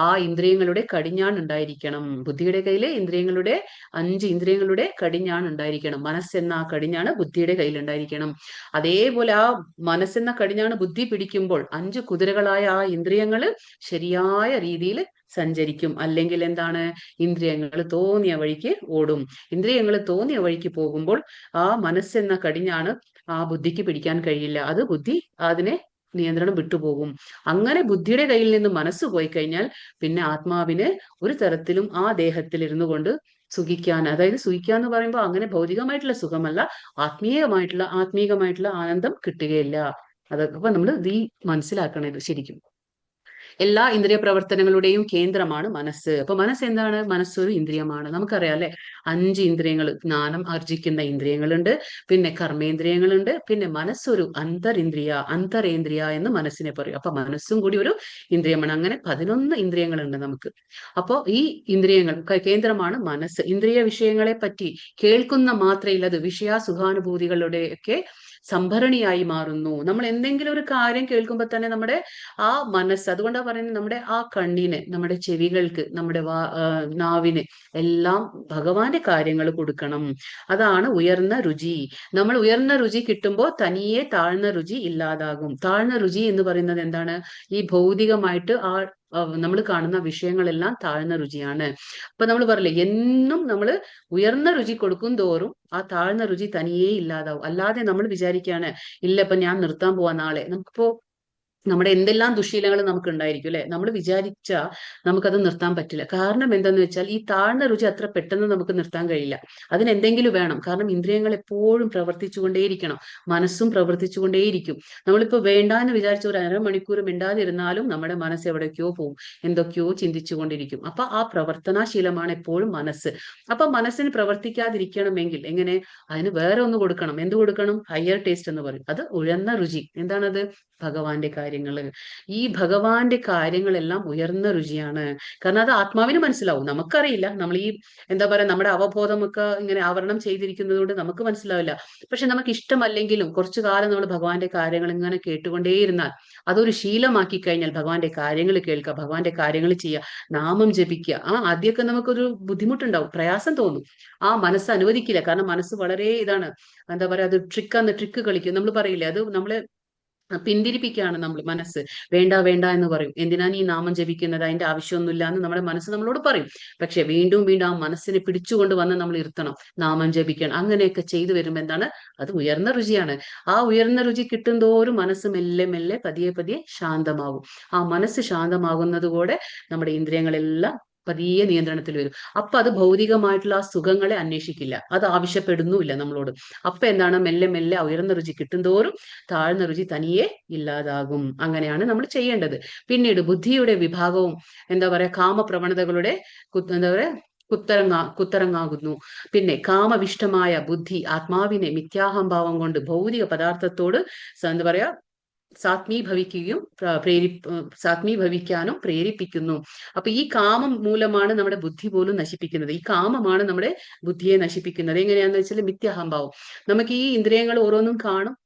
ആ ഇന്ദ്രിയങ്ങളുടെ കടിഞ്ഞാൺ ഉണ്ടായിരിക്കണം. ബുദ്ധിയുടെ കയ്യില് ഇന്ദ്രിയങ്ങളുടെ 5 ഇന്ദ്രിയങ്ങളുടെ കടിഞ്ഞാൺ ഉണ്ടായിരിക്കണം. മനസ്സെന്ന ആ കടിഞ്ഞാണ് ബുദ്ധിയുടെ കയ്യിൽ ഉണ്ടായിരിക്കണം. അതേപോലെ ആ മനസ്സെന്ന കടിഞ്ഞാണ് ബുദ്ധി പിടിക്കുമ്പോൾ 5 കുതിരകളായ ആ ഇന്ദ്രിയങ്ങള് ശരിയായ രീതിയിൽ സഞ്ചരിക്കും. അല്ലെങ്കിൽ എന്താണ്? ഇന്ദ്രിയങ്ങൾ തോന്നിയ വഴിക്ക് ഓടും. ഇന്ദ്രിയങ്ങൾ തോന്നിയ വഴിക്ക് പോകുമ്പോൾ ആ മനസ്സെന്ന കടിഞ്ഞാണ് ആ ബുദ്ധിക്ക് പിടിക്കാൻ കഴിയില്ല. അത് ബുദ്ധി അതിനെ നിയന്ത്രണം വിട്ടുപോകും. അങ്ങനെ ബുദ്ധിയുടെ കയ്യിൽ നിന്ന് മനസ്സ് പോയി കഴിഞ്ഞാൽ പിന്നെ ആത്മാവിന് ഒരു തരത്തിലും ആ ദേഹത്തിൽ ഇരുന്നു കൊണ്ട് സുഖിക്കാൻ, അതായത് സുഖിക്കുക എന്ന് പറയുമ്പോൾ അങ്ങനെ ഭൗതികമായിട്ടുള്ള സുഖമല്ല, ആത്മീകമായിട്ടുള്ള ആനന്ദം കിട്ടുകയില്ല. അതൊക്കെ അപ്പൊ നമ്മൾ ഇത് മനസ്സിലാക്കണം ഇത് ശരിക്കും. എല്ലാ ഇന്ദ്രിയ പ്രവർത്തനങ്ങളുടെയും കേന്ദ്രമാണ് മനസ്സ്. അപ്പൊ മനസ്സ് എന്താണ്? മനസ്സൊരു ഇന്ദ്രിയമാണ്. നമുക്കറിയാം അല്ലെ, 5 ഇന്ദ്രിയങ്ങൾ, ജ്ഞാനം ആർജിക്കുന്ന ഇന്ദ്രിയങ്ങളുണ്ട്, പിന്നെ കർമ്മേന്ദ്രിയങ്ങളുണ്ട്, പിന്നെ മനസ്സൊരു അന്തരേന്ദ്രിയ എന്ന് മനസ്സിനെ പറയും. അപ്പൊ മനസ്സും കൂടി ഒരു ഇന്ദ്രിയമാണ്. അങ്ങനെ 11 ഇന്ദ്രിയങ്ങളുണ്ട് നമുക്ക്. അപ്പോ ഈ ഇന്ദ്രിയങ്ങൾ കേന്ദ്രമാണ് മനസ്സ്. ഇന്ദ്രിയ വിഷയങ്ങളെ പറ്റി കേൾക്കുന്ന മാത്രയിൽ അത് സുഖാനുഭൂതികളുടെ ഒക്കെ സംഭരണിയായി മാറുന്നു. നമ്മൾ എന്തെങ്കിലും ഒരു കാര്യം കേൾക്കുമ്പോൾ തന്നെ നമ്മുടെ ആ മനസ്സ്, അതുകൊണ്ടാണ് പറയുന്നത് നമ്മുടെ ആ കണ്ണിന്, നമ്മുടെ ചെവികൾക്ക്, നമ്മുടെ നാവിന് എല്ലാം ഭഗവാന്റെ കാര്യങ്ങൾ കൊടുക്കണം. അതാണ് ഉയർന്ന രുചി. നമ്മൾ ഉയർന്ന രുചി കിട്ടുമ്പോൾ തനിയെ താഴ്ന്ന രുചി ഇല്ലാതാകും. താഴ്ന്ന രുചി എന്ന് പറയുന്നത് എന്താണ്? ഈ ഭൗതികമായിട്ട് നമ്മൾ കാണുന്ന വിഷയങ്ങളെല്ലാം താഴ്ന്ന രുചിയാണ്. അപ്പൊ നമ്മൾ പറയില്ലേ, എന്നും നമ്മൾ ഉയർന്ന രുചി കൊടുക്കും തോറും ആ താഴ്ന്ന രുചി തനിയേ ഇല്ലാതാവും. അല്ലാതെ നമ്മൾ വിചാരിക്കുകയാണ് ഇല്ല ഇപ്പൊ ഞാൻ നിർത്താൻ പോവാ നാളെ. നമുക്കിപ്പോ നമ്മുടെ എന്തെല്ലാം ദുശീലങ്ങൾ നമുക്ക് ഉണ്ടായിരിക്കും അല്ലെ, നമ്മൾ വിചാരിച്ച നമുക്കത് നിർത്താൻ പറ്റില്ല. കാരണം എന്താന്ന് വെച്ചാൽ ഈ താഴ്ന്ന രുചി അത്ര പെട്ടെന്ന് നമുക്ക് നിർത്താൻ കഴിയില്ല. അതിന് എന്തെങ്കിലും വേണം. കാരണം ഇന്ദ്രിയങ്ങൾ എപ്പോഴും പ്രവർത്തിച്ചുകൊണ്ടേയിരിക്കണം, മനസ്സും പ്രവർത്തിച്ചുകൊണ്ടേയിരിക്കും. നമ്മളിപ്പോ വേണ്ടാന്ന് വിചാരിച്ച ഒരു അരമണിക്കൂർ മിണ്ടാതിരുന്നാലും നമ്മുടെ മനസ്സ് എവിടേക്കോ പോകും, എന്തൊക്കെയോ ചിന്തിച്ചുകൊണ്ടിരിക്കും. അപ്പൊ ആ പ്രവർത്തനാശീലമാണ് എപ്പോഴും മനസ്സ്. അപ്പൊ മനസ്സിന് പ്രവർത്തിക്കാതിരിക്കണമെങ്കിൽ എങ്ങനെ? അതിന് വേറെ ഒന്ന് കൊടുക്കണം. എന്ത് കൊടുക്കണം? ഹയർ ടേസ്റ്റ് എന്ന് പറയും. അത് ഉയർന്ന രുചി. എന്താണത്? ഭഗവാന്റെ കാര്യങ്ങള്. ഈ ഭഗവാന്റെ കാര്യങ്ങളെല്ലാം ഉയർന്ന രുചിയാണ്. കാരണം അത് ആത്മാവിന് മനസ്സിലാവും, നമുക്കറിയില്ല. നമ്മൾ ഈ എന്താ പറയാ, നമ്മുടെ അവബോധമൊക്കെ ഇങ്ങനെ ആവരണം ചെയ്തിരിക്കുന്നത് കൊണ്ട് നമുക്ക് മനസ്സിലാവില്ല. പക്ഷെ നമുക്ക് ഇഷ്ടമല്ലെങ്കിലും കുറച്ചു കാലം നമ്മൾ ഭഗവാന്റെ കാര്യങ്ങൾ ഇങ്ങനെ കേട്ടുകൊണ്ടേയിരുന്നാൽ, അതൊരു ശീലമാക്കി കഴിഞ്ഞാൽ ഭഗവാന്റെ കാര്യങ്ങൾ കേൾക്കുക, ഭഗവാന്റെ കാര്യങ്ങൾ ചെയ്യുക, നാമം ജപിക്കുക. ആദ്യമൊക്കെ നമുക്കൊരു ബുദ്ധിമുട്ടുണ്ടാവും, പ്രയാസം തോന്നും. മനസ്സ് അനുവദിക്കില്ല. കാരണം മനസ്സ് വളരെ ഇതാണ്, എന്താ പറയാ, അത് ട്രിക്ക് കളിക്കും. നമ്മൾ പറയില്ലേ, അത് നമ്മള് പിന്തിരിപ്പിക്കുകയാണ് നമ്മൾ മനസ്സ്. വേണ്ട വേണ്ട എന്ന് പറയും. എന്തിനാ നീ നാമം ജപിക്കുന്നത്? അതിന്റെ ആവശ്യമൊന്നുമില്ല എന്ന് നമ്മുടെ മനസ്സ് നമ്മളോട് പറയും. പക്ഷെ വീണ്ടും വീണ്ടും ആ മനസ്സിനെ പിടിച്ചുകൊണ്ട് വന്ന് നമ്മൾ ഇരുത്തണം, നാമം ജപിക്കണം. അങ്ങനെയൊക്കെ ചെയ്തു വരുമ്പോൾ എന്താണ്? അത് ഉയർന്ന രുചിയാണ്. ആ ഉയർന്ന രുചി കിട്ടുന്തോറും മനസ്സ് മെല്ലെ മെല്ലെ പതിയെ പതിയെ ശാന്തമാകും. ആ മനസ്സ് ശാന്തമാകുന്നതുകൂടെ നമ്മുടെ ഇന്ദ്രിയങ്ങളെല്ലാം പതിയെ നിയന്ത്രണത്തിൽ വരും. അപ്പൊ അത് ഭൗതികമായിട്ടുള്ള ആ സുഖങ്ങളെ അന്വേഷിക്കില്ല, അത് ആവശ്യപ്പെടുന്നുമില്ല നമ്മളോട്. അപ്പൊ എന്താണ്? മെല്ലെ മെല്ലെ ഉയർന്ന രുചി കിട്ടുന്തോറും താഴ്ന്ന രുചി തനിയെ ഇല്ലാതാകും. അങ്ങനെയാണ് നമ്മൾ ചെയ്യേണ്ടത്. പിന്നീട് ബുദ്ധിയുടെ വിഭാഗവും എന്താ പറയാ, കാമപ്രവണതകളുടെ എന്താ പറയാ കുത്തരങ്ങാകുന്നു. പിന്നെ കാമവിഷ്ടമായ ബുദ്ധി ആത്മാവിനെ മിഥ്യാഹംഭാവം കൊണ്ട് ഭൗതിക പദാർത്ഥത്തോട് എന്താ പറയാ സാത്മീഭവിക്കുകയും സാത്മീഭവിക്കാനും പ്രേരിപ്പിക്കുന്നു. അപ്പൊ ഈ കാമം മൂലമാണ് നമ്മുടെ ബുദ്ധി പോലും നശിപ്പിക്കുന്നത്. ഈ കാമമാണ് നമ്മുടെ ബുദ്ധിയെ നശിപ്പിക്കുന്നത്. എങ്ങനെയാന്ന് വെച്ചാൽ മിഥ്യാഹംഭാവം. നമുക്ക് ഈ ഇന്ദ്രിയങ്ങൾ ഓരോന്നും കാണും,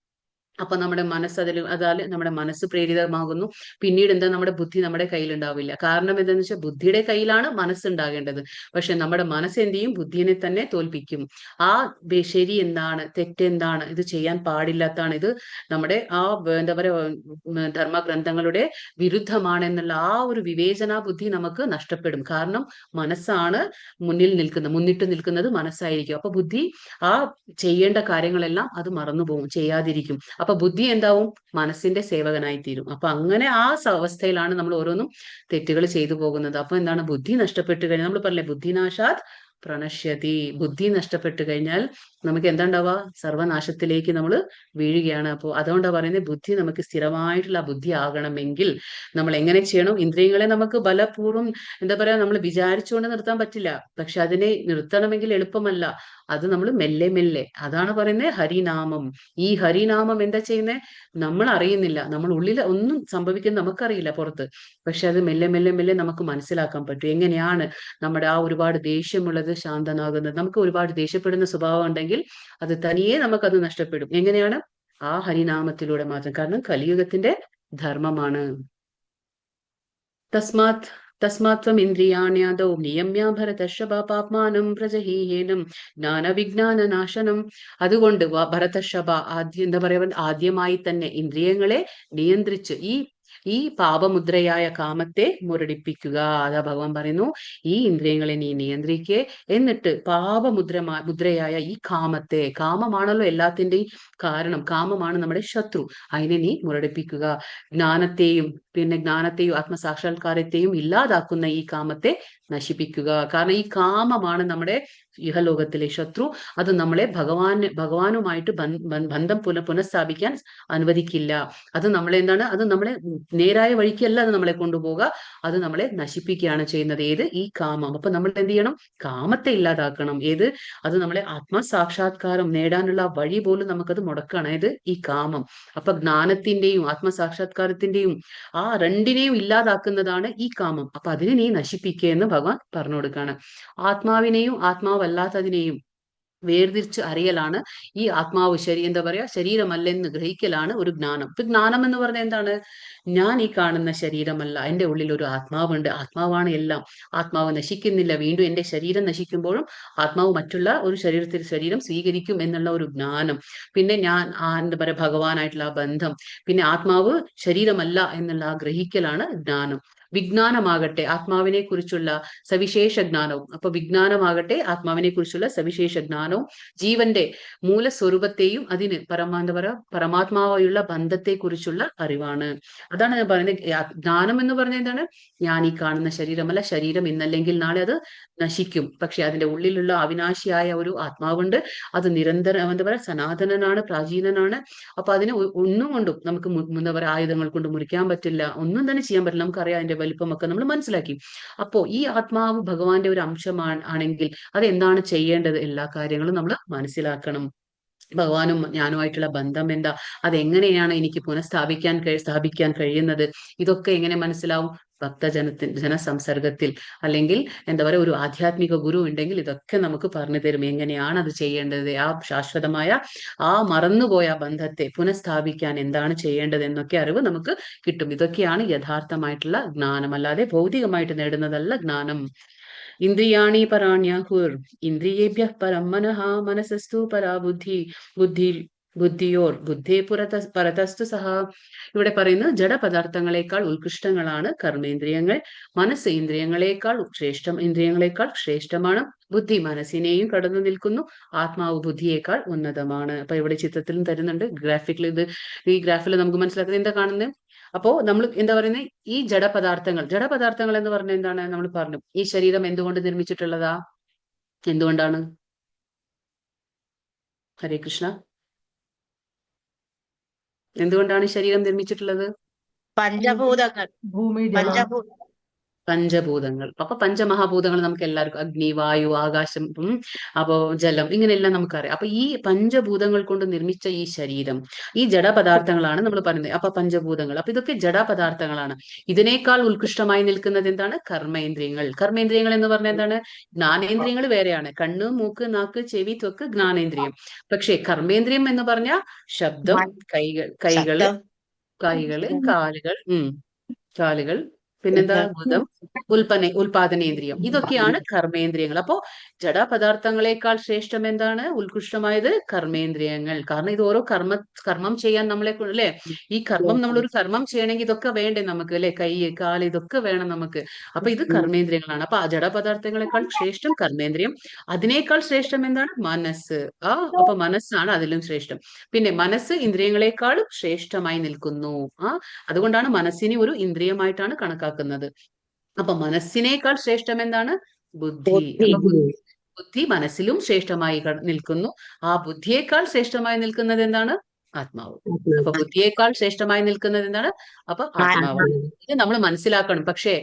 അപ്പൊ നമ്മുടെ മനസ്സ് അതാൽ നമ്മുടെ മനസ്സ് പ്രേരിതമാകുന്നു. പിന്നീട് എന്താ? നമ്മുടെ ബുദ്ധി നമ്മുടെ കയ്യിലുണ്ടാവില്ല. കാരണം എന്താണെന്ന് വെച്ചാൽ ബുദ്ധിയുടെ കയ്യിലാണ് മനസ്സുണ്ടാകേണ്ടത്. പക്ഷെ നമ്മുടെ മനസ്സ് എന്ത് ചെയ്യും? ബുദ്ധിനെ തന്നെ തോൽപ്പിക്കും. ശരി എന്താണ്, തെറ്റെന്താണ്, ഇത് ചെയ്യാൻ പാടില്ലാത്താണ്, ഇത് നമ്മുടെ എന്താ പറയാ ധർമ്മഗ്രന്ഥങ്ങളുടെ വിരുദ്ധമാണെന്നുള്ള ഒരു വിവേചനാ ബുദ്ധി നമുക്ക് നഷ്ടപ്പെടും. കാരണം മനസ്സാണ് മുന്നിട്ട് നിൽക്കുന്നത് മനസ്സായിരിക്കും. അപ്പൊ ബുദ്ധി ചെയ്യേണ്ട കാര്യങ്ങളെല്ലാം അത് മറന്നുപോകും, ചെയ്യാതിരിക്കും. അപ്പൊ ബുദ്ധി എന്താവും? മനസ്സിന്റെ സേവകനായി തീരും. അപ്പൊ അങ്ങനെ അവസ്ഥയിലാണ് നമ്മൾ ഓരോന്നും തെറ്റുകൾ ചെയ്തു പോകുന്നത്. അപ്പൊ എന്താണ്? ബുദ്ധി നഷ്ടപ്പെട്ടു കഴിഞ്ഞാൽ, നമ്മൾ പറഞ്ഞില്ലേ, ബുദ്ധിനാശാത് പ്രണശ്യതി. ബുദ്ധി നഷ്ടപ്പെട്ടു കഴിഞ്ഞാൽ നമുക്ക് എന്താ ഉണ്ടാവുക? സർവനാശത്തിലേക്ക് നമ്മൾ വീഴുകയാണ്. അപ്പോൾ അതുകൊണ്ടാണ് പറയുന്നത്, ബുദ്ധി നമുക്ക് സ്ഥിരമായിട്ടുള്ള ബുദ്ധി ആകണമെങ്കിൽ നമ്മൾ എങ്ങനെ ചെയ്യണം? ഇന്ദ്രിയങ്ങളെ നമുക്ക് ബലപൂർവ്വം എന്താ പറയാ, നമ്മൾ വിചാരിച്ചുകൊണ്ട് നിർത്താൻ പറ്റില്ല. പക്ഷെ അതിനെ നിർത്തണമെങ്കിൽ എളുപ്പമല്ല. അത് നമ്മൾ മെല്ലെ മെല്ലെ, അതാണ് പറയുന്നത് ഹരിനാമം. ഈ ഹരിനാമം എന്താ ചെയ്യുന്നത്? നമ്മൾ അറിയുന്നില്ല, നമ്മൾ ഉള്ളിൽ ഒന്നും സംഭവിക്കുന്നത് നമുക്കറിയില്ല പുറത്ത്. പക്ഷെ അത് മെല്ലെ മെല്ലെ മെല്ലെ നമുക്ക് മനസ്സിലാക്കാൻ പറ്റും. എങ്ങനെയാണ് നമ്മുടെ ഒരുപാട് ദേഷ്യമുള്ളത് ശാന്തനാകുന്നത്? നമുക്ക് ഒരുപാട് ദേഷ്യപ്പെടുന്ന സ്വഭാവം ഉണ്ടെങ്കിൽ അത് തനിയെ നമുക്കത് നഷ്ടപ്പെടും. എങ്ങനെയാണ്? ഹരിനാമത്തിലൂടെ മാത്രം. കാരണം കലിയുഗത്തിന്റെ ധർമ്മമാണ്. തസ്മാത് തസ്മാത്വം ഇന്ദ്രിയാണ്യാദൗ നിയമ്യ ഭരതർഷഭ പാപ്മാനം പ്രജഹീഹേനം ജ്ഞാനവിജ്ഞാന നാശനം. അതുകൊണ്ട് ഭരതർഷഭ ആദ്യം എന്താ പറയുക, ആദ്യമായി തന്നെ ഇന്ദ്രിയങ്ങളെ നിയന്ത്രിച്ച് ഈ പാപമുദ്രയായ കാമത്തെ മുരടിപ്പിക്കുക. അതാ ഭഗവാൻ പറയുന്നു, ഈ ഇന്ദ്രിയങ്ങളെ നീ നിയന്ത്രിക്കേ, എന്നിട്ട് മുദ്രയായ ഈ കാമത്തെ, കാമമാണല്ലോ എല്ലാത്തിന്റെയും കാരണം, കാമമാണ് നമ്മുടെ ശത്രു, അതിനെ നീ മുരടിപ്പിക്കുക. ജ്ഞാനത്തെയും ജ്ഞാനത്തെയും ആത്മസാക്ഷാത്കാരത്തെയും ഇല്ലാതാക്കുന്ന ഈ കാമത്തെ നശിപ്പിക്കുക. കാരണം ഈ കാമമാണ് നമ്മുടെ ഇഹലോകത്തിലെ ശത്രു. അത് നമ്മളെ ഭഗവാനുമായിട്ട് ബന്ധം പുനഃസ്ഥാപിക്കാൻ അനുവദിക്കില്ല. അത് നമ്മളെ അത് നമ്മളെ നേരായ വഴിക്കല്ല അത് നമ്മളെ കൊണ്ടുപോകുക, അത് നമ്മളെ നശിപ്പിക്കുകയാണ് ചെയ്യുന്നത്. ഏത്? ഈ കാമം. അപ്പൊ നമ്മൾ എന്ത് ചെയ്യണം? കാമത്തെ ഇല്ലാതാക്കണം. ഏത്? അത് നമ്മളെ ആത്മസാക്ഷാത്കാരം നേടാനുള്ള വഴി പോലും നമുക്കത് മുടക്കാണ്. ഏത്? ഈ കാമം. അപ്പൊ ജ്ഞാനത്തിന്റെയും ആത്മസാക്ഷാത്കാരത്തിന്റെയും ആ രണ്ടിനെയും ഇല്ലാതാക്കുന്നതാണ് ഈ കാമം. അപ്പൊ അതിനെ നീ നശിപ്പിക്കുക എന്ന് ഭഗവാൻ പറഞ്ഞു കൊടുക്കാണ്. ആത്മാവിനെയും ആത്മാവല്ലാത്തതിനെയും വേർതിരിച്ച് അറിയലാണ് ഈ ആത്മാവ് എന്താ പറയാ, ശരീരമല്ലെന്ന് ഗ്രഹിക്കലാണ് ഒരു ജ്ഞാനം. ഇപ്പൊ ജ്ഞാനം എന്ന് പറഞ്ഞാൽ എന്താണ്? ഞാൻ ഈ കാണുന്ന ശരീരമല്ല, എൻ്റെ ഉള്ളിൽ ഒരു ആത്മാവുണ്ട്, ആത്മാവാണ് എല്ലാം, ആത്മാവ് നശിക്കുന്നില്ല, വീണ്ടും എൻ്റെ ശരീരം നശിക്കുമ്പോഴും ആത്മാവ് മറ്റുള്ള ഒരു ശരീരം സ്വീകരിക്കും എന്നുള്ള ഒരു ജ്ഞാനം. പിന്നെ ഞാൻ എന്താ പറയാ, ഭഗവാനായിട്ടുള്ള ആ ബന്ധം, പിന്നെ ആത്മാവ് ശരീരമല്ല എന്നുള്ള ആ ഗ്രഹിക്കലാണ് ജ്ഞാനം. വിജ്ഞാനമാകട്ടെ ആത്മാവിനെ കുറിച്ചുള്ള സവിശേഷ ജ്ഞാനവും. അപ്പൊ വിജ്ഞാനമാകട്ടെ ആത്മാവിനെ കുറിച്ചുള്ള സവിശേഷ ജ്ഞാനവും ജീവന്റെ മൂലസ്വരൂപത്തെയും അതിന് എന്താ പറയാ, പരമാത്മാവായുള്ള ബന്ധത്തെ കുറിച്ചുള്ള അറിവാണ്. അതാണ് ഞാൻ പറയുന്നത്. ജ്ഞാനം എന്ന് പറഞ്ഞ എന്താണ്? ഞാൻ ഈ കാണുന്ന ശരീരമല്ല, ശരീരം ഇന്നല്ലെങ്കിൽ നാളെ അത് നശിക്കും, പക്ഷെ അതിന്റെ ഉള്ളിലുള്ള അവിനാശിയായ ഒരു ആത്മാവുണ്ട്. അത് നിരന്തരം എന്താ പറയാ, സനാതനനാണ്, പ്രാചീനനാണ്. അപ്പൊ അതിനെ ഒന്നും കൊണ്ടും നമുക്ക് എന്താ പറയാ, ആയുധങ്ങൾ കൊണ്ട് മുറിക്കാൻ പറ്റില്ല, ഒന്നും തന്നെ ചെയ്യാൻ പറ്റില്ല. നമുക്കറിയാം അതിന്റെ വലിപ്പമൊക്കെ നമ്മൾ മനസ്സിലാക്കി. അപ്പോ ഈ ആത്മാവ് ഭഗവാന്റെ ഒരു അംശമാണ് ആണെങ്കിൽ അത് എന്താണ് ചെയ്യേണ്ടത്? എല്ലാ കാര്യങ്ങളും നമ്മൾ മനസ്സിലാക്കണം. ഭഗവാനും ഞാനുമായിട്ടുള്ള ബന്ധം എന്താ, അതെങ്ങനെയാണ് എനിക്ക് സ്ഥാപിക്കാൻ കഴിയുന്നത്, ഇതൊക്കെ എങ്ങനെ മനസ്സിലാവും? ജനസംസർഗത്തിൽ, അല്ലെങ്കിൽ എന്താ പറയുക, ഒരു ആധ്യാത്മിക ഗുരു ഉണ്ടെങ്കിൽ ഇതൊക്കെ നമുക്ക് പറഞ്ഞു തരും, എങ്ങനെയാണ് അത് ചെയ്യേണ്ടത്, ആ ശാശ്വതമായ ആ മറന്നുപോയ ബന്ധത്തെ പുനഃസ്ഥാപിക്കാൻ എന്താണ് ചെയ്യേണ്ടത് എന്നൊക്കെ അറിവ് നമുക്ക് കിട്ടും. ഇതൊക്കെയാണ് യഥാർത്ഥമായിട്ടുള്ള ജ്ഞാനം, അല്ലാതെ ഭൗതികമായിട്ട് നേടുന്നതല്ല ജ്ഞാനം. ഇന്ദ്രിയാണി പരാണ്യാഹുർ ഇന്ദ്രിയേഭ്യ പരം മനഃ മനസ്സസ്തു പരാ ബുദ്ധി ബുദ്ധേ പരതസ്തു സഹ. ഇവിടെ പറയുന്നത് ജഡപദാർത്ഥങ്ങളെക്കാൾ ഉത്കൃഷ്ടങ്ങളാണ് കർമ്മേന്ദ്രിയങ്ങൾ, മനസ്സ് ഇന്ദ്രിയങ്ങളെക്കാൾ ശ്രേഷ്ഠമാണ്, ബുദ്ധി മനസ്സിനെയും കടന്നു നിൽക്കുന്നു, ആത്മാവ് ബുദ്ധിയേക്കാൾ ഉന്നതമാണ്. അപ്പൊ ഇവിടെ ചിത്രത്തിലും തരുന്നുണ്ട്, ഈ ഗ്രാഫിൽ നമുക്ക് മനസ്സിലാക്കുന്നത് എന്താ കാണുന്നത്. അപ്പോ നമ്മൾ എന്താ പറയുന്നത്, ഈ ജഡപദാർത്ഥങ്ങൾ എന്ന് പറഞ്ഞാൽ എന്താണ്? നമ്മൾ പറഞ്ഞു, ഈ ശരീരം എന്തുകൊണ്ട് നിർമ്മിച്ചിട്ടുള്ളതാ? എന്തുകൊണ്ടാണ്? ഹരേ കൃഷ്ണ. എന്തുകൊണ്ടാണ് ഈ ശരീരം നിർമ്മിച്ചിട്ടുള്ളത്? പഞ്ചഭൂതങ്ങൾ. പഞ്ചഭൂതങ്ങൾ. അപ്പൊ പഞ്ചമഹാഭൂതങ്ങൾ നമുക്ക് എല്ലാവർക്കും, അഗ്നി, വായു, ആകാശം, അപ്പോ ജലം, ഇങ്ങനെയെല്ലാം നമുക്കറിയാം. അപ്പൊ ഈ പഞ്ചഭൂതങ്ങൾ കൊണ്ട് നിർമ്മിച്ച ഈ ശരീരം, ഈ ജഡപദാർത്ഥങ്ങളാണ് നമ്മൾ പറയുന്നത്. അപ്പൊ പഞ്ചഭൂതങ്ങൾ, അപ്പൊ ഇതൊക്കെ ജഡപദാർത്ഥങ്ങളാണ്. ഇതിനേക്കാൾ ഉത്കൃഷ്ടമായി നിൽക്കുന്നത് എന്താണ്? കർമ്മേന്ദ്രിയങ്ങൾ എന്ന് പറഞ്ഞാൽ എന്താണ്? ജ്ഞാനേന്ദ്രിയങ്ങൾ വേറെയാണ്. കണ്ണ്, മൂക്ക്, നാക്ക്, ചെവി, ത്വക്ക് ജ്ഞാനേന്ദ്രിയം. പക്ഷെ കർമ്മേന്ദ്രിയം എന്ന് പറഞ്ഞാൽ ശബ്ദം, കൈകള്, കാലുകൾ, പിന്നെന്താ? ഗുദം, ഉൽപാദനേന്ദ്രിയം. ഇതൊക്കെയാണ് കർമ്മേന്ദ്രിയങ്ങൾ. അപ്പോ ജഡപദാർത്ഥങ്ങളെക്കാൾ ശ്രേഷ്ഠം എന്താണ്? ഉത്കൃഷ്ടമായത് കർമ്മേന്ദ്രിയങ്ങൾ. കാരണം ഇത് ഓരോ കർമ്മം ചെയ്യാൻ നമ്മളെ അല്ലെ, ഈ കർമ്മം, നമ്മളൊരു കർമ്മം ചെയ്യണമെങ്കിൽ ഇതൊക്കെ വേണ്ടേ നമുക്ക്, അല്ലെ? കൈ, കാല്, ഇതൊക്കെ വേണം നമുക്ക്. അപ്പൊ ഇത് കർമ്മേന്ദ്രിയങ്ങളാണ്. അപ്പൊ ജഡപദാർത്ഥങ്ങളെക്കാൾ ശ്രേഷ്ഠം കർമ്മേന്ദ്രിയം. അതിനേക്കാൾ ശ്രേഷ്ഠം എന്താണ്? മനസ്സ്. അപ്പൊ മനസ്സാണ് അതിലും ശ്രേഷ്ഠം. പിന്നെ മനസ്സ് ഇന്ദ്രിയങ്ങളെക്കാളും ശ്രേഷ്ഠമായി നിൽക്കുന്നു. അതുകൊണ്ടാണ് മനസ്സിനെ ഒരു ഇന്ദ്രിയമായിട്ടാണ് കണക്കാക്കുന്നത്. അപ്പൊ മനസ്സിനേക്കാൾ ശ്രേഷ്ഠം എന്താണ്? ബുദ്ധി. അപ്പൊ ബുദ്ധി മനസ്സിലും ശ്രേഷ്ഠമായി നിൽക്കുന്നു. ആ ബുദ്ധിയേക്കാൾ ശ്രേഷ്ഠമായി നിൽക്കുന്നത് എന്താണ്? ആത്മാവ്. അപ്പൊ ബുദ്ധിയേക്കാൾ ശ്രേഷ്ഠമായി നിൽക്കുന്നത് എന്താണ്? അപ്പൊ ആത്മാവാണ്. ഇത് നമ്മൾ മനസ്സിലാക്കണം. പക്ഷേ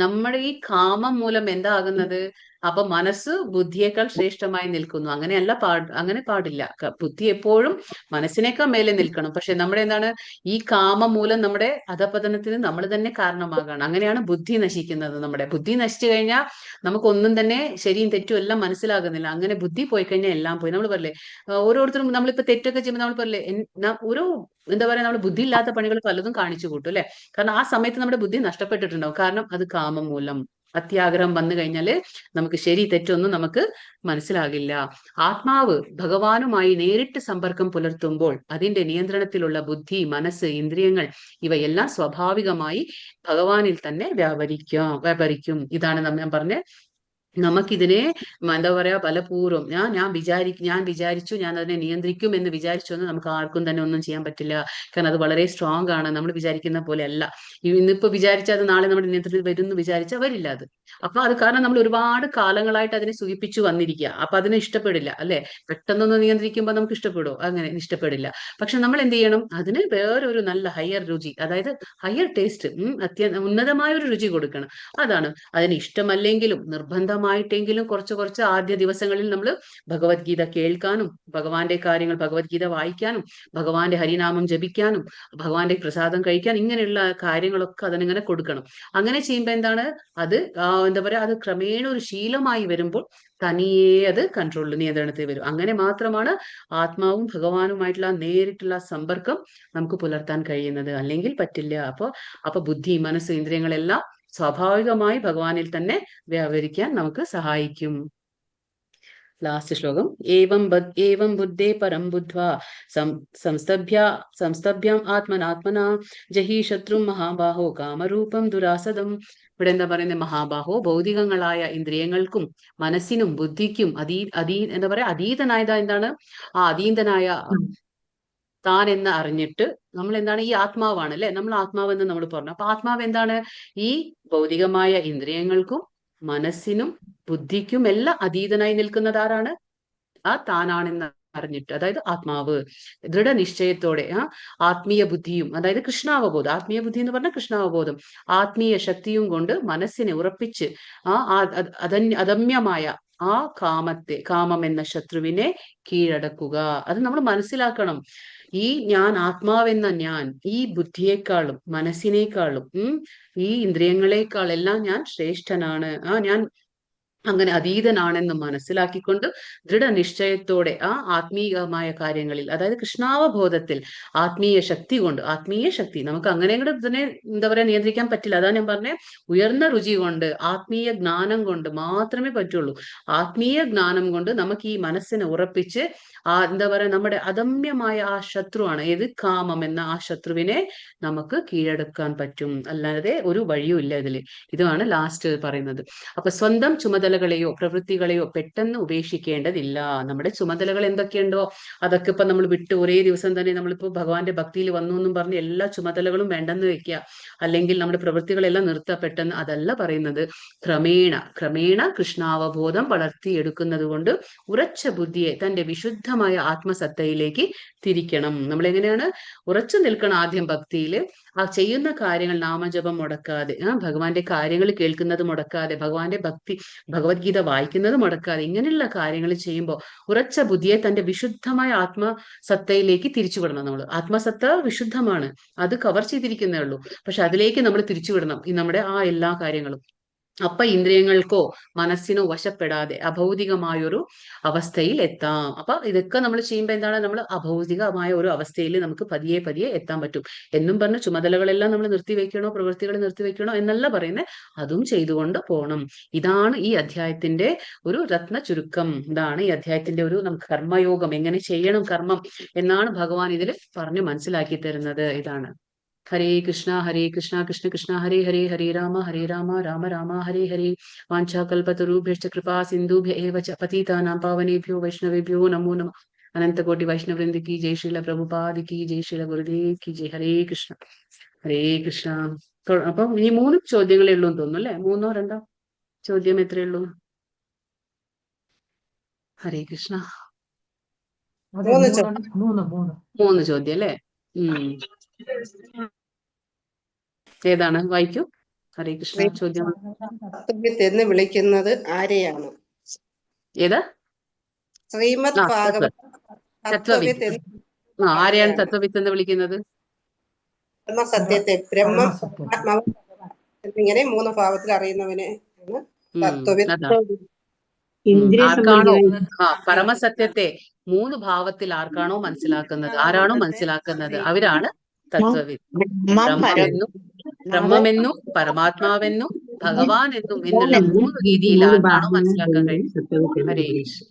നമ്മുടെ ഈ കാമം മൂലം എന്താകുന്നത്? അപ്പൊ മനസ്സ് ബുദ്ധിയേക്കാൾ ശ്രേഷ്ഠമായി നിൽക്കുന്നു. അങ്ങനെയല്ല അങ്ങനെ പാടില്ല. ബുദ്ധി എപ്പോഴും മനസ്സിനേക്കാൾ മേലെ നിൽക്കണം. പക്ഷെ നമ്മുടെ എന്താണ് ഈ കാമം മൂലം നമ്മുടെ അധപതനത്തിന് നമ്മൾ തന്നെ കാരണമാകാണ്. അങ്ങനെയാണ് ബുദ്ധി നശിക്കുന്നത്. നമ്മുടെ ബുദ്ധി നശിച്ചു കഴിഞ്ഞാൽ നമുക്കൊന്നും തന്നെ ശരിയും തെറ്റും എല്ലാം മനസ്സിലാകുന്നില്ല. അങ്ങനെ ബുദ്ധി പോയി കഴിഞ്ഞാൽ എല്ലാം പോയി. നമ്മൾ പറയല്ലേ, ഓരോരുത്തരും നമ്മളിപ്പോ തെറ്റൊക്കെ ചെയ്യുമ്പോൾ നമ്മൾ പറയല്ലേ, ഒരു എന്താ പറയാ, നമ്മൾ ബുദ്ധി ഇല്ലാത്ത പണികൾ പലതും കാണിച്ചു കൂട്ടും അല്ലെ. കാരണം ആ സമയത്ത് നമ്മുടെ ബുദ്ധി നഷ്ടപ്പെട്ടിട്ടുണ്ടാവും. കാരണം അത് കാമം മൂലം. അത്യാഗ്രഹം വന്നു കഴിഞ്ഞാല് നമുക്ക് ശരി തെറ്റൊന്നും നമുക്ക് മനസ്സിലാകില്ല. ആത്മാവ് ഭഗവാനുമായി നേരിട്ട് സമ്പർക്കം പുലർത്തുമ്പോൾ അതിന്റെ നിയന്ത്രണത്തിലുള്ള ബുദ്ധി, മനസ്സ്, ഇന്ദ്രിയങ്ങൾ ഇവയെല്ലാം സ്വാഭാവികമായി ഭഗവാനിൽ തന്നെ വ്യാപരിക്കും. ഇതാണ് ഞാൻ പറഞ്ഞ, നമുക്കിതിനെ എന്താ പറയാ, പലപൂർവ്വം ഞാൻ വിചാരിച്ചു ഞാൻ അതിനെ നിയന്ത്രിക്കും എന്ന് വിചാരിച്ചൊന്നും നമുക്ക് ആർക്കും തന്നെ ഒന്നും ചെയ്യാൻ പറ്റില്ല. കാരണം അത് വളരെ സ്ട്രോങ് ആണ്. നമ്മൾ വിചാരിക്കുന്ന പോലെ അല്ല. ഇന്നിപ്പോ വിചാരിച്ചാൽ അത് നാളെ നമ്മുടെ നിയന്ത്രണത്തിൽ വരും എന്ന് വിചാരിച്ചാൽ വരില്ല അത്. അപ്പൊ അത് കാരണം നമ്മൾ ഒരുപാട് കാലങ്ങളായിട്ട് അതിനെ സൂചിപ്പിച്ചു വന്നിരിക്കുക. അപ്പൊ അതിന് ഇഷ്ടപ്പെടില്ല അല്ലെ. പെട്ടെന്നൊന്ന് നിയന്ത്രിക്കുമ്പോൾ നമുക്ക് ഇഷ്ടപ്പെടുമോ? അങ്ങനെ ഇഷ്ടപ്പെടില്ല. പക്ഷെ നമ്മൾ എന്ത് ചെയ്യണം, അതിന് വേറൊരു നല്ല ഹയർ രുചി, അതായത് ഹയർ ടേസ്റ്റ്, ഉന്നതമായ ഒരു രുചി കൊടുക്കണം. അതാണ്. അതിന് ഇഷ്ടമല്ലെങ്കിലും നിർബന്ധമായിട്ടെങ്കിലും കുറച്ച് കുറച്ച് ആദ്യ ദിവസങ്ങളിൽ നമ്മൾ ഭഗവത്ഗീത കേൾക്കാനും, ഭഗവാന്റെ കാര്യങ്ങൾ ഭഗവത്ഗീത വായിക്കാനും, ഭഗവാന്റെ ഹരിനാമം ജപിക്കാനും, ഭഗവാന്റെ പ്രസാദം കഴിക്കാൻ, ഇങ്ങനെയുള്ള കാര്യങ്ങളൊക്കെ അതിനിങ്ങനെ കൊടുക്കണം. അങ്ങനെ ചെയ്യുമ്പോൾ എന്താണ്, അത് എന്താ പറയാ, അത് ക്രമേണ ഒരു ശീലമായി വരുമ്പോൾ തനിയെ അത് നിയന്ത്രണത്തിൽ വരും. അങ്ങനെ മാത്രമാണ് ആത്മാവും ഭഗവാനുമായിട്ടുള്ള നേരിട്ടുള്ള സമ്പർക്കം നമുക്ക് പുലർത്താൻ കഴിയുന്നത്. അല്ലെങ്കിൽ പറ്റില്ല. അപ്പൊ ബുദ്ധി, മനസ്സ്, ഇന്ദ്രിയങ്ങളെല്ലാം സ്വാഭാവികമായി ഭഗവാനിൽ തന്നെ വ്യാപരിക്കാൻ നമുക്ക് സഹായിക്കും. ലാസ്റ്റ് ശ്ലോകം. ഏവം ബുദ്ധേ പരം ബുദ്ധ്വാ സംസ്തഭ്യം ആത്മനാത്മനാ ജഹി ശത്രും മഹാബാഹോ കാമരൂപം ദുരാസദം. ഇവിടെ എന്താ പറയുന്നത്? മഹാബാഹോ, ഭൗതികങ്ങളായ ഇന്ദ്രിയങ്ങൾക്കും മനസ്സിനും ബുദ്ധിക്കും എന്താ പറയാ, അതീതനായതാ. എന്താണ് ആ അതീതനായ താൻ എന്ന് അറിഞ്ഞിട്ട് നമ്മൾ എന്താണ്, ഈ ആത്മാവാണ് അല്ലെ, നമ്മൾ ആത്മാവെന്ന് നമ്മൾ പറഞ്ഞു. അപ്പൊ ആത്മാവ് എന്താണ്? ഈ ഭൗതികമായ ഇന്ദ്രിയങ്ങൾക്കും മനസ്സിനും ബുദ്ധിക്കും എല്ലാം അതീതനായി നിൽക്കുന്നത് ആരാണ്? ആ താനാണെന്ന് അറിഞ്ഞിട്ട്, അതായത് ആത്മാവ് ദൃഢനിശ്ചയത്തോടെ ആത്മീയ ബുദ്ധിയും, അതായത് കൃഷ്ണാവബോധം. ആത്മീയ ബുദ്ധി എന്ന് പറഞ്ഞാൽ കൃഷ്ണാവബോധം. ആത്മീയ ശക്തിയും കൊണ്ട് മനസ്സിനെ ഉറപ്പിച്ച് അദമ്യമായ ആ കാമം എന്ന ശത്രുവിനെ കീഴടക്കുക. അത് നമ്മൾ മനസ്സിലാക്കണം. ഈ ഞാൻ ആത്മാവെന്ന ഞാൻ ഈ ബുദ്ധിയെക്കാളും മനസ്സിനേക്കാളും ഈ ഇന്ദ്രിയങ്ങളെക്കാളെല്ലാം ഞാൻ ശ്രേഷ്ഠനാണ്. ഞാൻ അങ്ങനെ അതീതനാണെന്ന് മനസ്സിലാക്കിക്കൊണ്ട് ദൃഢനിശ്ചയത്തോടെ ആത്മീയമായ കാര്യങ്ങളിൽ, അതായത് കൃഷ്ണാവബോധത്തിൽ ആത്മീയ ശക്തി നമുക്ക് അങ്ങനെ കൂടെ ഇതിനെ എന്താ പറയാ നിയന്ത്രിക്കാൻ പറ്റില്ല. അതാ ഞാൻ പറഞ്ഞ, ഉയർന്ന രുചി കൊണ്ട്, ആത്മീയ ജ്ഞാനം കൊണ്ട് മാത്രമേ പറ്റുള്ളൂ. ആത്മീയ ജ്ഞാനം കൊണ്ട് നമുക്ക് ഈ മനസ്സിനെ ഉറപ്പിച്ച് എന്താ പറയാ, നമ്മുടെ അദമ്യമായ ആ ശത്രുവാണ് ഏത്, കാമം എന്ന ആ ശത്രുവിനെ നമുക്ക് കീഴടക്കാൻ പറ്റും. അല്ലാതെ ഒരു വഴിയും ഇല്ല ഇതില്. ഇതാണ് ലാസ്റ്റ് പറയുന്നത്. അപ്പൊ സ്വന്തം ചുമതലകളെയോ പ്രവൃത്തികളെയോ പെട്ടെന്ന് ഉപേക്ഷിക്കേണ്ടതില്ല. നമ്മുടെ ചുമതലകൾ എന്തൊക്കെയുണ്ടോ അതൊക്കെ ഇപ്പൊ നമ്മൾ വിട്ട് ഒരേ ദിവസം തന്നെ നമ്മളിപ്പോ ഭഗവാന്റെ ഭക്തിയിൽ വന്നു എന്നും പറഞ്ഞ് എല്ലാ ചുമതലകളും വേണ്ടെന്ന് വെക്കുക, അല്ലെങ്കിൽ നമ്മുടെ പ്രവൃത്തികളെല്ലാം നിർത്തുക പെട്ടെന്ന്, അതല്ല പറയുന്നത്. ക്രമേണ കൃഷ്ണാവബോധം വളർത്തിയെടുക്കുന്നത് കൊണ്ട് ഉറച്ച ബുദ്ധിയെ തന്റെ വിശുദ്ധമായ ആത്മസത്തയിലേക്ക് തിരിക്കണം. നമ്മൾ എങ്ങനെയാണ് ഉറച്ചു നിൽക്കണം? ആദ്യം ഭക്തിയിൽ ചെയ്യുന്ന കാര്യങ്ങൾ നാമജപം മുടക്കാതെ, ഭഗവാന്റെ കാര്യങ്ങൾ കേൾക്കുന്നത് മുടക്കാതെ, ഭഗവത്ഗീത വായിക്കുന്നത് മുടക്കാതെ, ഇങ്ങനെയുള്ള കാര്യങ്ങൾ ചെയ്യുമ്പോൾ ഉറച്ച ബുദ്ധിയെ തന്റെ വിശുദ്ധമായ ആത്മസത്തയിലേക്ക് തിരിച്ചുവിടണം. നമ്മൾ ആത്മസത്ത വിശുദ്ധമാണ്, അത് കവർ ചെയ്തിരിക്കുന്നേ ഉള്ളൂ. പക്ഷെ അതിലേക്ക് നമ്മൾ തിരിച്ചുവിടണം ഈ നമ്മുടെ എല്ലാ കാര്യങ്ങളും. അപ്പൊ ഇന്ദ്രിയങ്ങൾക്കോ മനസ്സിനോ വശപ്പെടാതെ അഭൗതികമായൊരു അവസ്ഥയിൽ എത്താം. അപ്പൊ ഇതൊക്കെ നമ്മൾ ചെയ്യുമ്പോൾ എന്താണ്, നമ്മൾ അഭൗതികമായ ഒരു അവസ്ഥയിൽ നമുക്ക് പതിയെ പതിയെ എത്താൻ പറ്റും. എന്നും പറഞ്ഞ് ചുമതലകളെല്ലാം നമ്മൾ നിർത്തിവെക്കണോ, പ്രവൃത്തികൾ നിർത്തിവെക്കണോ എന്നല്ല പറയുന്നത്, അതും ചെയ്തുകൊണ്ട് പോകണം. ഇതാണ് ഈ അധ്യായത്തിന്റെ ഒരു രത്ന ചുരുക്കം. ഇതാണ് ഈ അധ്യായത്തിന്റെ ഒരു നമുക്ക് കർമ്മയോഗം, എങ്ങനെ ചെയ്യണം കർമ്മം എന്നാണ് ഭഗവാൻ ഇതിൽ പറഞ്ഞു മനസ്സിലാക്കി തരുന്നത്. ഇതാണ്. ഹരേ കൃഷ്ണ കൃഷ്ണ കൃഷ്ണ ഹരേ ഹരേ, ഹരേ രാമ രാമ രാമ ഹരേ ഹരേ. വാഞ്ചാകൽപതരുഭ്യശ്ച കൃപാ സിന്ധുഭ്യ ഏവ ച പതിതാനാം പാവനേഭ്യോ വൈഷ്ണവേഭ്യോ നമോ നമഃ. അനന്തകോടി വൈഷ്ണവൃന്ദ കി ജയ്, ശ്രീല പ്രഭുപാദ് കി ജയ്, ശ്രീല ഗുരുദേവ് കി ജയ്. ഹരേ കൃഷ്ണ ഹരേ കൃഷ്ണ. അപ്പൊ ഇനി 3 ചോദ്യങ്ങളേ ഉള്ളൂ എന്ന് തോന്നുന്നു അല്ലെ? 3 2 ചോദ്യം എത്രയേ ഉള്ളൂ? ഹരേ കൃഷ്ണ. 3 ചോദ്യം അല്ലേ? ഏതാണ്? വായിക്കൂ. ഹരേ കൃഷ്ണ. ചോദ്യം തത്വവിത്ത് എന്ന് വിളിക്കുന്നത് ആരെയാണ്? ഏതാ? ശ്രീമദ് ഭാഗവത തത്വവിത്ത്. തത്വവിത്ത് ആരെയാണ് തത്വവിത്ത് എന്ന് വിളിക്കുന്നത്? ബ്രഹ്മസത്യത്തെ ബ്രഹ്മം ആത്മാവ് എന്നിങ്ങനെ 3 ഭാവത്തിൽ അറിയുന്നവനെ തത്വവിത്ത്. അതാണ്. ഇന്ദ്രിയ ആർക്കാണോ സംബന്ധിയായി പരമസത്യത്തെ 3 ഭാവത്തിൽ ആർക്കാണോ മനസ്സിലാക്കുന്നത്, ആരാണോ മനസ്സിലാക്കുന്നത്, അവരാണ് തത്വവിത്ത്. ബ്രഹ്മമെന്നും പരമാത്മാവെന്നും ഭഗവാൻ എന്നും എന്നുള്ള 3 രീതിയിൽ ആർക്കാണോ മനസ്സിലാക്കാൻ കഴിയും. ഹരേ കൃഷ്ണ.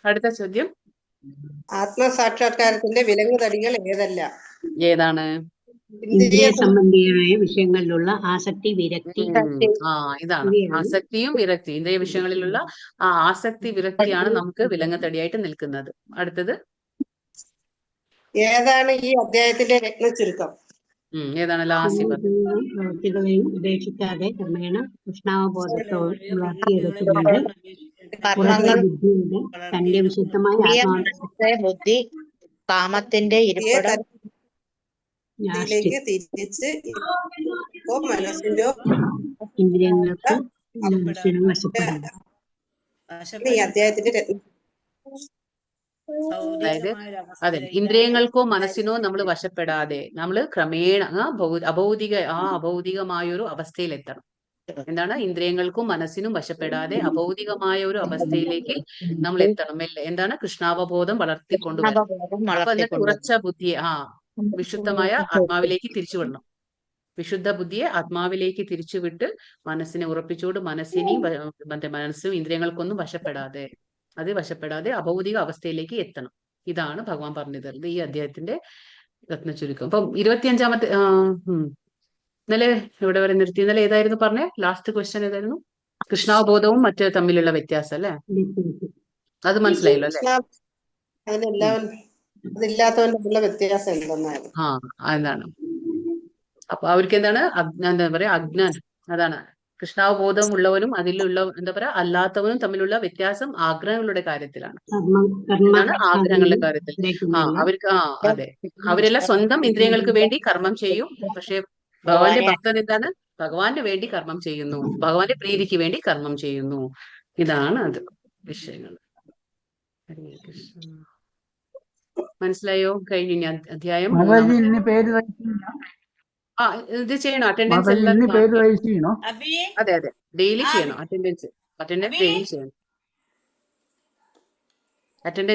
അടുത്ത ചോദ്യം. ആത്മസാക്ഷാത്കാരത്തിന്റെ വിലങ്ങുതടികൾ ഏതെല്ലാം? ഏതാണ്? ഇന്ദ്രിയ സംബന്ധിയായ വിഷയങ്ങളിലുള്ള ആസക്തി, വിരക്തി. ഇതാണ് ആസക്തിയും വിരക്തി. ഇന്ദ്രിയ വിഷയങ്ങളിലുള്ള ആ ആസക്തി വിരക്തിയാണ് നമുക്ക് വിലങ്ങത്തടിയായിട്ട് നിൽക്കുന്നത്. അടുത്തത് ഏതാണ് ഈ അധ്യായത്തിന്റെ രത്ന ചുരുക്കം? ഏതാണ് ലാസ്റ്റ്? പ്രവൃത്തികളെയും ഉപേക്ഷിക്കാതെ ക്രമേണ കൃഷ്ണാവബോധത്തോട് വളർത്തിയെടുക്കുന്നത് ബുദ്ധിയുടെ തന്റെ വിശുദ്ധമായ ബുദ്ധി കാമത്തിന്റെ ഇരിപ്പിടത്തിലേക്ക് തിരിച്ച് മനസ്സിന്റെ ഇന്ദ്രിയങ്ങൾക്ക് വശപ്പെടുന്നത്. ഈ അധ്യായത്തിന്റെ അതായത് അതെ, ഇന്ദ്രിയങ്ങൾക്കോ മനസ്സിനോ നമ്മൾ വശപ്പെടാതെ നമ്മൾ ക്രമേണ അഭൗതികമായൊരു അവസ്ഥയിൽ എത്തണം. എന്താണ്? ഇന്ദ്രിയങ്ങൾക്കും മനസ്സിനും വശപ്പെടാതെ അഭൗതികമായ ഒരു അവസ്ഥയിലേക്ക് നമ്മൾ എത്തണം. എന്താണ്? കൃഷ്ണാവബോധം വളർത്തിക്കൊണ്ടുവരണം. അപ്പൊ എന്നിട്ട് ഉറച്ച ബുദ്ധിയെ വിശുദ്ധമായ ആത്മാവിലേക്ക് തിരിച്ചുവിടണം. വിശുദ്ധ ബുദ്ധിയെ ആത്മാവിലേക്ക് തിരിച്ചുവിട്ട് മനസ്സിനെ ഉറപ്പിച്ചുകൊണ്ട് മനസ്സും ഇന്ദ്രിയങ്ങൾക്കൊന്നും വശപ്പെടാതെ അഭൗതിക അവസ്ഥയിലേക്ക് എത്തണം. ഇതാണ് ഭഗവാൻ പറഞ്ഞു തരുന്നത് ഈ അധ്യായത്തിന്റെ രത്ന ചുരുക്കം. അപ്പം 25-ാമത്തെ ഇന്നലെ ഇവിടെ വരെ നിർത്തി. ഇന്നലെ ഏതായിരുന്നു പറഞ്ഞേ? ലാസ്റ്റ് ക്വസ്റ്റ്യൻ ഏതായിരുന്നു? കൃഷ്ണാവബോധവും മറ്റു തമ്മിലുള്ള വ്യത്യാസം അല്ലെ? അത് മനസ്സിലായല്ലോ അല്ലെ? വ്യത്യാസം എന്താണ്? അപ്പൊ അവർക്ക് എന്താണ്? എന്താ പറയാ? അജ്ഞാനം. അതാണ് കൃഷ്ണാവബോധം ഉള്ളവനും അതിലുള്ള എന്താ പറയാ അല്ലാത്തവനും തമ്മിലുള്ള വ്യത്യാസം ആഗ്രഹങ്ങളുടെ കാര്യത്തിലാണ്. എന്താണ്? ആഗ്രഹങ്ങളുടെ കാര്യത്തിൽ അവർക്ക് അതെ, അവരെല്ലാം സ്വന്തം ഇന്ദ്രിയങ്ങൾക്ക് വേണ്ടി കർമ്മം ചെയ്യും. പക്ഷെ ഭഗവാന്റെ ഭക്തൻ എന്താണ്? ഭഗവാന് വേണ്ടി കർമ്മം ചെയ്യുന്നു, ഭഗവാന്റെ പ്രീതിക്ക് വേണ്ടി കർമ്മം ചെയ്യുന്നു. ഇതാണ് അത് വിഷയങ്ങൾ. ഹരേ കൃഷ്ണ. മനസ്സിലായോ? കഴിഞ്ഞ അധ്യായം ഇത് ചെയ്യണം. അറ്റൻഡൻസ് എല്ലാം അതെ ഡെയിലി ചെയ്യണം. അറ്റൻഡൻസ് ഡെയിലി ചെയ്യണം. അറ്റൻഡൻസ്